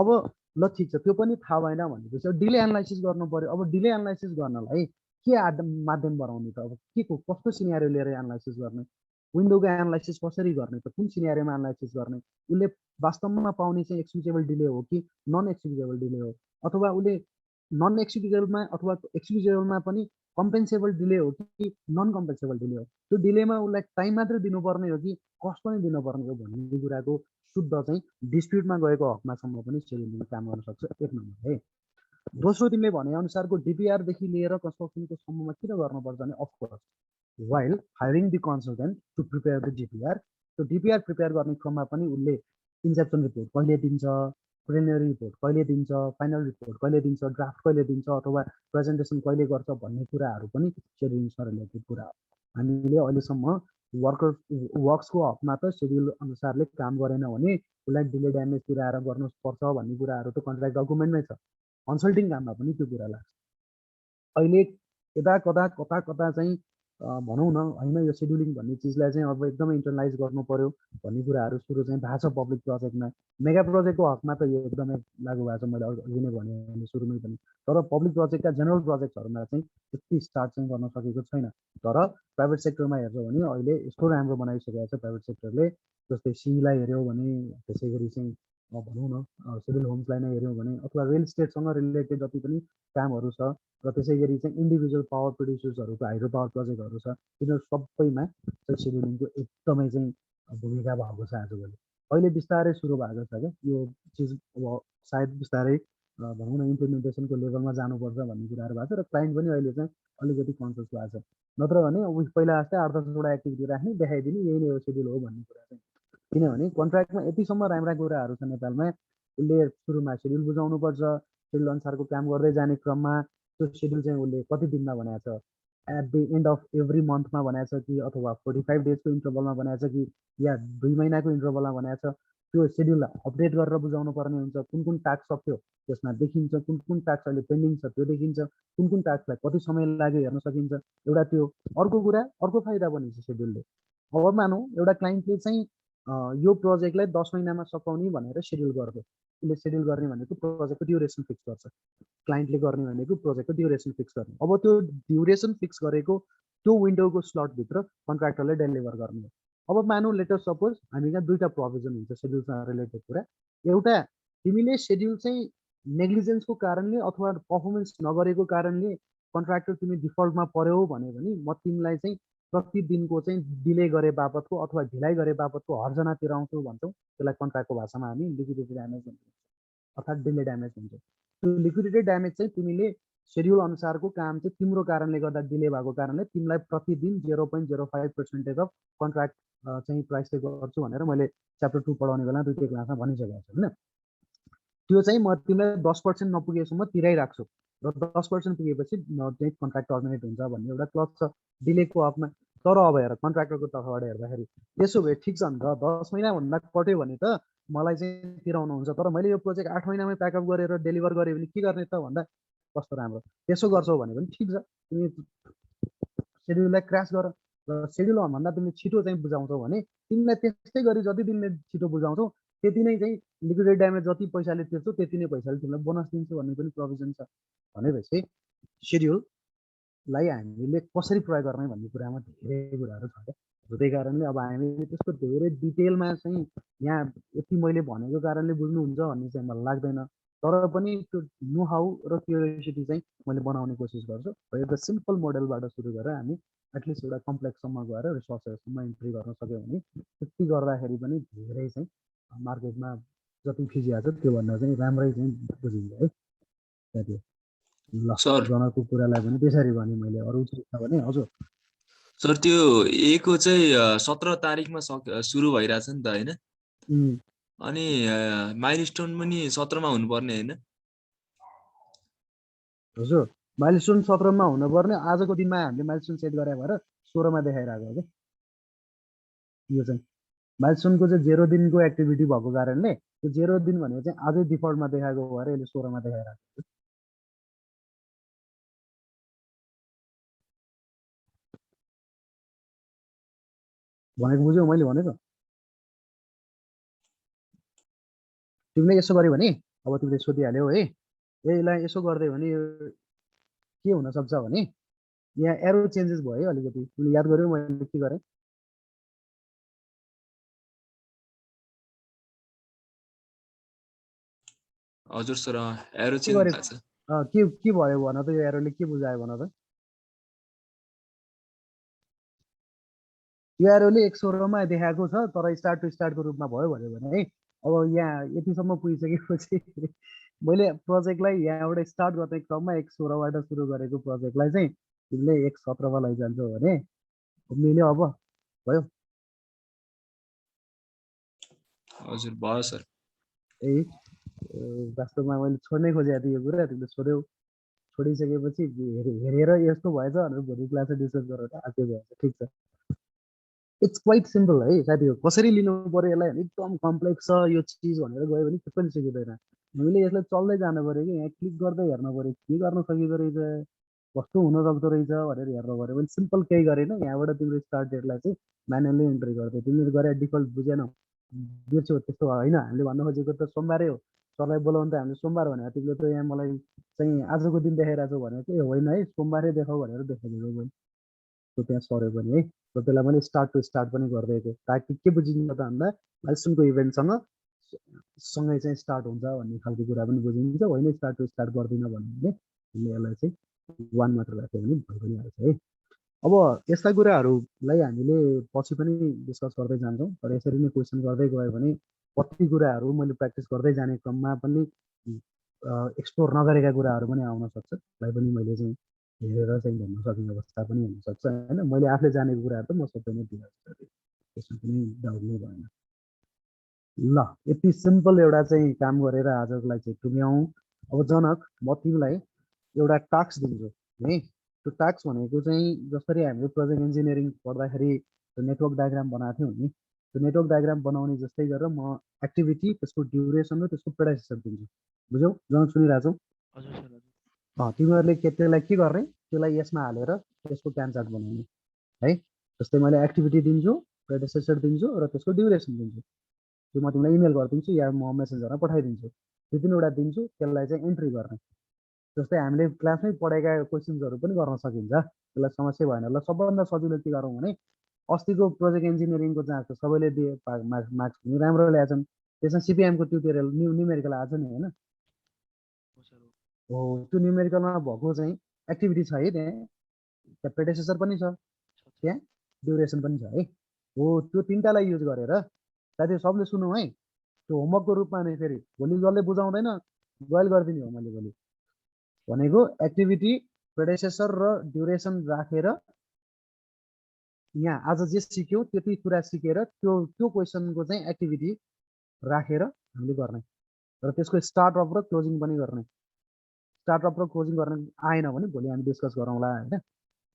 Speaker 4: अब ल ठिक छ त्यो पनि थाहा भएन भनेपछि अब डिले एनालाइसिस गर्नु पर्यो। अब डिले एनालाइसिस गर्नलाई के माध्यम बनाउने त, अब के को कस्तो सिनेरियो लिएर एनालाइसिस गर्ने, विन्डोको एनालाइसिस कसरी गर्ने त, कुन सिनेरियोमा एनालाइसिस गर्ने, उसले वास्तवमा पाउने चाहिँ एक्सक्युजेबल डिले हो कि नन एक्सक्युजेबल डिले हो, अथवा उसले नन एक्सिक्युटेबलमा अथवा एक्सिक्युटेबलमा पनि कम्पेन्सेबल डिले हो कि नन कम्पेन्सेबल डिले हो, त्यो डिलेमा उसलाई टाइम मात्रै दिनुपर्ने हो कि कस्ट पनि दिनुपर्ने हो भन्ने कुराको शुद्ध चाहिँ डिस्प्युटमा गएको हकमासम्म पनि सेड्युलिङले काम गर्न सक्छ, एक नम्बर है। दोस्रो तिमीले भने अनुसारको डिपिआरदेखि लिएर कन्स्ट्रक्सनको सम्ममा किन गर्नुपर्छ भने of course while hiring the consultant to prepare the DPR, त्यो डिपिआर प्रिपेयर गर्ने क्रममा पनि उसले इन्सेप्सन रिपोर्ट कहिले दिन्छ, प्रिलिमिनरी रिपोर्ट कहिले दिन्छ, फाइनल रिपोर्ट कहिले दिन्छ, ड्राफ्ट कहिले दिन्छ अथवा प्रेजेन्टेसन कहिले गर्छ भन्ने कुराहरू पनि सेड्युलिङसँग रिलेटेड कुरा हो। हामीले अहिलेसम्म वर्क्सको हकमा त सेड्युल अनुसारले काम गरेन भने उसलाई डिले ड्यामेज तिराएर गर्नुपर्छ भन्ने कुराहरू त कन्ट्र्याक्ट डकुमेन्टमै छ। कन्सल्टिङ काममा पनि त्यो कुरा लाग्छ। अहिले यता कता चाहिँ भनौँ न होइन, यो सेड्युलिङ भन्ने चिजलाई चाहिँ अब एकदमै इन्टरलाइज गर्नु पर्यो भन्ने कुराहरू सुरु चाहिँ भएको छ पब्लिक प्रोजेक्टमा। मेगा प्रोजेक्टको हकमा त यो एकदमै लागु भएको छ, मैले अघि नै भने सुरुमै पनि। तर पब्लिक प्रोजेक्टका जेनरल प्रोजेक्टहरूमा चाहिँ त्यति स्टार्ट चाहिँ गर्न सकेको छैन। तर प्राइभेट सेक्टरमा हेर्छौँ भने अहिले यस्तो राम्रो बनाइसकेको छ प्राइभेट सेक्टरले, जस्तै सीलाई हेऱ्यौँ भने, त्यसै गरी चाहिँ भनौँ न सिभिल होम्सलाई नै हेऱ्यौँ भने, अथवा रियल इस्टेटसँग रिलेटेड जति पनि कामहरू छ, र त्यसै गरी चाहिँ इन्डिभिजुअल पावर प्रड्युसर्सहरूको हाइड्रो पावर प्रोजेक्टहरू छ, तिनीहरू सबैमा चाहिँ सेड्युलिङको एकदमै चाहिँ भूमिका भएको छ आजभोलि। अहिले बिस्तारै सुरु भएको छ क्या यो चिज, अब सायद बिस्तारै भनौँ न इम्प्लिमेन्टेसनको लेभलमा जानुपर्छ भन्ने कुराहरू भएको छ, र क्लाइन्ट पनि अहिले चाहिँ अलिकति कन्सियस भएको छ। नत्र भने अब पहिला जस्तै 8-10वटा एक्टिभिटी राख्ने, देखाइदिने, यही नै हो सेड्युल हो भन्ने कुरा चाहिँ। किनभने कन्ट्र्याक्टमा यतिसम्म राम्रा कुराहरू छ नेपालमा, उसले सुरुमा सेड्युल बुझाउनुपर्छ, सेड्युल अनुसारको काम गर्दै जाने क्रममा त्यो सेड्युल चाहिँ उसले कति दिनमा बनाएको छ, at the end of every मन्थमा बनाएको छ कि अथवा 45 डेजको इन्टरभलमा बनाएको छ कि या 2 महिनाको इन्टरभलमा बनाएको छ, त्यो सेड्युललाई अपडेट गरेर बुझाउनु पर्ने हुन्छ। कुन टास्क सक्यो त्यसमा देखिन्छ, कुन टास्क अहिले पेन्डिङ छ त्यो देखिन्छ, कुन टास्कलाई कति समय लाग्यो हेर्न सकिन्छ। एउटा त्यो। अर्को कुरा, अर्को फाइदा पनि छ सेड्युलले। अब मानौँ एउटा क्लाइन्टले चाहिँ यो प्रोजेक्टलाई 10 महिनामा सकाउने भनेर सेड्युल गर्यो, उसले सेड्युल गर्ने भनेको प्रोजेक्टको ड्युरेसन फिक्स गर्छ, क्लाइन्टले गर्ने भनेको प्रोजेक्टको ड्युरेसन फिक्स गर्ने। अब त्यो ड्युरेसन फिक्स गरेको त्यो विन्डोको स्लटभित्र कन्ट्र्याक्टरले डेलिभर गर्ने हो। अब मानौँ लेटर सपोज हामी कहाँ दुईवटा प्रोभिजन हुन्छ सेड्युलसँग रिलेटेड कुरा। एउटा, तिमीले सेड्युल चाहिँ नेग्लिजेन्सको कारणले अथवा पर्फर्मेन्स नगरेको कारणले कन्ट्र्याक्टर तिमी डिफल्टमा पर्यौ भन्यो भने म तिमीलाई चाहिँ प्रतिदिनको चाहिँ डिले गरे बापतको अथवा ढिलाइ गरे बापतको हर्जना तिराउँछौ भन्छौँ। त्यसलाई कन्ट्र्याक्टको भाषामा हामी लिक्विडिटी ड्यामेज भन्छौँ, अर्थात् डिले ड्यामेज भन्छौँ। त्यो लिक्विडिटी ड्यामेज चाहिँ तिमीले सेड्युल अनुसारको काम चाहिँ तिम्रो कारणले गर्दा डिले भएको कारणले तिमीलाई प्रतिदिन 0.05% अफ कन्ट्र्याक्ट चाहिँ प्राइसले गर्छु भनेर मैले च्याप्टर 2 पढाउने बेला दुईटै क्लासमा भनिसकेको छु होइन। त्यो चाहिँ म तिमीलाई 10% नपुगेसम्म तिराइराख्छु र 10% पुगेपछि चाहिँ कन्ट्र्याक्ट टर्मिनेट हुन्छ भन्ने एउटा क्लज छ डिलेको हकमा। तर अब हेर कन्ट्र्याक्टरको तर्फबाट हेर्दाखेरि त्यसो भए ठिक छ नि त, 10 महिनाभन्दा कट्यो भने त मलाई चाहिँ तिराउनु हुन्छ, तर मैले यो प्रोजेक्ट 8 महिनामै प्याकअप गरेर डेलिभर गरेँ भने के गर्ने त भन्दा कस्तो राम्रो। त्यसो गर्छौ भने पनि ठिक छ, तिमी सेड्युललाई क्रास गर र सेड्युल भन्दा तिमीले छिटो चाहिँ बुझाउँछौ भने तिमीलाई त्यस्तै गरी जति तिमीले छिटो बुझाउँछौ त्यति नै चाहिँ लिक्विडेट ड्यामेज जति पैसाले तिर्छौ त्यति नै पैसाले तिमीलाई बोनस दिन्छ भन्ने पनि प्रोभिजन छ। भनेपछि सेड्युललाई हामीले कसरी प्रयोग गर्ने भन्ने कुरामा धेरै कुराहरू छ क्या। त्यही कारणले अब हामीले त्यसको धेरै डिटेलमा चाहिँ यहाँ यति मैले भनेको कारणले बुझ्नुहुन्छ भन्ने चाहिँ मलाई लाग्दैन। तर पनि त्यो नो हाउ र क्युरियोसिटी चाहिँ मैले बनाउने कोसिस गर्छु। एउटा सिम्पल मोडलबाट सुरु गरेर हामी एटलिस्ट एउटा कम्प्लेक्ससम्म गएर रिसोर्सहरूसम्म इन्ट्री गर्न सक्यो भने त्यति गर्दाखेरि पनि धेरै चाहिँ मार्केटमा जति फिजिया छ त्योभन्दा चाहिँ राम्रै चाहिँ बुझिन्छ है साथी। ल
Speaker 8: सर
Speaker 4: जनको कुरालाई पनि त्यसरी भने मैले। अरू चाहिँ छ भने हजुर
Speaker 8: सर त्यो एको चाहिँ 17 तारिकमा सुरु भइरहेछ नि त होइन? अनि माइलस्टोन पनि 17 मा हुनुपर्ने होइन?
Speaker 4: हजुर माइलस्टोन 17 मा हुनुपर्ने, आजको दिनमा हामीले माइलस्टोन सेट गरे भएर 16 मा देखाइरहेको हो क्या। यो चाहिँ माइलस्टोनको चाहिँ 0 दिनको एक्टिभिटी भएको कारणले त्यो 0 दिन भनेको चाहिँ आजै डिफल्टमा देखाएको भएर यसले 16 मा देखाइरहेको छ। भनेको बुझ्यौ मैले भनेको? तिमीले यसो गर्यो भने अब तिमीले सोधिहाल्यौ है, यसलाई यसो गर्दै भने के हुनसक्छ भने यहाँ एरो चेन्जेस भयो है अलिकति। तिमीले याद गर्यौ मैले के गरेँ?
Speaker 8: हजुर सर एरो चेन्ज भएको छ।
Speaker 4: के भयो भन त, यो एरोले के बुझायो भन त। यो एरोले एक स्वरमा देखाएको छ तर स्टार्ट टु स्टार्टको रूपमा भयो भन्यो भने है, अब यहाँ यतिसम्म पुगिसकेपछि मैले प्रोजेक्टलाई यहाँबाट स्टार्ट गर्ने क्रममा एक स्वरबाट सुरु गरेको प्रोजेक्टलाई चाहिँ तिमीले एक सत्रमा लैजान्छौ भने मिल्यो अब भयो।
Speaker 8: हजुर भयो सर।
Speaker 4: ए वास्तवमा मैले छोड्नै खोजेको थिएँ यो कुरा, तिमीले छोड्यौ। छोडिसकेपछि हेरेर यस्तो भएछ भनेर भोलि क्लासमा डिस्कस गरेर आएको भएछ। ठिक छ, इट्स क्वाइट सिम्पल है साथीहरू। कसरी लिनु पर्यो यसलाई, एकदम कम्प्लेक्स छ यो चिज भनेर गयो भने केही पनि सिकिँदैन। हामीले यसलाई चल्दै जानु पर्यो कि यहाँ क्लिक गर्दै हेर्नु पर्यो के गर्न सकिँदो रहेछ, कस्तो हुन सक्दो रहेछ भनेर हेर्नु पर्यो। भने सिम्पल केही गरेन, यहाँबाट तिम्रो स्टार्ट डेटलाई चाहिँ म्यानुअली इन्ट्री गर्दै तिमीले गरे डिफल्ट बुझेनौ, बिर्स्यौ। त्यस्तो होइन, हामीले भन्न खोजेको त सोमबारै हो, सरलाई बोलाउनु त हामीले सोमबार भनेको, तिमीले त यहाँ मलाई चाहिँ आजको दिन देखाइरहेको छौ भनेको चाहिँ होइन है, सोमबारै देखाऊ भनेर देखाइदिएको मैले। त्यो त्यहाँ सर्यो पनि है, र त्यसलाई मैले स्टार्ट टु स्टार्ट पनि गरिदिएको, ताकि के बुझिन्छ त भन्दा माइलस्टोनको इभेन्टसँग सँगै चाहिँ स्टार्ट हुन्छ भन्ने खालको कुरा पनि बुझिन्छ। होइन स्टार्ट टु स्टार्ट गर्दिनँ भन्यो भने हामीले यसलाई चाहिँ 1 मात्र राख्यो भने भइ पनि हाल्छ है। अब यस्ता कुराहरूलाई हामीले पछि पनि डिस्कस गर्दै जान्छौँ, तर यसरी नै क्वेसन गर्दै गयो भने कति कुराहरू मैले प्र्याक्टिस गर्दै जाने क्रममा पनि एक्सप्लोर नगरेका कुराहरू पनि आउन सक्छ, त्यसलाई पनि मैले चाहिँ हेरेर चाहिँ भन्न सक्ने अवस्था पनि हुनसक्छ होइन। मैले आफूले जानेको कुराहरू त म सबै नै दिन्छु, त्यसमा पनि डाउट नै भएन। ल यति सिम्पल एउटा चाहिँ काम गरेर आजको लागि चाहिँ टुङ्ग्याउँ। अब जनक म तिमीलाई एउटा टास्क दिन्छु है। त्यो टास्क भनेको चाहिँ जसरी हामीले प्रोजेक्ट इन्जिनियरिङ पढ्दाखेरि त्यो नेटवर्क डायग्राम बनाएको थियौँ नि, त्यो नेटवर्क डायग्राम बनाउने जस्तै गरेर म एक्टिभिटी, त्यसको ड्युरेसन र त्यसको पेडाइसेसन दिन्छु। बुझ्यौ? जनक सुनिरहेको छौ?
Speaker 7: हजुर सर हजुर।
Speaker 4: तिमीहरूले त्यसलाई के गर्ने, त्यसलाई यसमा हालेर त्यसको क्यान चार्ट बनाउने है। जस्तै मैले एक्टिभिटी दिन्छु, पेडाइसेसन दिन्छु र त्यसको ड्युरेसन दिन्छु। त्यो म तिमीलाई इमेल गरिदिन्छु या म मेसेन्जरमा पठाइदिन्छु। त्यो तिनवटा दिन्छु, त्यसलाई चाहिँ एन्ट्री गर्ने। जस्तै हामीले क्लासमै पढेका क्वेसन्सहरू पनि गर्न सकिन्छ, त्यसलाई समस्या भएन। ल सबभन्दा सजिलो के गरौँ भने अस्तिको प्रोजेक्ट इन्जिनियरिङको जाँच सबैले दिए मार्क्स पनि राम्रो ल्याएछन्, त्यसमा सिपिएमको ट्युटोरियल न्युमेरिकल आएको छ नि होइन? हो, त्यो न्युमेरिकलमा भएको चाहिँ एक्टिभिटी छ है, त्यहाँ पेडाइसेसन पनि छ, त्यहाँ ड्युरेसन पनि छ है। हो, त्यो तिनवटालाई युज गरेर साथी सबले सुनौँ है, त्यो होमवर्कको रूपमा नै फेरि भोलि जसले बुझाउँदैन गइल गरिदिने हो मैले भोलि भनेको। एक्टिभिटी, पेडाइसेसन र ड्युरेसन राखेर यहाँ आज जे सिक्यौँ त्यति कुरा सिकेर त्यो क्वेसनको चाहिँ एक्टिभिटी राखेर हामीले गर्ने र त्यसको स्टार्ट अफ र क्लोजिङ पनि गर्ने। स्टार्ट अफ र क्लोजिङ गर्न आएन भने भोलि हामी डिस्कस गरौँला होइन,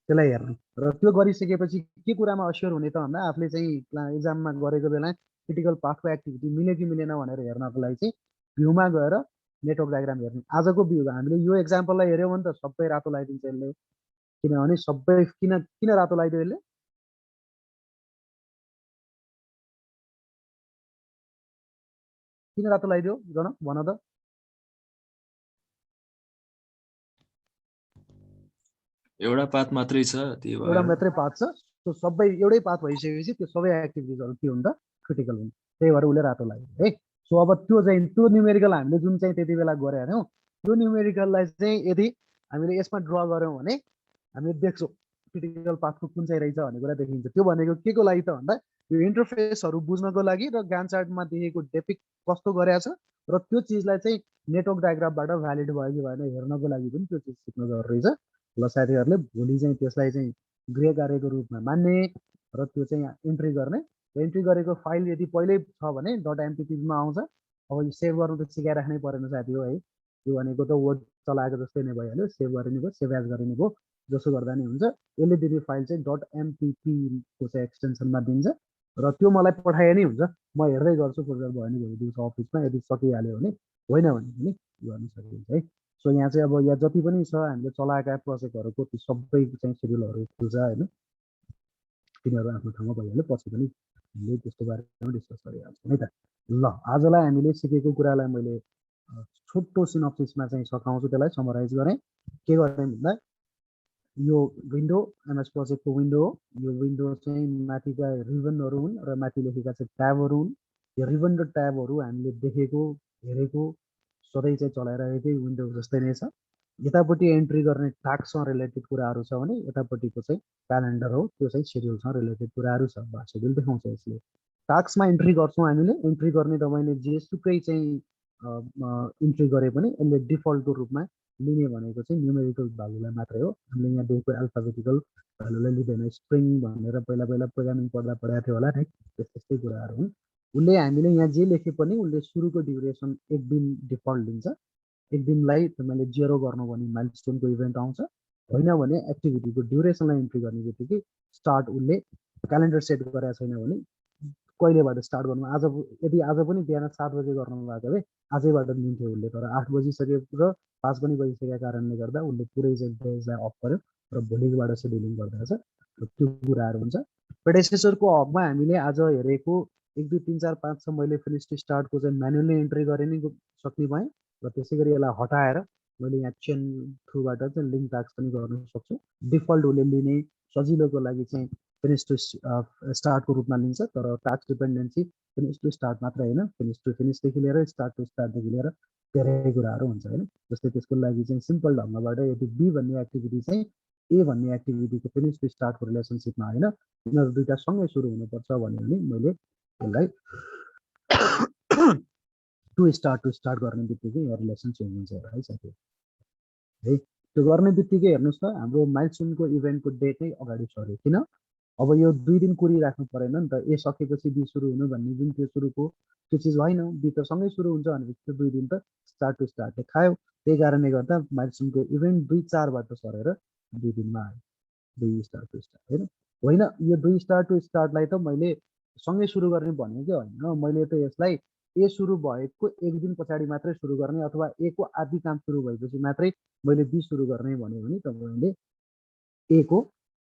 Speaker 4: त्यसलाई हेर्ने। र त्यो गरिसकेपछि के कुरामा अस्योर हुने त भन्दा आफूले चाहिँ इक्जाममा गरेको बेला क्रिटिकल पाथको एक्टिभिटी मिल्यो कि मिलेन भनेर हेर्नको लागि चाहिँ भ्यूमा गएर नेटवर्क डायग्राम हेर्ने। आजको भ्यू हामीले यो एक्जाम्पललाई हेऱ्यौँ भने त सबै रातो लगाइदिन्छ यसले, किनभने सबै किन रातो लगाइदियो यसले? किन रातो लगाइदियो जन भन त?
Speaker 8: एउटा पात मात्रै छ त्यही
Speaker 4: एउटा
Speaker 8: भएर।
Speaker 4: मात्रै पाथ छ, त्यो सबै एउटै पाथ भइसकेपछि त्यो सबै एक्टिभिटिजहरू के हुन्छ, क्रिटिकल हुन्छ, त्यही भएर उसले रातो लाग्यो है। सो अब त्यो चाहिँ त्यो न्युमेरिकल हामीले जुन चाहिँ त्यति बेला गरेका थियौँ, त्यो न्युमेरिकललाई चाहिँ यदि हामीले यसमा ड्र गऱ्यौँ भने हामीले देख्छौँ क्रिटिकल पाथको कुन चाहिँ रहेछ भन्ने कुरा देखिन्छ। त्यो भनेको के को लागि त भन्दा यो इन्टरफेसहरू बुझ्नको लागि र गान चार्टमा देखेको डेपिक कस्तो गरेको छ र त्यो चिजलाई चाहिँ नेटवर्क डायग्रामबाट भ्यालिड भयो कि भएन हेर्नको लागि पनि त्यो चिज सिक्नु जरुरी छ। ल साथीहरूले भोलि चाहिँ त्यसलाई चाहिँ गृह कार्यको रूपमा मान्ने र त्यो चाहिँ इन्ट्री गर्ने। इन्ट्री गरेको फाइल यदि पहिल्यै छ भने .mppमा आउँछ। अब यो सेभ गर्नु त सिकाइराख्नै परेन साथी हो है, यो भनेको त वर्ड चलाएको जस्तै नै भइहाल्यो, सेभ गरिने भयो, सेभ एज गरिने भयो, जसो गर्दा नि हुन्छ। यसले दिने फाइल चाहिँ .mpp को चाहिँ एक्सटेन्सनमा दिन्छ र त्यो मलाई पठाए नि हुन्छ, म हेर्दै गर्छु, फुर्सद भयो भने भोलि दिउँसो अफिसमा यदि सकिहाल्यो भने, होइन भने पनि गर्न सकिन्छ है। सो यहाँ चाहिँ अब यहाँ जति पनि छ हामीले चलाएका प्रोजेक्टहरूको त्यो सबै चाहिँ सेड्युलहरू खुल्छ होइन, तिनीहरू आफ्नो ठाउँमा भइहाल्यो, पछि पनि हामीले त्यस्तो बारेमा डिस्कस गरिहाल्छौँ है त। ल आजलाई हामीले सिकेको कुरालाई मैले छोटो सिनप्सिसमा चाहिँ सघाउँछु, त्यसलाई समराइज गरेँ। के गरेँ भन्दा यो विन्डो एमएस प्रोजेक्टको विन्डो हो। यो विन्डो चाहिँ माथिका रिबनहरू हुन् र माथि लेखेका चाहिँ ट्याबहरू हुन्। यो रिबन र ट्याबहरू हामीले देखेको हेरेको सधैँ चाहिँ चलाइरहेकै विन्डो जस्तै नै छ। यतापट्टि एन्ट्री गर्ने टास्कसँग रिलेटेड कुराहरू छ भने यतापट्टिको चाहिँ क्यालेन्डर हो, त्यो चाहिँ सेड्युलसँग रिलेटेड कुराहरू छ। सेड्युल देखाउँछ यसले। टास्कमा इन्ट्री गर्छौँ हामीले, इन्ट्री गर्ने तपाईँले जेसुकै चाहिँ इन्ट्री गरे पनि यसले डिफल्टको रूपमा लिने भनेको चाहिँ न्युमेरिकल भ्यालुलाई मात्रै हो। हामीले यहाँ देखेको एल्फाबेटिकल भ्यालुलाई लिँदैन। स्ट्रिङ भनेर पहिला प्रोग्रामिङ पढ्दा पढाएको थियो होला नि, त्यस्तै कुराहरू हुन्। उसले हामीले यहाँ जे लेखे पनि उसले सुरुको ड्युरेसन 1 दिन डिफल्ट लिन्छ। 1 दिनलाई तपाईँले 0 गर्नु भने माइलस्टोनको इभेन्ट आउँछ, होइन भने एक्टिभिटीको ड्युरेसनलाई इन्ट्री गर्ने बित्तिकै स्टार्ट उसले क्यालेन्डर सेट गरेको छैन भने कहिलेबाट स्टार्ट गर्नु। आज यदि आज पनि बिहान 7 बजे गर्नु भएको भए आजैबाट लिन्थ्यो उसले, तर 8 बजिसक्यो र 5 पनि बजिसकेको कारणले गर्दा उसले पुरै चाहिँ डेजलाई अफ गर्यो र भोलिबाट सेड्युलिङ गर्दा छ। त्यो कुराहरू हुन्छ। प्रेडेसेसरको हकमा हामीले आज हेरेको 1 2 3 4 5 6 मैले फिनिश टु स्टार्टको चाहिँ म्यानुअली एन्ट्री गरे नि सक्ने भएँ र त्यसै गरी यसलाई हटाएर मैले यहाँ चेन थ्रुबाट चाहिँ लिङ्क टास्क पनि गर्न सक्छु। डिफल्ट उसले लिने सजिलोको लागि चाहिँ फिनिश टु स्टार्टको रूपमा लिन्छ, तर task dependency finish to start मात्र होइन, फिनिश टु फिनिसदेखि लिएर स्टार्ट टु स्टार्टदेखि लिएर धेरै कुराहरू हुन्छ होइन। जस्तै त्यसको लागि चाहिँ सिम्पल ढङ्गबाट यदि बी भन्ने एक्टिभिटी चाहिँ ए भन्ने एक्टिभिटीको फिनिश टु स्टार्टको रिलेसनसिपमा होइन, यिनीहरू दुईवटा सँगै सुरु हुनुपर्छ भन्यो भने मैले यसलाई टु स्टार्ट गर्ने बित्तिकै यहाँ रिलेसन चेन्ज हुन्छ है साथी है। त्यो गर्ने बित्तिकै हेर्नुहोस् त हाम्रो माइलस्टोनको इभेन्टको डेटै अगाडि सर्यो। किन? अब यो 2 दिन कुरिराख्नु परेन नि त। ए सकेपछि बी सुरु हुनु भन्ने जुन त्यो सुरुको त्यो चिज होइन, बी त सँगै सुरु हुन्छ भनेपछि त्यो 2 दिन त स्टार्ट टु स्टार्टले खायो। त्यही कारणले गर्दा माइलस्टोनको इभेन्ट 2 4बाट सरेर 2 दिनमा आयो, 2 स्टार्ट टु स्टार्ट होइन। यो 2 स्टार्ट टु स्टार्टलाई त मैले सँगै सुरु गर्ने भनेको कि होइन, मैले त यसलाई ए सुरु भएको 1 दिन पछाडि मात्रै सुरु गर्ने अथवा ए को आधी काम सुरु भएपछि मात्रै मैले बी सुरु गर्ने भन्यो भने तपाईँले ए को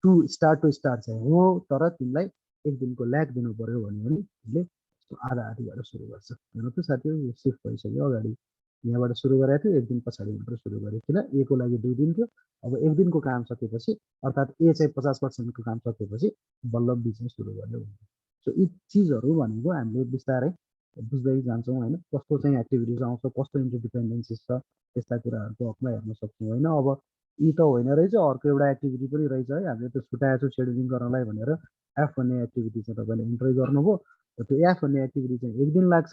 Speaker 4: टु स्टार्ट चाहिँ हो, तर तिमीलाई 1 दिनको ल्याग दिनु पर्यो भन्यो भने तिमीले आधाबाट सुरु गर्छ। हेर्नु त साथीहरू, यो सिफ्ट भइसक्यो। अगाडि यहाँबाट सुरु गरेको थियो, 1 दिन पछाडि मात्र सुरु गरेको किन? ए को लागि 2 दिन थियो। अब 1 दिनको काम सकेपछि अर्थात् ए चाहिँ 50% को काम सकेपछि बल्ल बी चाहिँ सुरु गर्यो। सो यी चिजहरू भनेको हामीले बिस्तारै बुझ्दै जान्छौँ होइन। कस्तो चाहिँ एक्टिभिटिज आउँछ, कस्तो इन्टरडिपेन्डेन्सिज छ, त्यस्ता कुराहरूको हकमा हेर्न सक्छौँ होइन। अब यी त होइन रहेछ, अर्को एउटा एक्टिभिटी पनि रहेछ है। हामीले त छुट्याएको छु सेड्युलिङ गर्नलाई भनेर एफ भन्ने एक्टिभिटी चाहिँ तपाईँले इन्ट्री गर्नुभयो। र त्यो एफ भन्ने एक्टिभिटी चाहिँ 1 दिन लाग्छ,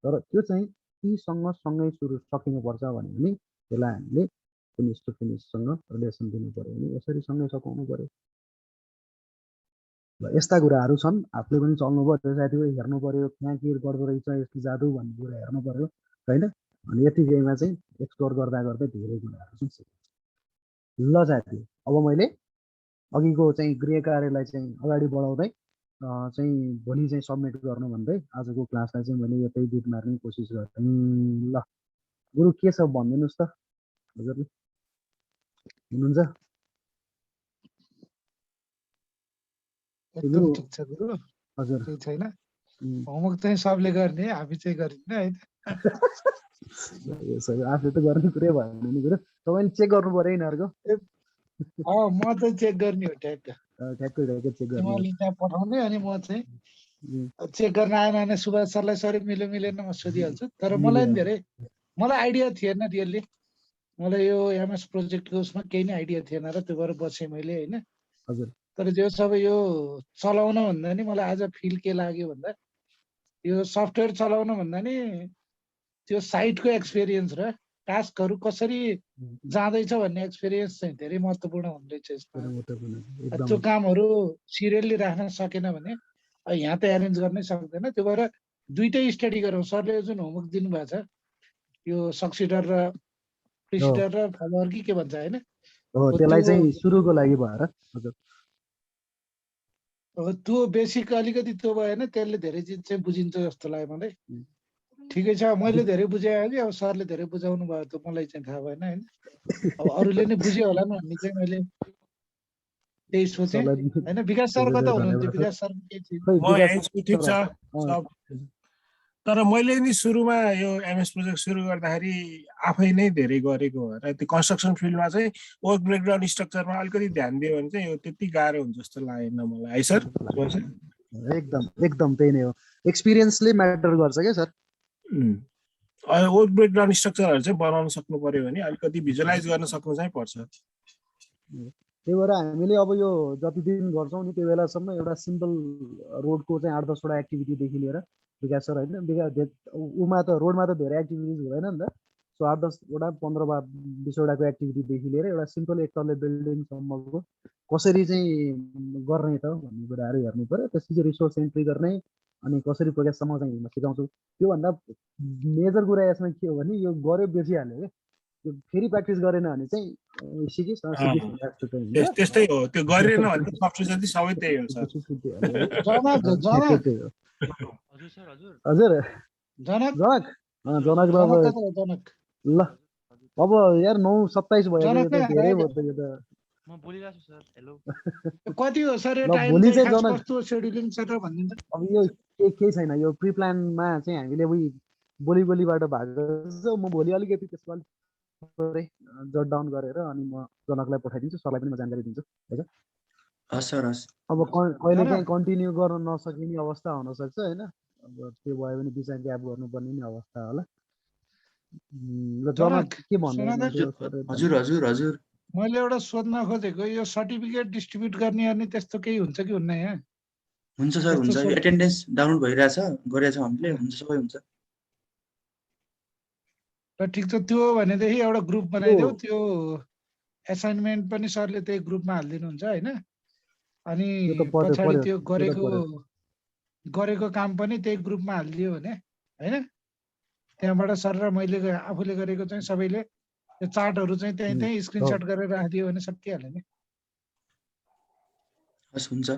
Speaker 4: तर त्यो चाहिँ तीसँग सँगै सुरु सकिनुपर्छ भन्यो भने त्यसलाई हामीले फिनिस टु फिनिससँग रिलेसन दिनु पऱ्यो भने यसरी सँगै सघाउनु पऱ्यो। यस्ता कुराहरू छन्। आफूले पनि चल्नु पर्यो साथीहरू, हेर्नु पर्यो कहाँ के गर्दो रहेछ यसको जादु भन्ने कुरा हेर्नु पर्यो होइन। अनि यतिकैमा चाहिँ एक्सप्लोर गर्दा गर्दै धेरै कुराहरू चाहिँ सिकिन्छ। ल साथी, अब मैले अघिको चाहिँ गृह कार्यलाई चाहिँ अगाडि बढाउँदै चाहिँ भोलि चाहिँ सबमिट गर्नु भन्दै आजको क्लासलाई चाहिँ मैले यतै बिट मार्ने कोसिस गरेँ। ल गुरु के छ भनिदिनुहोस् त हजुरले, हुनुहुन्छ?
Speaker 3: एकदम ठिक छ गुरु,
Speaker 4: हजुर
Speaker 3: केही छैन। होमवर्क चाहिँ सबले गर्ने, हामी चाहिँ गरिन्न होइन।
Speaker 4: आफूले त गर्ने कुरै भएन नि गुरु, तपाईँले चेक गर्नु पर्यो यिनीहरूको।
Speaker 3: म चाहिँ चेक गर्ने हो, ठ्याक्क
Speaker 4: ठ्याक्कै चेक गर्ने।
Speaker 3: उहाँले त्यहाँ पठाउने अनि म चाहिँ चेक गर्न आएन भने सुभाष सरलाई सरी मिल्यो मिलेन म सोधिहाल्छु। तर मलाई आइडिया थिएन रियल्ली, मलाई यो एमएस प्रोजेक्टको उसमा केही नै आइडिया थिएन र त्यो भएर बसेँ मैले होइन।
Speaker 4: हजुर।
Speaker 3: तर त्यो सब यो चलाउन भन्दा नि मलाई आज फिल के लाग्यो भन्दा यो सफ्टवेयर चलाउन भन्दा नि त्यो साइटको एक्सपिरियन्स र टास्कहरू कसरी जाँदैछ भन्ने एक्सपिरियन्स चाहिँ धेरै महत्त्वपूर्ण हुँदो रहेछ यसमा। त्यो कामहरू सिरियल्ली राख्न सकेन भने यहाँ त एरेन्ज गर्नै सक्दैन। त्यो भएर दुइटै स्टडी गरौँ। सरले जुन होमवर्क दिनुभएको छ यो सक्सिडर र प्रिसिडर र फलोअर के भन्छ होइन,
Speaker 4: त्यसलाई चाहिँ सुरुको लागि भएर हजुर
Speaker 3: त्यो बेसिक अलिकति त्यो भएन, त्यसले धेरै चिज चाहिँ बुझिन्छ जस्तो लाग्यो मलाई। ठिकै छ, मैले धेरै बुझाएँ कि अब सरले धेरै बुझाउनु भयो त मलाई चाहिँ थाहा भएन होइन। अब अरूले नै बुझ्यो होला नि भन्ने चाहिँ मैले त्यही सोचेँ होइन। विकास सर कता हुनुहुन्थ्यो? विकास सर
Speaker 5: ठिक छ सब। तर मैले नि सुरुमा यो एमएस प्रोजेक्ट सुरु गर्दाखेरि आफै नै धेरै गरेको हो र त्यो कन्स्ट्रक्सन फिल्डमा चाहिँ वर्क ब्रेकडाउन स्ट्रक्चरमा अलिकति ध्यान दियो भने चाहिँ यो त्यति गाह्रो हुन्छ जस्तो लागेन मलाई है सर।
Speaker 4: एकदम त्यही नै हो, एक्सपिरियन्सले म्याटर गर्छ क्या सर।
Speaker 5: वर्क ब्रेकडाउन स्ट्रक्चरहरू चाहिँ बनाउन सक्नु पर्यो भने अलिकति भिजुअलाइज गर्न सक्नु चाहिँ पर्छ।
Speaker 4: त्यही भएर हामीले अब यो जति दिन गर्छौँ नि त्यो बेलासम्म एउटा सिम्पल रोडको चाहिँ 8-10 वटा एक्टिभिटीदेखि लिएर विकास सर होइन उमा त रोडमा त धेरै एक्टिभिटिज हुँदैन नि त। सो 8-10 वटा 15-20 वटाको एक्टिभिटीदेखि लिएर एउटा सिम्पल एक तल्ले बिल्डिङसम्मको कसरी चाहिँ गर्ने त भन्ने कुराहरू हेर्नु पर्यो। त्यसपछि रिसोर्स एन्ट्री गर्ने अनि कसरी प्रोग्रेससम्म चाहिँ हिँड्न सिकाउँछु। त्योभन्दा मेजर कुरा यसमा के हो भने यो गऱ्यो बेचिहाल्यो क्या, त्यो फेरि प्र्याक्टिस गरेन भने चाहिँ सिकिस् जस्तो चाहिँ हुन्छ।
Speaker 5: त्यस्तै हो, त्यो गरेन भने सब्सिडी जति सबै त्यही हो सर।
Speaker 7: हजुर सर हजुर
Speaker 4: हजुर
Speaker 3: जनक
Speaker 4: जनक ल अब यार 9:27 भयो त धेरै भयो त यो त।
Speaker 7: म बोलिरहेको छु सर। हेलो
Speaker 3: कति हो सर यो
Speaker 4: ल,
Speaker 3: टाइम
Speaker 4: भोलि
Speaker 3: चाहिँ
Speaker 4: चाहिँ
Speaker 3: खास
Speaker 4: जनक-
Speaker 3: कस्तो सेड्युलिङ छ त भनिदिनु त।
Speaker 4: अब यो केही छैन, यो प्रि प्लानमा चाहिँ हामीले उही बोलीबाट भएको छ। म भोलि अलिकति त्यसको अलिक जट डाउन गरेर अनि म जनकलाई पठाइदिन्छु, सरलाई पनि म जानकारी दिन्छु।
Speaker 1: हस् सर हस्।
Speaker 4: अब कहिले काहीँ कन्टिन्यू गर्न नसकिने अवस्था हुनसक्छ होइन, अब त्यो भयो भने बिचमा ग्याप गर्नुपर्ने नि अवस्था होला। ल जनक के भन्नु
Speaker 1: हजुर हजुर हजुर
Speaker 3: मैले एउटा सोध्न खोजेको, यो सर्टिफिकेट डिस्ट्रिब्युट गर्ने अनि त्यस्तो केही हुन्छ कि हुन्न यहाँ?
Speaker 1: हुन्छ सर हुन्छ।
Speaker 3: त्यस्तो
Speaker 1: एटेन्डेन्स डाउनलोड भइरहेछ, गरेछौँ हामीले, हुन्छ सबै हुन्छ।
Speaker 3: र ठिक छ, त्यो भनेदेखि एउटा ग्रुप बनाइदेऊ। त्यो एसाइनमेन्ट पनि सरले त्यही ग्रुपमा हालिदिनुहुन्छ होइन। अनि
Speaker 4: त्यो त पर्यो,
Speaker 3: पछाडि
Speaker 4: पर्यो,
Speaker 3: त्यो
Speaker 4: त्यो त
Speaker 3: गरेको काम पनि त्यही ग्रुपमा हालिदियो भने होइन, त्यहाँबाट सर र मैले आफूले गरेको चाहिँ सबैले त्यो चार्टहरू चाहिँ त्यहीँ स्क्रिनसट गरेर राखिदियो भने सकिहाल्यो नि।
Speaker 1: हस् हुन्छ।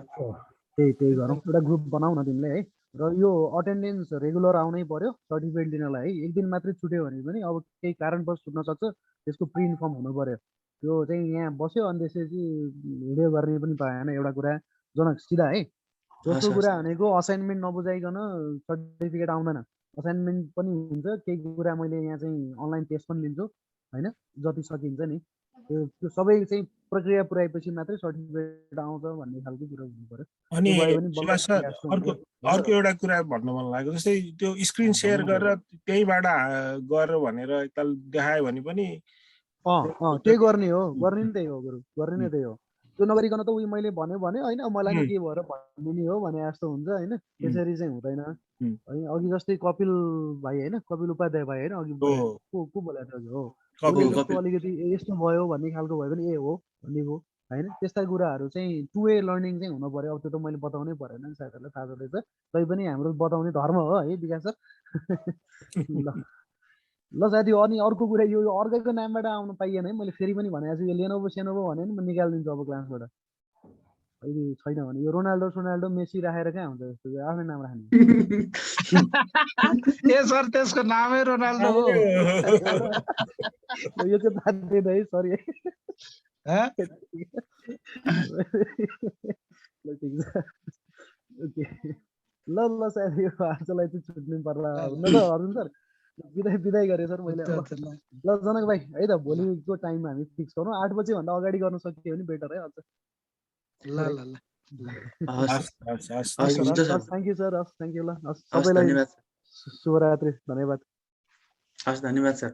Speaker 4: त्यही गरौँ, एउटा ग्रुप बनाऊ न तिमीले है। र यो अटेन्डेन्स रेगुलर आउनै पर्यो सर्टिफिकेट दिनलाई है। एक दिन मात्रै छुट्यो भने पनि अब केही कारणवश छुट्न सक्छ, त्यसको प्रि इन्फर्म हुनु पर्यो। त्यो चाहिँ यहाँ बस्यो अनि त्यसपछि भिडियो गर्ने पनि पाएन। एउटा कुरा जनक सिधा है, दोस्रो
Speaker 1: हस्,
Speaker 4: कुरा भनेको असाइनमेन्ट नबुझाइकन सर्टिफिकेट आउँदैन। असाइनमेन्ट पनि हुन्छ, केही कुरा मैले यहाँ चाहिँ अनलाइन टेस्ट पनि लिन्छु होइन, जति सकिन्छ नि। त्यो सबै चाहिँ प्रक्रिया पुऱ्याएपछि मात्रै सर्टिफिकेट आउँछ भन्ने खालको कुरा हुनु पर्यो।
Speaker 5: अनि
Speaker 4: त्यो भयो भने बल्ल
Speaker 5: सर
Speaker 4: हुन्छ।
Speaker 5: अर्को एउटा कुरा भन्नु मन लाग्यो, जस्तै त्यो स्क्रिन सेयर गरेर त्यहीबाट गर भनेर एकताल देखायो भने पनि
Speaker 4: त्यही गर्ने हो, गर्ने नि त्यही हो गुरु, गर्ने नै त्यही हो। त्यो नगरिकन त उयो मैले भने होइन मलाई नि के भएर भनिदिने हो भने जस्तो हुन्छ होइन। त्यसरी चाहिँ हुँदैन है। अघि जस्तै कपिल भाइ होइन, कपिल उपाध्याय भाइ होइन, अघि को बोलेको थियो हो, उसले जस्तो अलिकति यस्तो भयो भन्ने खालको भयो भने ए हो भनिदिएको होइन। त्यस्ता कुराहरू चाहिँ टु वे लर्निङ चाहिँ हुनु पर्यो। अब त्यो त मैले बताउनै परेन नि, साथीहरूलाई थाहा छँदैछ, तैपनि हाम्रो बताउने धर्म हो है विकास सर। ल साथी, अनि अर्को कुरा यो अर्कैको नामबाट आउनु पाइएन है। मैले फेरि पनि भनेको छु, यो लेनोभो सेनोभो भन्यो भने म निकालिदिन्छु अब क्लासबाट। अहिले छैन भने यो रोनाल्डो मेसी राखेर कहाँ हुन्छ जस्तो, यो आफ्नै नाम राख्ने।
Speaker 3: ए सर त्यसको नामै रोनाल्डो हो।
Speaker 4: यो चाहिँ बात दिएन है, सरी है। ल साथी, यो आजलाई चाहिँ छुट्नु पर्ला न त अर्जुन सर। बिदाई गरेँ सर मैले। ल जनक भाइ है त, भोलिको टाइम हामी फिक्स गरौँ। 8 बजीभन्दा अगाडि गर्न सकियो भने बेटर है अझ।
Speaker 3: ल
Speaker 4: thank you sir, thank you. ल सबैलाई
Speaker 1: धन्यवाद,
Speaker 4: शुभरात्रि, धन्यवाद।
Speaker 1: हस् धन्यवाद सर।